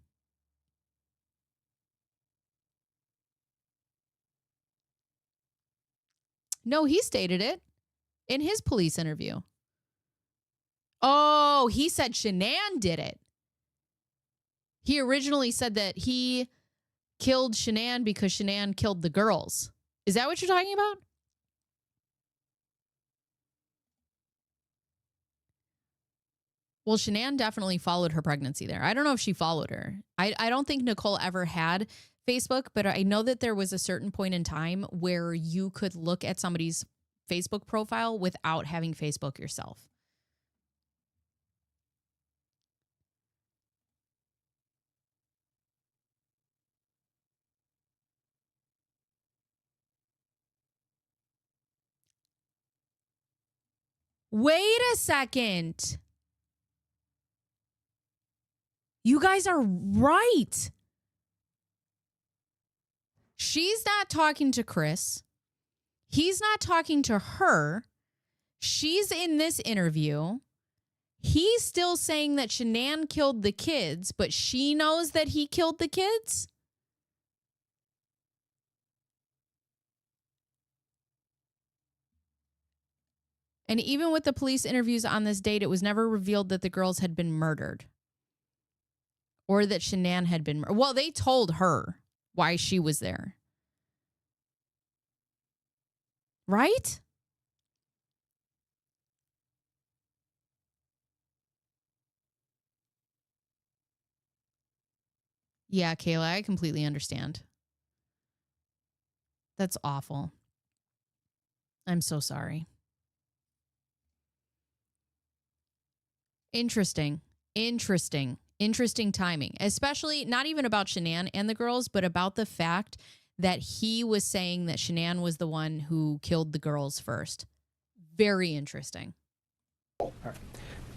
No, he stated it in his police interview. Oh, he said Shanann did it. He originally said that he killed Shanann because Shanann killed the girls. Is that what you're talking about? Well, Shanann definitely followed her pregnancy there. I don't know if she followed her. I don't think Nichol ever had Facebook, but I know that there was a certain point in time where you could look at somebody's Facebook profile without having Facebook yourself. Wait a second. You guys are right. She's not talking to Chris. He's not talking to her. She's in this interview. He's still saying that Shanann killed the kids, but she knows that he killed the kids? And even with the police interviews on this date, it was never revealed that the girls had been murdered or that Shanann had been murdered. Well, they told her why she was there. Right? Yeah, Kayla, I completely understand. That's awful. I'm so sorry. Interesting timing, especially not even about Shanann and the girls, but about the fact that he was saying that Shanann was the one who killed the girls first. Very interesting. All right.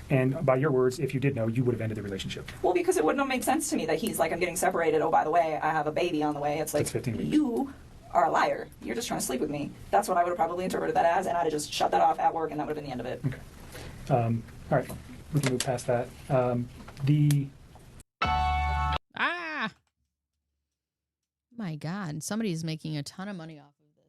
And by your words, if you did know, you would have ended the relationship. Well, because it wouldn't have made sense to me that he's like, I'm getting separated. Oh, by the way, I have a baby on the way. It's like, That's 15 weeks. You are a liar. You're just trying to sleep with me. That's what I would have probably interpreted that as, and I'd have just shut that off at work, and that would have been the end of it. Okay. All right. We can move past that. My God, somebody's making a ton of money off of this.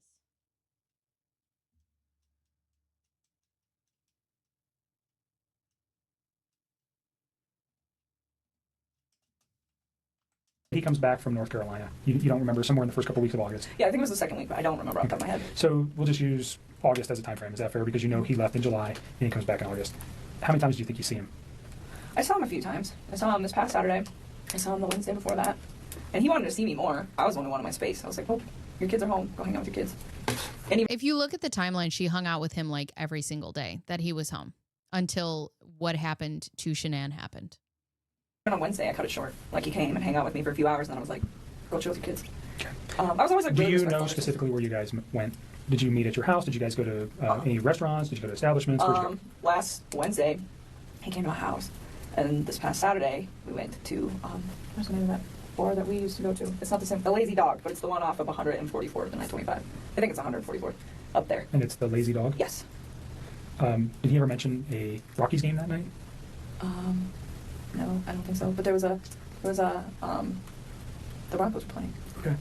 He comes back from North Carolina. You don't remember, somewhere in the first couple weeks of August. Yeah, I think it was the second week, but I don't remember off the top of my head. So we'll just use August as a time frame. Is that fair? Because you know he left in July and he comes back in August. How many times do you think you see him? I saw him a few times. I saw him this past Saturday. I saw him the Wednesday before that. And he wanted to see me more. I was the only one in my space. I was like, oh, your kids are home. Go hang out with your kids. And if you look at the timeline, she hung out with him like every single day that he was home until what happened to Shanann happened. on Wednesday, I cut it short. Like, he came and hang out with me for a few hours, and then I was like, go chill with your kids. I was always like, do really you know specifically where you guys went? Did you meet at your house? Did you guys go to any restaurants? Did you go to establishments? Where'd you go? Last Wednesday, he came to my house, and this past Saturday, we went to, what's the name of that bar that we used to go to? It's not the same, the Lazy Dog, but it's the one off of 144th and I-25. I think it's 144th, up there. And it's the Lazy Dog? Yes. Did he ever mention a Rockies game that night? No, I don't think so. But the Broncos were playing. Okay.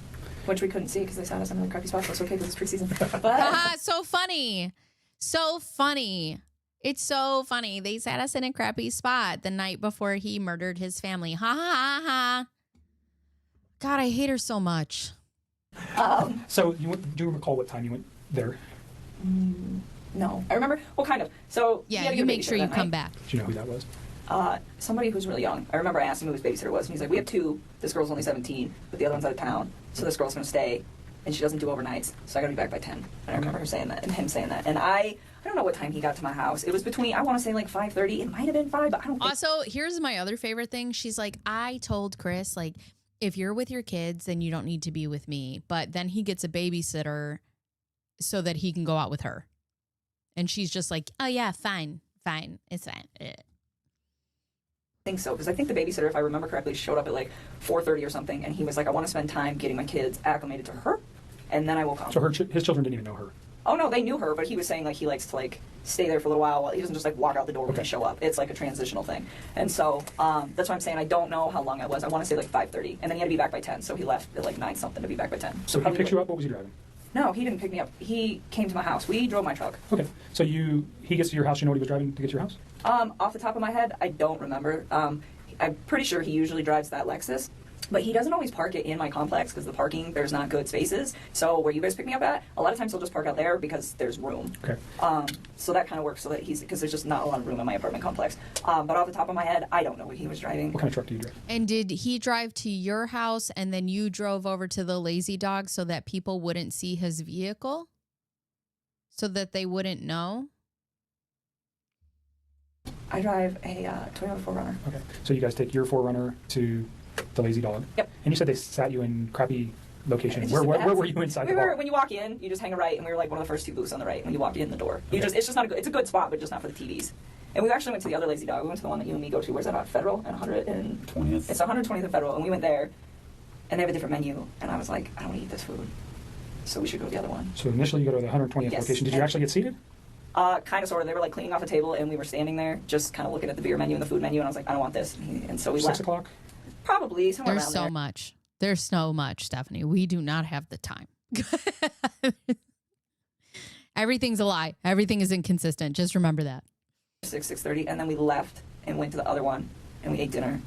Which we couldn't see because they sat us in a crappy spot, so it's okay because it's preseason. But So funny. So funny. It's so funny. They sat us in a crappy spot the night before he murdered his family. Ha ha ha. God, I hate her so much. So do you recall what time you went there? No. I remember, well, kind of. So yeah, you make sure you come back. Do you know who that was? Somebody who's really young. I remember I asked him who his babysitter was, and he's like, we have two. This girl's only 17, but the other one's out of town. So this girl's going to stay, and she doesn't do overnights, so I got to be back by 10. And I remember her saying that, and him saying that. And I don't know what time he got to my house. It was between, I want to say like 5:30. It might have been 5, but I don't think. Also, here's my other favorite thing. She's like, I told Chris, like, if you're with your kids, then you don't need to be with me. But then he gets a babysitter so that he can go out with her. And she's just like, oh, yeah, fine. It's fine. I think so, because I think the babysitter, if I remember correctly, showed up at like 4:30 or something, and he was like, I want to spend time getting my kids acclimated to her, and then I will come. So his children didn't even know her? Oh, no, they knew her, but he was saying like he likes to like stay there for a little while. He doesn't just like walk out the door when they show up. It's like a transitional thing. And so that's why I'm saying I don't know how long it was. I want to say like 5:30, and then he had to be back by 10, so he left at like 9 something to be back by 10. So he picked you up? What was he driving? No, he didn't pick me up. He came to my house. We drove my truck. Okay. So he gets to your house. You know what he was driving to get to your house? Off the top of my head, I don't remember. I'm pretty sure he usually drives that Lexus, but he doesn't always park it in my complex because the parking, there's not good spaces. So where you guys pick me up at, a lot of times he'll just park out there because there's room. Okay. So that kind of works so that because there's just not a lot of room in my apartment complex. But off the top of my head, I don't know what he was driving. What kind of truck do you drive? And did he drive to your house and then you drove over to the Lazy Dog so that people wouldn't see his vehicle? So that they wouldn't know? I drive a Toyota 4Runner. Okay. So you guys take your 4Runner to the Lazy Dog? Yep. And you said they sat you in crappy locations. Where were you inside the bar? When you walk in, you just hang a right, and we were like one of the first 2 booths on the right when you walk in the door. It's just not a good, it's a good spot, but just not for the TVs. And we actually went to the other Lazy Dog. We went to the one that you and me go to. Where's that on? Federal and 20th. It's 120th and Federal, and we went there, and they have a different menu, and I was like, I don't want to eat this food, so we should go to the other one. So initially you go to the 120th location. Did you actually get seated? Kind of, sort of. They were like cleaning off a table, and we were standing there, just kind of looking at the beer menu and the food menu, and I was like, I don't want this. And so we 6 left. o'clock? Probably somewhere There's around so there. much. There's so much, Stephanie. We do not have the time. Everything's a lie. Everything is inconsistent. Just remember that. 6:30, and then we left and went to the other one, and we ate dinner.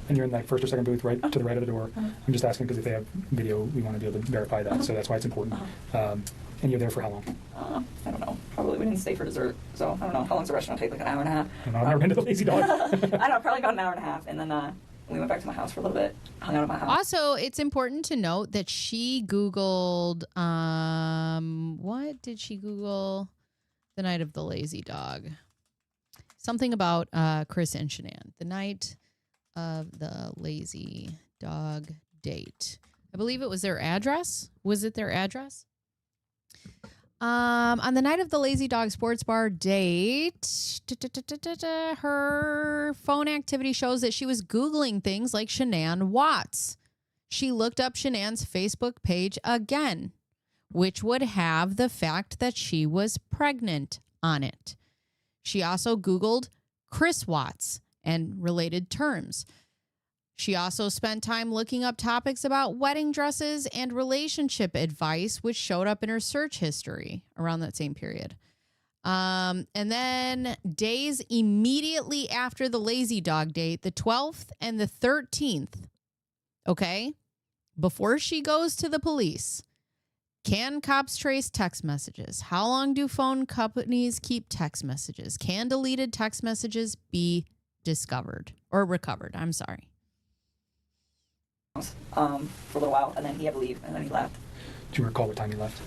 And you're in that first or second booth right to the right of the door. I'm just asking because if they have video, we want to be able to verify that. So that's why it's important. And you're there for how long? I don't know. Probably we didn't stay for dessert. So I don't know. How long does the restaurant take? Like an hour and a half? I don't know. I've never been to the Lazy Dog. I don't know. Probably about an hour and a half. And then we went back to my house for a little bit. Hung out at my house. Also, it's important to note that she Googled, what did she Google the night of the Lazy Dog? Something about Chris and Shanann. The night of the Lazy Dog date. I believe it was their address. Was it their address? On the night of the Lazy Dog Sports Bar date, her phone activity shows that she was Googling things like Shanann Watts. She looked up Shanann's Facebook page again, which would have the fact that she was pregnant on it. She also Googled Chris Watts and related terms. She also spent time looking up topics about wedding dresses and relationship advice, which showed up in her search history around that same period. And then days immediately after the Lazy Dog date, the 12th and the 13th, okay, before she goes to the police, can cops trace text messages? How long do phone companies keep text messages? Can deleted text messages be discovered or recovered? I'm sorry. For a little while, and then he had to leave, and then he left. Do you recall what time he left?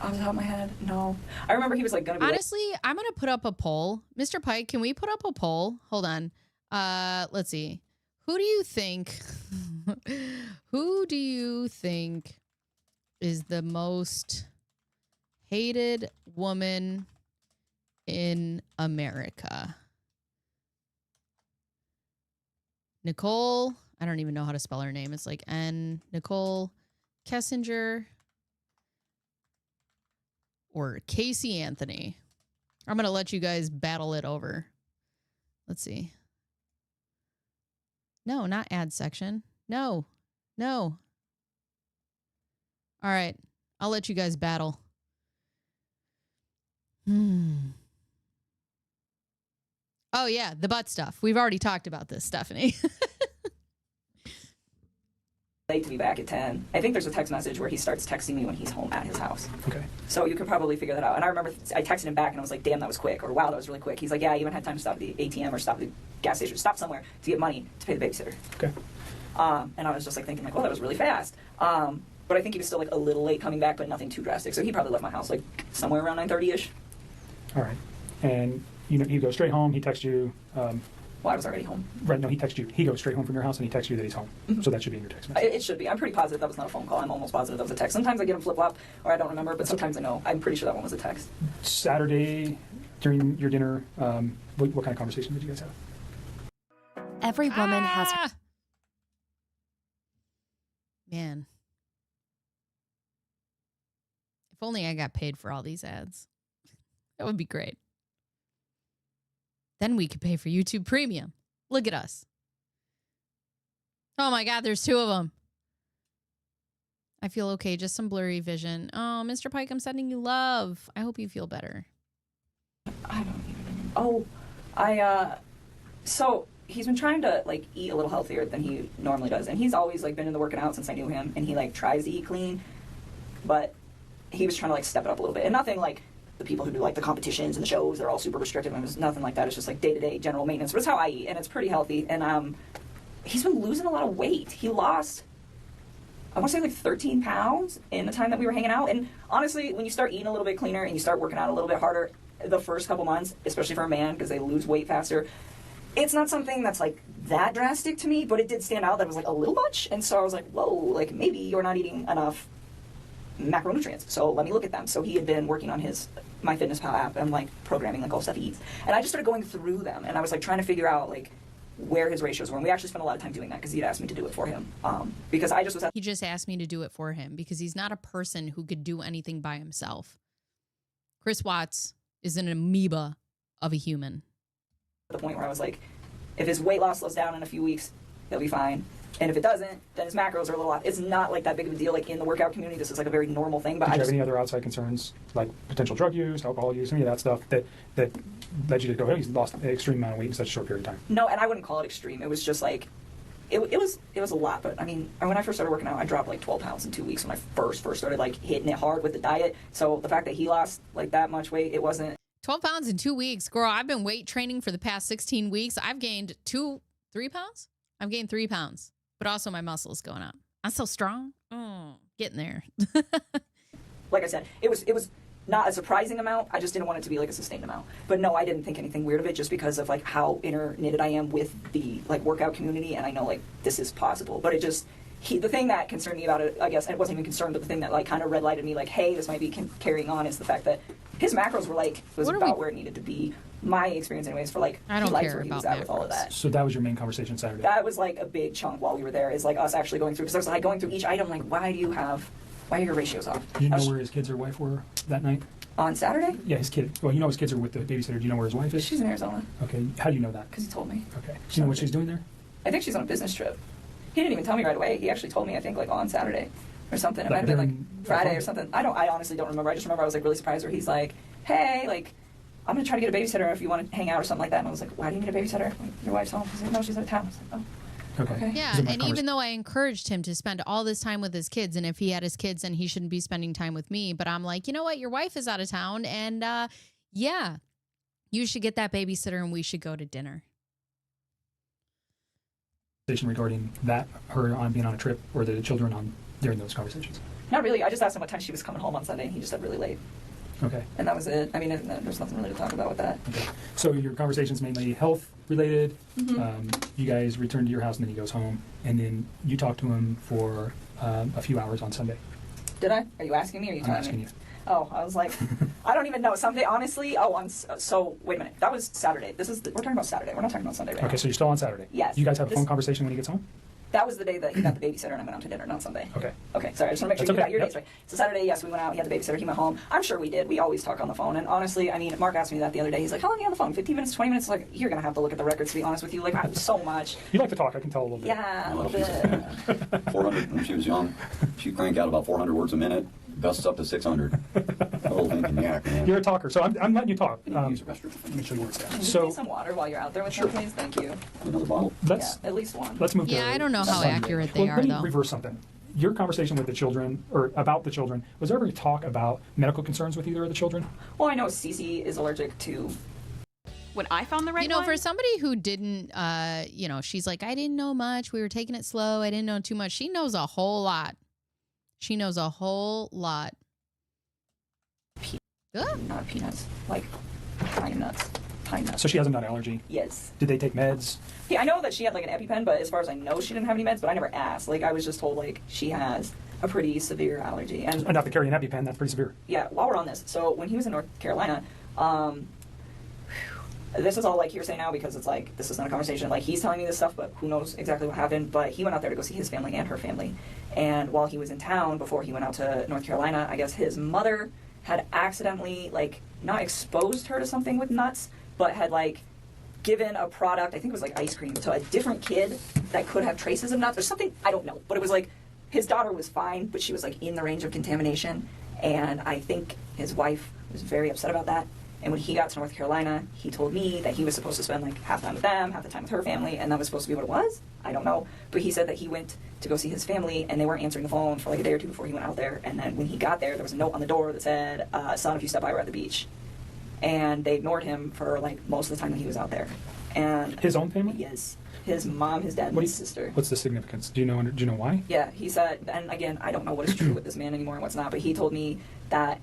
Off the top of my head, no. I remember he was like going to be. Honestly, I'm going to put up a poll. Mr. Pike, can we put up a poll? Hold on. Let's see. Who do you think is the most hated woman in America? Nichol, I don't even know how to spell her name. It's like Nichol Kessinger or Casey Anthony. I'm going to let you guys battle it over. Let's see. No, not ad section. No. All right. I'll let you guys battle. Oh, yeah, the butt stuff. We've already talked about this, Stephanie. Late to be back at 10. I think there's a text message where he starts texting me when he's home at his house. Okay. So you could probably figure that out. And I remember I texted him back and I was like, damn, that was quick. Or wow, that was really quick. He's like, yeah, I even had time to stop at the ATM or stop at the gas station, stop somewhere to get money to pay the babysitter. Okay. And I was just like thinking like, oh, that was really fast. But I think he was still like a little late coming back, but nothing too drastic. So he probably left my house like somewhere around 9:30ish. All right. And you go straight home. He texts you. Well, I was already home. Right. No, he texts you. He goes straight home from your house and he texts you that he's home. Mm-hmm. So that should be in your text message. It should be. I'm pretty positive that was not a phone call. I'm almost positive that was a text. Sometimes I get them flip-flop or I don't remember, but sometimes I know. I'm pretty sure that one was a text. Saturday during your dinner, what kind of conversation did you guys have? Every woman has her. Man. If only I got paid for all these ads. That would be great. Then we could pay for YouTube Premium. Look at us. Oh my God, there's two of them. I feel okay, just some blurry vision. Oh, Mr. Pike, I'm sending you love. I hope you feel better. I don't even. Oh, so he's been trying to like eat a little healthier than he normally does, and he's always like been into working out since I knew him, and he like tries to eat clean, but he was trying to like step it up a little bit, and nothing like the people who do like the competitions and the shows, they're all super restrictive, and it was nothing like that. It's just like day-to-day general maintenance, but it's how I eat, and it's pretty healthy. And he's been losing a lot of weight. He lost, I want to say like 13 pounds in the time that we were hanging out. And honestly, when you start eating a little bit cleaner and you start working out a little bit harder the first couple months, especially for a man because they lose weight faster, it's not something that's like that drastic to me, but it did stand out that it was like a little much. And so I was like, whoa, like maybe you're not eating enough macronutrients, so let me look at them. So he had been working on his MyFitnessPal app and like programming like all stuff he eats, and I just started going through them, and I was like trying to figure out like where his ratios were, and we actually spent a lot of time doing that because he'd asked me to do it for him, because I just was he just asked me to do it for him because he's not a person who could do anything by himself. Chris Watts is an amoeba of a human. At the point where I was like, if his weight loss slows down in a few weeks, he'll be fine. And if it doesn't, then his macros are a little off. It's not like that big of a deal. Like in the workout community, this is like a very normal thing. But Did you have any other outside concerns, like potential drug use, alcohol use, any of that stuff that led you to go, hey, he's lost an extreme amount of weight in such a short period of time? No, and I wouldn't call it extreme. It was just like, it was a lot. But I mean, when I first started working out, I dropped like 12 pounds in 2 weeks when I first started like hitting it hard with the diet. So the fact that he lost like that much weight, it wasn't. 12 pounds in 2 weeks. Girl, I've been weight training for the past 16 weeks. I've gained 3 pounds? I've gained 3 pounds. But also my muscles going up. I'm so strong. Getting there. Like I said, it was not a surprising amount. I just didn't want it to be like a sustained amount. But no, I didn't think anything weird of it just because of like how interknitted I am with the like workout community, and I know like this is possible. But it just the thing that concerned me about it, I guess, and it wasn't even concerned, but the thing that like kind of red lighted me like, hey, this might be carrying on, is the fact that his macros were like where it needed to be. My experience, anyways, for like I don't he care where he was about at with all of that. So that was your main conversation Saturday? That was like a big chunk while we were there, is like us actually going through, because I was like going through each item, like why are your ratios off? Do you know where his kids or wife were that night? On Saturday? Yeah, his kid. Well, you know his kids are with the babysitter. Do you know where his wife is? She's in Arizona. Okay. How do you know that? Because he told me. Okay. Do you know what she's doing there? I think she's on a business trip. He didn't even tell me right away. He actually told me, I think, like on Saturday or something. It might have been like Friday or something. I honestly don't remember. I just remember I was like really surprised where he's like, hey, like, I'm going to try to get a babysitter if you want to hang out or something like that. And I was like, why do you need a babysitter? Like, your wife's home. He's like, no, she's out of town. I was like, oh. Okay. Yeah, and even though I encouraged him to spend all this time with his kids, and if he had his kids, then he shouldn't be spending time with me. But I'm like, you know what? Your wife is out of town, and yeah, you should get that babysitter, and we should go to dinner. Regarding that, her on being on a trip, or the children on during those conversations? Not really. I just asked him what time she was coming home on Sunday, and he just said really late. Okay. And that was it. I mean, there's nothing really to talk about with that. Okay. So your conversation's mainly health related. Mm-hmm. You guys return to your house, and then he goes home, and then you talk to him for a few hours on Sunday. Did I? Are you asking me, or are you telling me? I'm asking you. Oh, I was like, I don't even know. Someday, honestly. So wait a minute. That was Saturday. We're talking about Saturday. We're not talking about Sunday right now. Okay, so you're still on Saturday. Yes. You guys have a phone conversation when he gets home? That was the day that he got the babysitter and I went out to dinner, not Sunday. Okay. Okay, sorry. I just want to make sure you got your dates right. So Saturday, yes, we went out. He had the babysitter. He went home. I'm sure we did. We always talk on the phone. And honestly, I mean, Mark asked me that the other day. He's like, how long are you on the phone? 15 minutes, 20 minutes? Like, you're going to have to look at the records, to be honest with you. Like, I so much. You like to talk. I can tell a little bit. Yeah, a little bit. 400 when she was young. She'd crank out about 400 words a minute. Gusts up to 600. The whole thing can yak, man. You're a talker, so I'm letting you talk. Use the restroom. Let me show you where it's at. Can you So give me some water while you're out there with her, please? Thank you. Another bottle. Yeah, at least one. Let's move to Yeah, I don't know how Sunday. accurate they are, Let me though. reverse something. Your conversation with the children, or about the children, was there ever talk about medical concerns with either of the children? Well, I know Cece is allergic to. When I found the right one. For somebody who didn't, she's like, I didn't know much. We were taking it slow. I didn't know too much. She knows a whole lot. She knows a whole lot. Not peanuts, like pine nuts. Pine nuts. So she has a nut allergy? Yes. Did they take meds? Yeah, I know that she had like an EpiPen, but as far as I know, she didn't have any meds, but I never asked. Like, I was just told, like, she has a pretty severe allergy. And Enough to carry an EpiPen, that's pretty severe. yeah, while we're on this, so when he was in North Carolina, this is all like hearsay now because it's like, this is not a conversation. Like, he's telling me this stuff, but who knows exactly what happened. But he went out there to go see his family and her family. And while he was in town, before he went out to North Carolina, I guess his mother had accidentally, like, not exposed her to something with nuts, but had, like, given a product, I think it was like ice cream, to a different kid that could have traces of nuts or something. I don't know. But it was like, his daughter was fine, but she was, like, in the range of contamination. And I think his wife was very upset about that. And when he got to North Carolina, he told me that he was supposed to spend, like, half the time with them, half the time with her family, and that was supposed to be what it was. I don't know. But he said that he went to go see his family, and they weren't answering the phone for, like, a day or two before he went out there. And then when he got there was a note on the door that said, son, if you step by, we're at the beach. And they ignored him for, like, most of the time that he was out there. And his own family? Yes. His mom, his dad, and his sister. What's the significance? Do you know why? Yeah, he said, and again, I don't know what is true with this man anymore and what's not, but he told me that,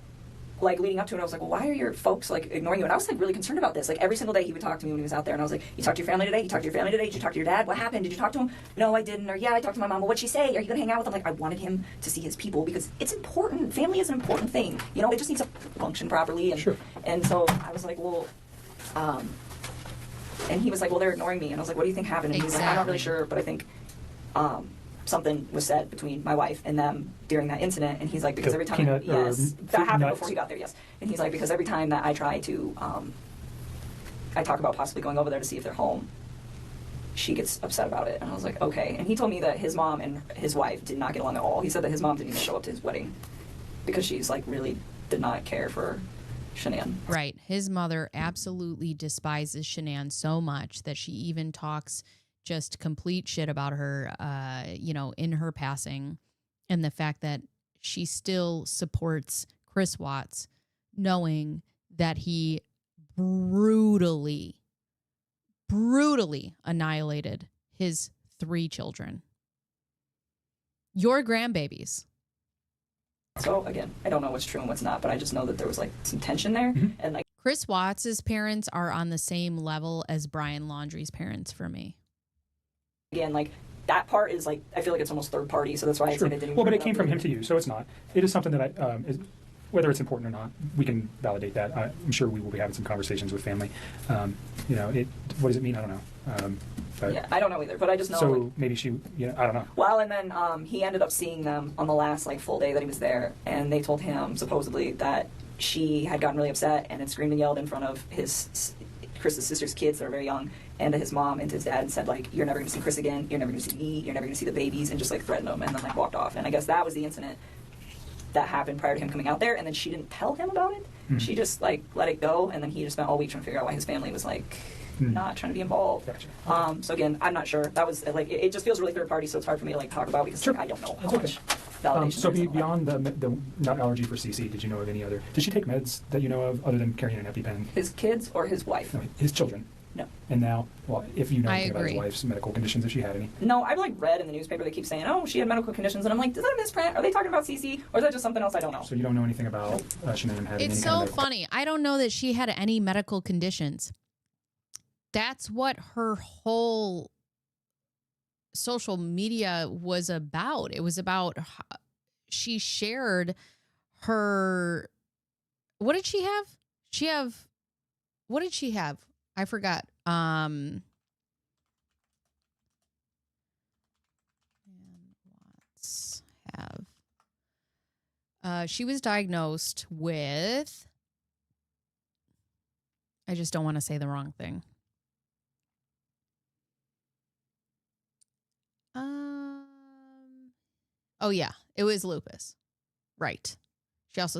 like, leading up to it, I was like, well, why are your folks, like, ignoring you? And I was, like, really concerned about this. Like, every single day he would talk to me when he was out there, and I was like, you talked to your family today? You talked to your family today? Did you talk to your dad? What happened? Did you talk to him? No, I didn't. Or, yeah, I talked to my mom. Well, what'd she say? Are you going to hang out with him? Like, I wanted him to see his people because it's important. Family is an important thing. You know, it just needs to function properly. And, sure. And so I was like, well, and he was like, well, they're ignoring me. And I was like, what do you think happened? And he was like, I'm not really sure, but I think something was said between my wife and them during that incident. And he's like, because every time, yes, that happened before he got there, yes. And he's like, because every time that I try to, I talk about possibly going over there to see if they're home, she gets upset about it. And I was like, okay. And he told me that his mom and his wife did not get along at all. He said that his mom didn't even show up to his wedding because she's like really did not care for Shanann. Right. His mother absolutely despises Shanann so much that she even talks just complete shit about her, in her passing, and the fact that she still supports Chris Watts, knowing that he brutally annihilated his 3 children. Your grandbabies. So again, I don't know what's true and what's not, but I just know that there was like some tension there. And like Chris Watts's parents are on the same level as Brian Laundrie's parents for me. Again, like that part is like, I feel like it's almost third party. So that's why I said it didn't. Well, but it came from him to you, so it's not. It is something that whether it's important or not, we can validate that. I'm sure we will be having some conversations with family. What does it mean? I don't know. Yeah, I don't know either, but I just know. So like, maybe she, I don't know. Well, and then he ended up seeing them on the last like full day that he was there, and they told him supposedly that she had gotten really upset and had screamed and yelled in front of Chris's sister's kids that are very young, and to his mom and to his dad, and said like, "You're never going to see Chris again. You're never going to see me. You're never going to see the babies," and just like threatened them, and then like walked off. And I guess that was the incident that happened prior to him coming out there, and then she didn't tell him about it. She just like let it go, and then he just spent all week trying to figure out why his family was like not trying to be involved. Gotcha. So again, I'm not sure. That was like it just feels really third party, so it's hard for me to like talk about because like, I don't know how much validation. So beyond the nut allergy for CC, did you know of any other? Did she take meds that you know of other than carrying an EpiPen? His kids or his wife? No, his children. No. And now, well, if you know I anything about his agree. wife's medical conditions, if she had any. No, I've like read in the newspaper they keep saying, "Oh, she had medical conditions," and I'm like, "Is that a misprint? Are they talking about CC, or is that just something else I don't know?" So you don't know anything about Shanann having It's any so kind of funny. I don't know that she had any medical conditions. That's what her whole social media was about. It was about she shared her. What did she have? What did she have? I forgot. She was diagnosed with. I just don't want to say the wrong thing. Oh yeah, it was lupus. Right. She also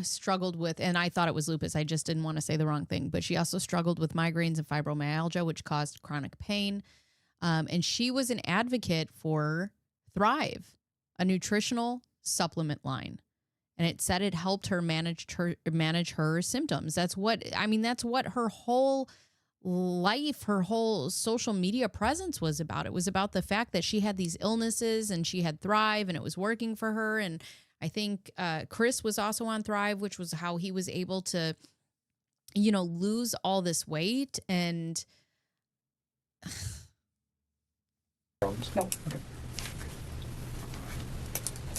struggled with, and I thought it was lupus. I just didn't want to say the wrong thing. But she also struggled with migraines and fibromyalgia, which caused chronic pain. And she was an advocate for Thrive, a nutritional supplement line. And it said it helped her manage her symptoms. That's what her whole life, her whole social media presence was about. It was about the fact that she had these illnesses and she had Thrive and it was working for her. And I think Chris was also on Thrive, which was how he was able to, lose all this weight. And No. Okay.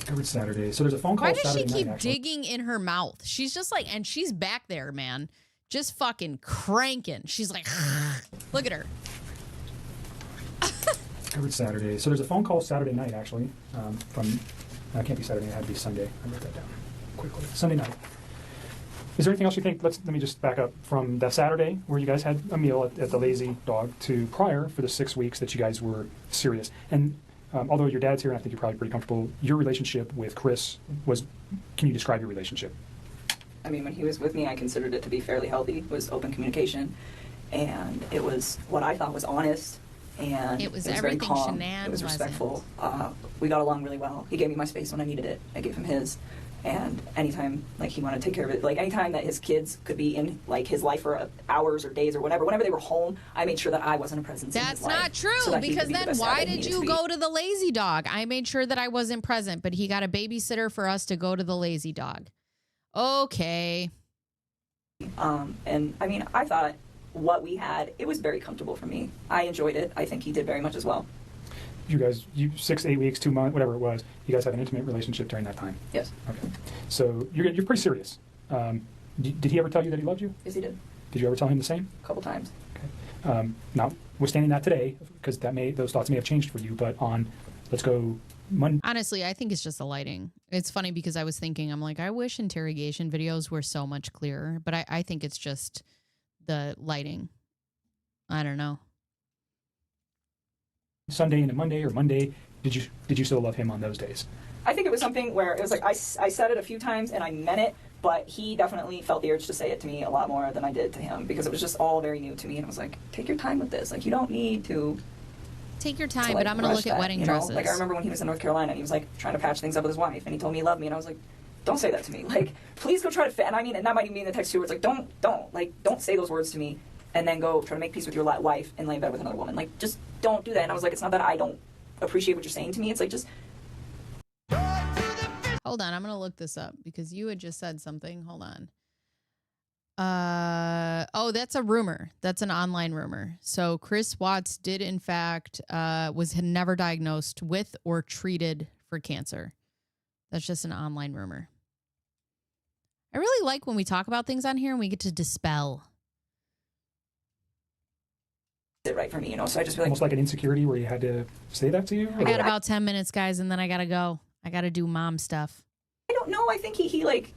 Every Saturday. So there's a phone call. Why does Saturday she keep night, digging in her mouth? She's just like, and she's back there, man, just fucking cranking. She's like, look at her. Every Saturday. So there's a phone call Saturday night, actually, from, no, it can't be Saturday, it had to be Sunday. I wrote that down quickly. Sunday night. Is there anything else you think? Let me just back up from that Saturday where you guys had a meal at the Lazy Dog to prior for the 6 weeks that you guys were serious. And although your dad's here, and I think you're probably pretty comfortable, your relationship with Chris was, can you describe your relationship? I mean, when he was with me, I considered it to be fairly healthy. It was open communication, and it was what I thought was honest, and it was very everything calm. Shanann It was wasn't. respectful. We got along really well. He gave me my space when I needed it. I gave him his. And anytime, like, he wanted to take care of it, like, anytime that his kids could be in, like, his life for hours or days or whatever, whenever they were home, I made sure that I wasn't a presence in his life. That's not true, so that he because could be the then best dad why that he did needed you to go be. to the Lazy Dog? I made sure that I wasn't present, but he got a babysitter for us to go to the Lazy Dog. Okay. And, I mean, I thought what we had, it was very comfortable for me. I enjoyed it. I think he did very much as well. You guys, 6, 8 weeks, 2 months, whatever it was, you guys had an intimate relationship during that time? Yes. Okay. So you're pretty serious. Did he ever tell you that he loved you? Yes, he did. Did you ever tell him the same? A couple times. Okay. Notwithstanding that today, because those thoughts may have changed for you, but on, let's go Monday. Honestly, I think it's just the lighting. It's funny because I was thinking, I'm like, I wish interrogation videos were so much clearer, but I think it's just the lighting. I don't know. Sunday into Monday or Monday? Did you still love him on those days? I think it was something where it was like I said it a few times and I meant it, but he definitely felt the urge to say it to me a lot more than I did to him because it was just all very new to me. And I was like, take your time with this. Like, you don't need to... Take your time, but I'm going to look at wedding dresses. Like, I remember when he was in North Carolina and he was, like, trying to patch things up with his wife, and he told me he loved me, and I was like, don't say that to me. Like, please go try to fit. And I mean, and that might even be in the text, too, where it's like, don't say those words to me, and then go try to make peace with your wife and lay in bed with another woman. Like, just don't do that. And I was like, it's not that I don't appreciate what you're saying to me. It's like, just... Hold on, I'm going to look this up, because you had just said something. Hold on. Oh, that's a rumor. That's an online rumor. So Chris Watts did, in fact, was never diagnosed with or treated for cancer. That's just an online rumor. I really like when we talk about things on here and we get to dispel. It right for me, so I just feel like... Almost like an insecurity where you had to say that to you? I got about 10 minutes, guys, and then I got to go. I got to do mom stuff. I don't know. I think he like...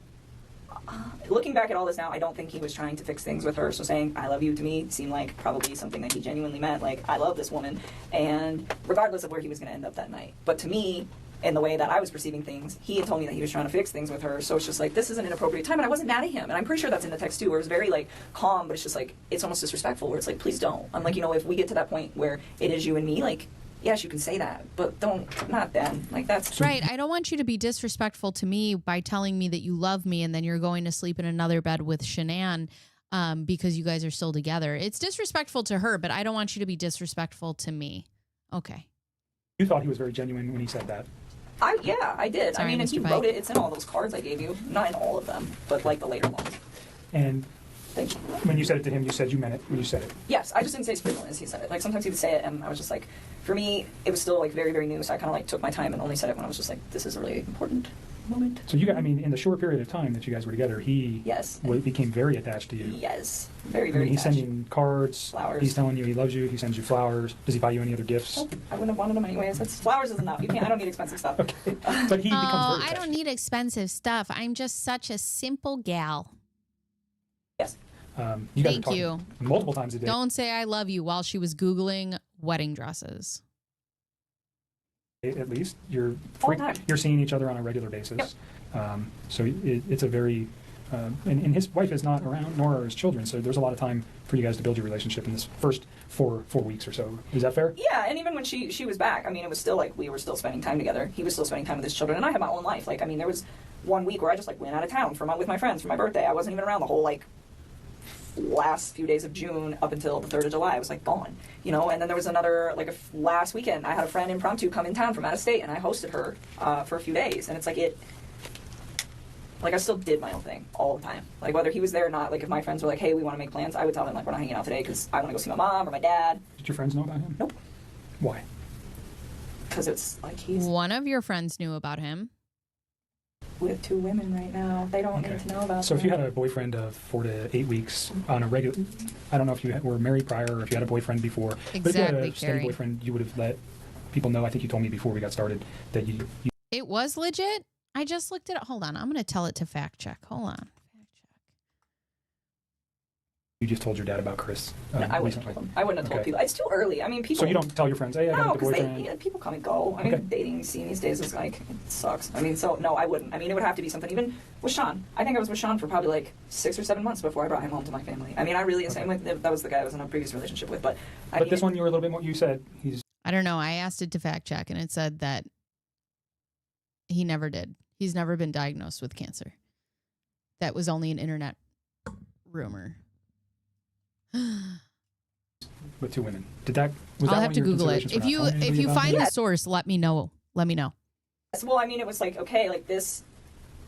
looking back at all this now, I don't think he was trying to fix things with her. So saying "I love you" to me seemed like probably something that he genuinely meant. Like, I love this woman, and regardless of where he was going to end up that night. But to me, in the way that I was perceiving things, he had told me that he was trying to fix things with her. So it's just like, this is an inappropriate time, and I wasn't mad at him. And I'm pretty sure that's in the text too, where it was very like calm, but it's just like, it's almost disrespectful. Where it's like, please don't. I'm like, if we get to that point where it is you and me, like, yes, you can say that, but not then. Like, that's... Right. I don't want you to be disrespectful to me by telling me that you love me and then you're going to sleep in another bed with Shanann because you guys are still together. It's disrespectful to her, but I don't want you to be disrespectful to me. Okay. You thought he was very genuine when he said that. Yeah, I did. Sorry, I mean, and Mr. he Pike. wrote it. It's in all those cards I gave you. Not in all of them, but like the later ones. And Thank you. when you said it to him, you said you meant it when you said it. Yes, I just didn't say as frequently as he said it. Like, sometimes he would say it, and I was just like, for me, it was still like very, very new, so I kind of like took my time and only said it when I was just like, this is a really important moment. So you got, I mean, in the short period of time that you guys were together, he became very attached to you. Yes, very, I very mean, he's attached. sending cards, Flowers. He's telling you he loves you, he sends you flowers. Does he buy you any other gifts? Nope, I wouldn't have wanted them anyways. Flowers is enough. I don't need expensive stuff. Okay, but he becomes very I attached. don't need expensive stuff. I'm just such a simple gal. Yes. You guys Thank are talking you. multiple times a day. Don't say I love you while she was Googling wedding dresses. At least you're All the time. you're seeing each other on a regular basis. Yep. So it's a very and his wife is not around, nor are his children. So there's a lot of time for you guys to build your relationship in this first four weeks or so. Is that fair? Yeah, and even when she was back, I mean, it was still like we were still spending time together. He was still spending time with his children, and I had my own life. Like, I mean, there was one week where I just like went out of town with my friends for my birthday. I wasn't even around the whole like last few days of June up until the 3rd of July. I was like gone, and then there was another like last weekend I had a friend impromptu come in town from out of state, and I hosted her for a few days, and it's like I still did my own thing all the time. Like, whether he was there or not, like if my friends were like, hey, we want to make plans, I would tell them like, we're not hanging out today because I want to go see my mom or my dad. Did your friends know about him? Nope. Why? Because it's like he's One of your friends knew about him. with 2 women right now. They don't need to know about So that. if you had a boyfriend of 4 to 8 weeks on a regular, I don't know if you were married prior or if you had a boyfriend before, but if you had Exactly, a steady Carrie. boyfriend, you would have let people know. I think you told me before we got started that you It was legit. I just looked at it. Hold on. I'm going to tell it to fact check. Hold on. just told your dad about Chris No, I wouldn't recently. have told them. I wouldn't have told people. It's too early. I mean, people... So you don't tell your friends, hey, I got No, a because boyfriend. people come and go. I mean, Okay. dating scene these days is like, it sucks. I mean, so, no, I wouldn't. I mean, it would have to be something, even with Sean. I think I was with Sean for probably like 6 or 7 months before I brought him home to my family. I mean, I really, that was the guy I was in a previous relationship with, but... But this one you were a little bit more, you said he's... I don't know. I asked it to fact check, and it said that he never did. He's never been diagnosed with cancer. That was only an internet rumor. with 2 women. Was I'll that have one to of your Google it. considerations If for not telling you anybody about find it? the source, let me know. Let me know. Well, I mean, it was like, okay, like this...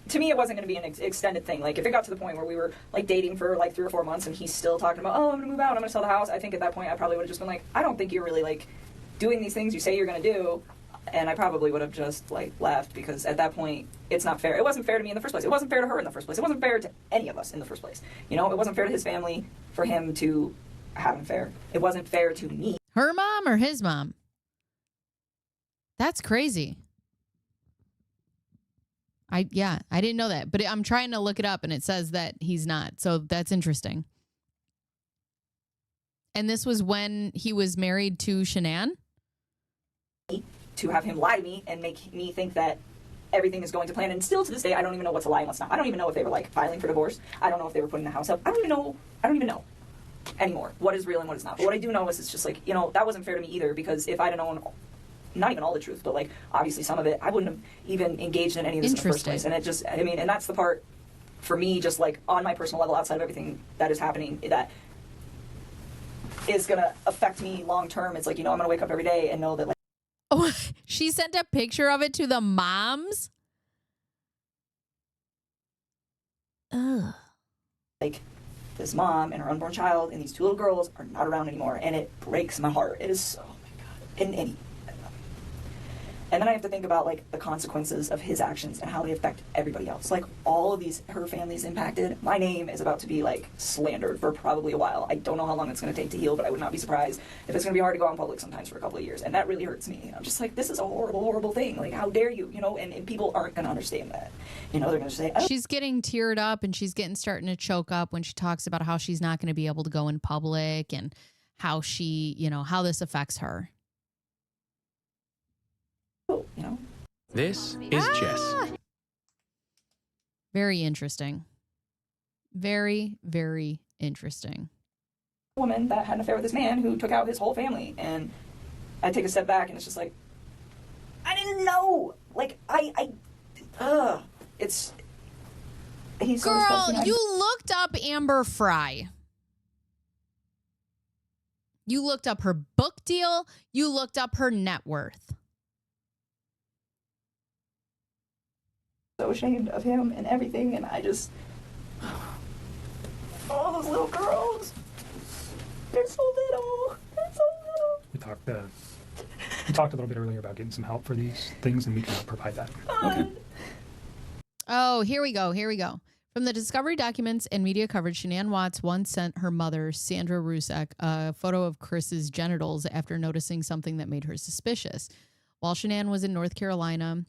To me, it wasn't going to be an extended thing. Like, if it got to the point where we were, like, dating for, like, 3 or 4 months and he's still talking about, oh, I'm going to move out, I'm going to sell the house, I think at that point I probably would have just been like, I don't think you're really, like, doing these things you say you're going to do. And I probably would have just, like, left because at that point, it's not fair. It wasn't fair to me in the first place. It wasn't fair to her in the first place. It wasn't fair to any of us in the first place. You know, it wasn't fair to his family for him to have an affair. It wasn't fair to me. Her mom or his mom? That's crazy. I didn't know that, but I'm trying to look it up and it says that he's not. So that's interesting. And this was when he was married to Shanann? to have him lie to me and make me think that everything is going to plan. And still to this day, I don't even know what's a lie and what's not. I don't even know if they were like filing for divorce. I don't know if they were putting the house up. I don't even know anymore what is real and what is not. But what I do know is it's just like, you know, that wasn't fair to me either, because if I'd have known not even all the truth, but like obviously some of it, I wouldn't have even engaged in any of this in the first place. And it just, I mean, and that's the part for me, just like on my personal level, outside of everything that is happening, that is going to affect me long term. It's like, you know, I'm going to wake up every day and know that like, oh, she sent a picture of it to the moms. Ugh. Like this mom and her unborn child and these two little girls are not around anymore, and it breaks my heart. It is, oh my God. And then I have to think about like the consequences of his actions and how they affect everybody else. Like all of these, her family's impacted. My name is about to be like slandered for probably a while. I don't know how long it's going to take to heal, but I would not be surprised if it's going to be hard to go out in public sometimes for a couple of years. And that really hurts me. I'm just like, this is a horrible, horrible thing. Like, how dare you, you know? And people aren't going to understand that. You know, they're going to say, oh. She's getting teared up and she's starting to choke up when she talks about how she's not going to be able to go in public and how she, you know, how this affects her. You know, This is Jess. Very interesting. Very, very interesting. Woman that had an affair with this man who took out his whole family, and I take a step back and it's just like, I didn't know. Like it's he's so girl, disgusting. you looked up Amber Fry. You looked up her book deal. You looked up her net worth. So ashamed of him and everything, and I just, all those little girls, they're so little. We talked a little bit earlier about getting some help for these things, and we can provide that. Okay. Oh, here we go. From the discovery documents and media coverage, Shanann Watts once sent her mother, Sandra Rusek, a photo of Chris's genitals after noticing something that made her suspicious. While Shanann was in North Carolina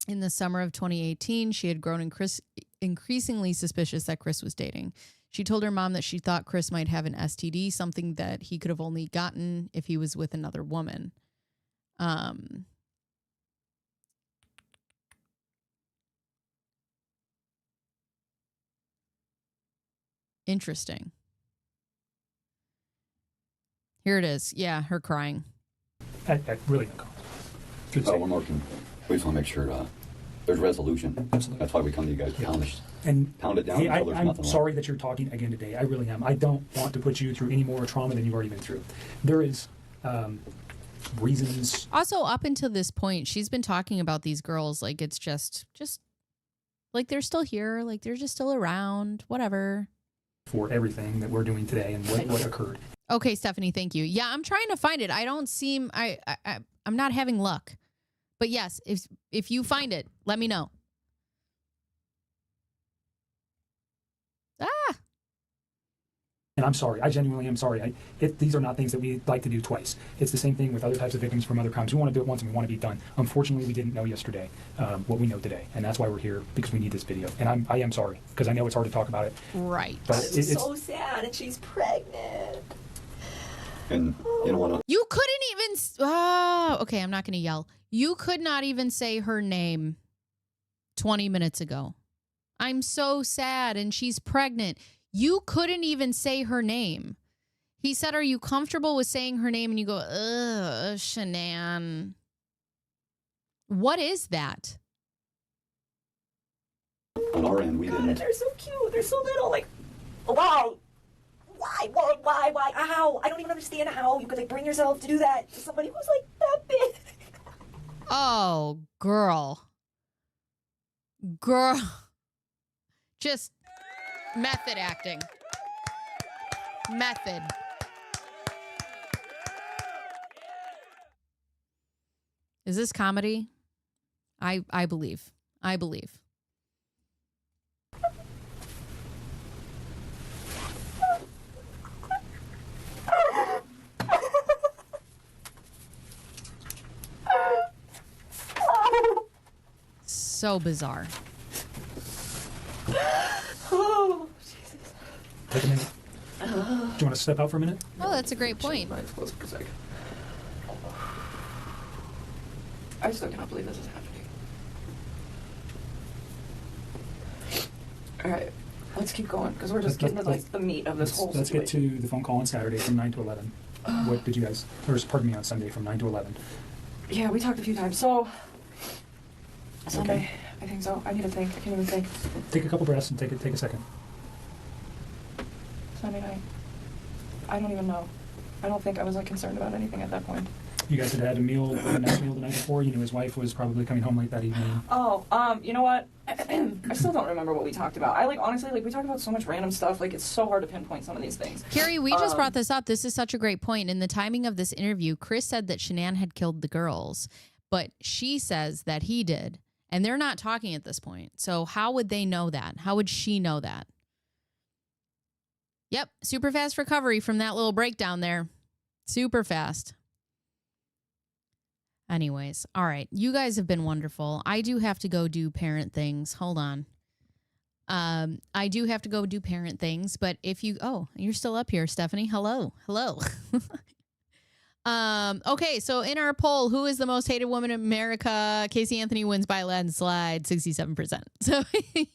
in the summer of 2018, she had grown increasingly suspicious that Chris was dating. She told her mom that she thought Chris might have an STD, something that he could have only gotten if he was with another woman. Interesting. Here it is. Yeah, her crying. I really don't know. One more thing. We just want to make sure there's resolution. Absolutely. That's why we come to you guys to pound it down hey, until there's I'm nothing sorry left. that you're talking again today. I really am. I don't want to put you through any more trauma than you've already been through. There is reasons. Also, up until this point, she's been talking about these girls like it's just like they're still here, like they're just still around, whatever. For everything that we're doing today and what occurred. Okay, Stephanie, thank you. Yeah, I'm trying to find it. I don't seem I'm not having luck. But yes, if you find it, let me know. And I'm sorry. I genuinely am sorry. These are not things that we like to do twice. It's the same thing with other types of victims from other crimes. We want to do it once and we want to be done. Unfortunately, we didn't know yesterday what we know today. And that's why we're here, because we need this video. And I am sorry, because I know it's hard to talk about it. Right. But it's so sad, and she's pregnant. And you know what? You couldn't even... okay, I'm not going to yell. You could not even say her name 20 minutes ago. I'm so sad, and she's pregnant. You couldn't even say her name. He said, are you comfortable with saying her name? And you go, ugh, Shanann. What is that? On our end, we didn't. They're so cute. They're so little. Like, why? Why? How? I don't even understand how you could like bring yourself to do that to somebody who's like that big. Oh, girl. Just method acting. Method. Is this comedy? I believe. I believe. So bizarre. Oh, Jesus. Take a minute. Do you want to step out for a minute? Oh, that's a great point. I still cannot believe this is happening. All right, let's keep going because we're just getting to like the meat of this whole situation. Let's get to the phone call on Saturday from 9 to 11. What did you guys, or pardon me, on Sunday from 9 to 11? Yeah, we talked a few times. So, Sunday, Okay. I think so. I need to think. I can't even think. Take a couple breaths and take a second. Sunday night. I don't even know. I don't think I was like concerned about anything at that point. You guys had a meal, a nice meal the night before. You knew his wife was probably coming home late that evening. Oh, you know what? I still don't remember what we talked about. I honestly, we talked about so much random stuff. Like, it's so hard to pinpoint some of these things. Carrie, we just brought this up. This is such a great point. In the timing of this interview, Chris said that Shanann had killed the girls, but she says that he did, and they're not talking at this point. So how would they know that? How would she know that? Yep, super fast recovery from that little breakdown there. Super fast. Anyways, all right. You guys have been wonderful. I do have to go do parent things. Hold on. I do have to go do parent things, but if you... Oh, you're still up here, Stephanie. Hello. Hello. Okay, so in our poll, who is the most hated woman in America? Casey Anthony wins by a landslide, 67%. So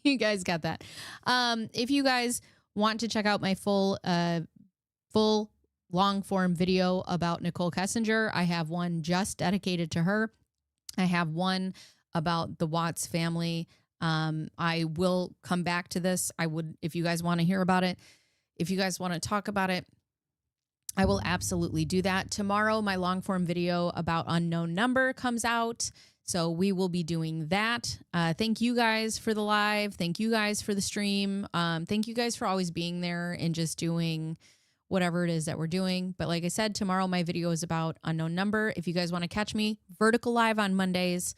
you guys got that. If you guys want to check out my full long form video about Nichol Kessinger, I have one just dedicated to her. I have one about the Watts family. I will come back to this. I would, if you guys want to hear about it, if you guys want to talk about it, I will absolutely do that. Tomorrow, my long form video about unknown number comes out. So we will be doing that. Thank you guys for the live. Thank you guys for the stream. Thank you guys for always being there and just doing whatever it is that we're doing. But like I said, tomorrow my video is about unknown number. If you guys want to catch me, vertical live on Mondays,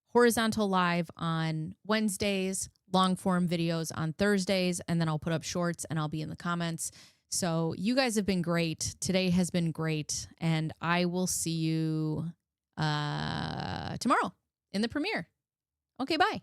horizontal live on Wednesdays, long form videos on Thursdays, and then I'll put up shorts and I'll be in the comments. So you guys have been great. Today has been great. And I will see you tomorrow in the premiere. Okay, bye.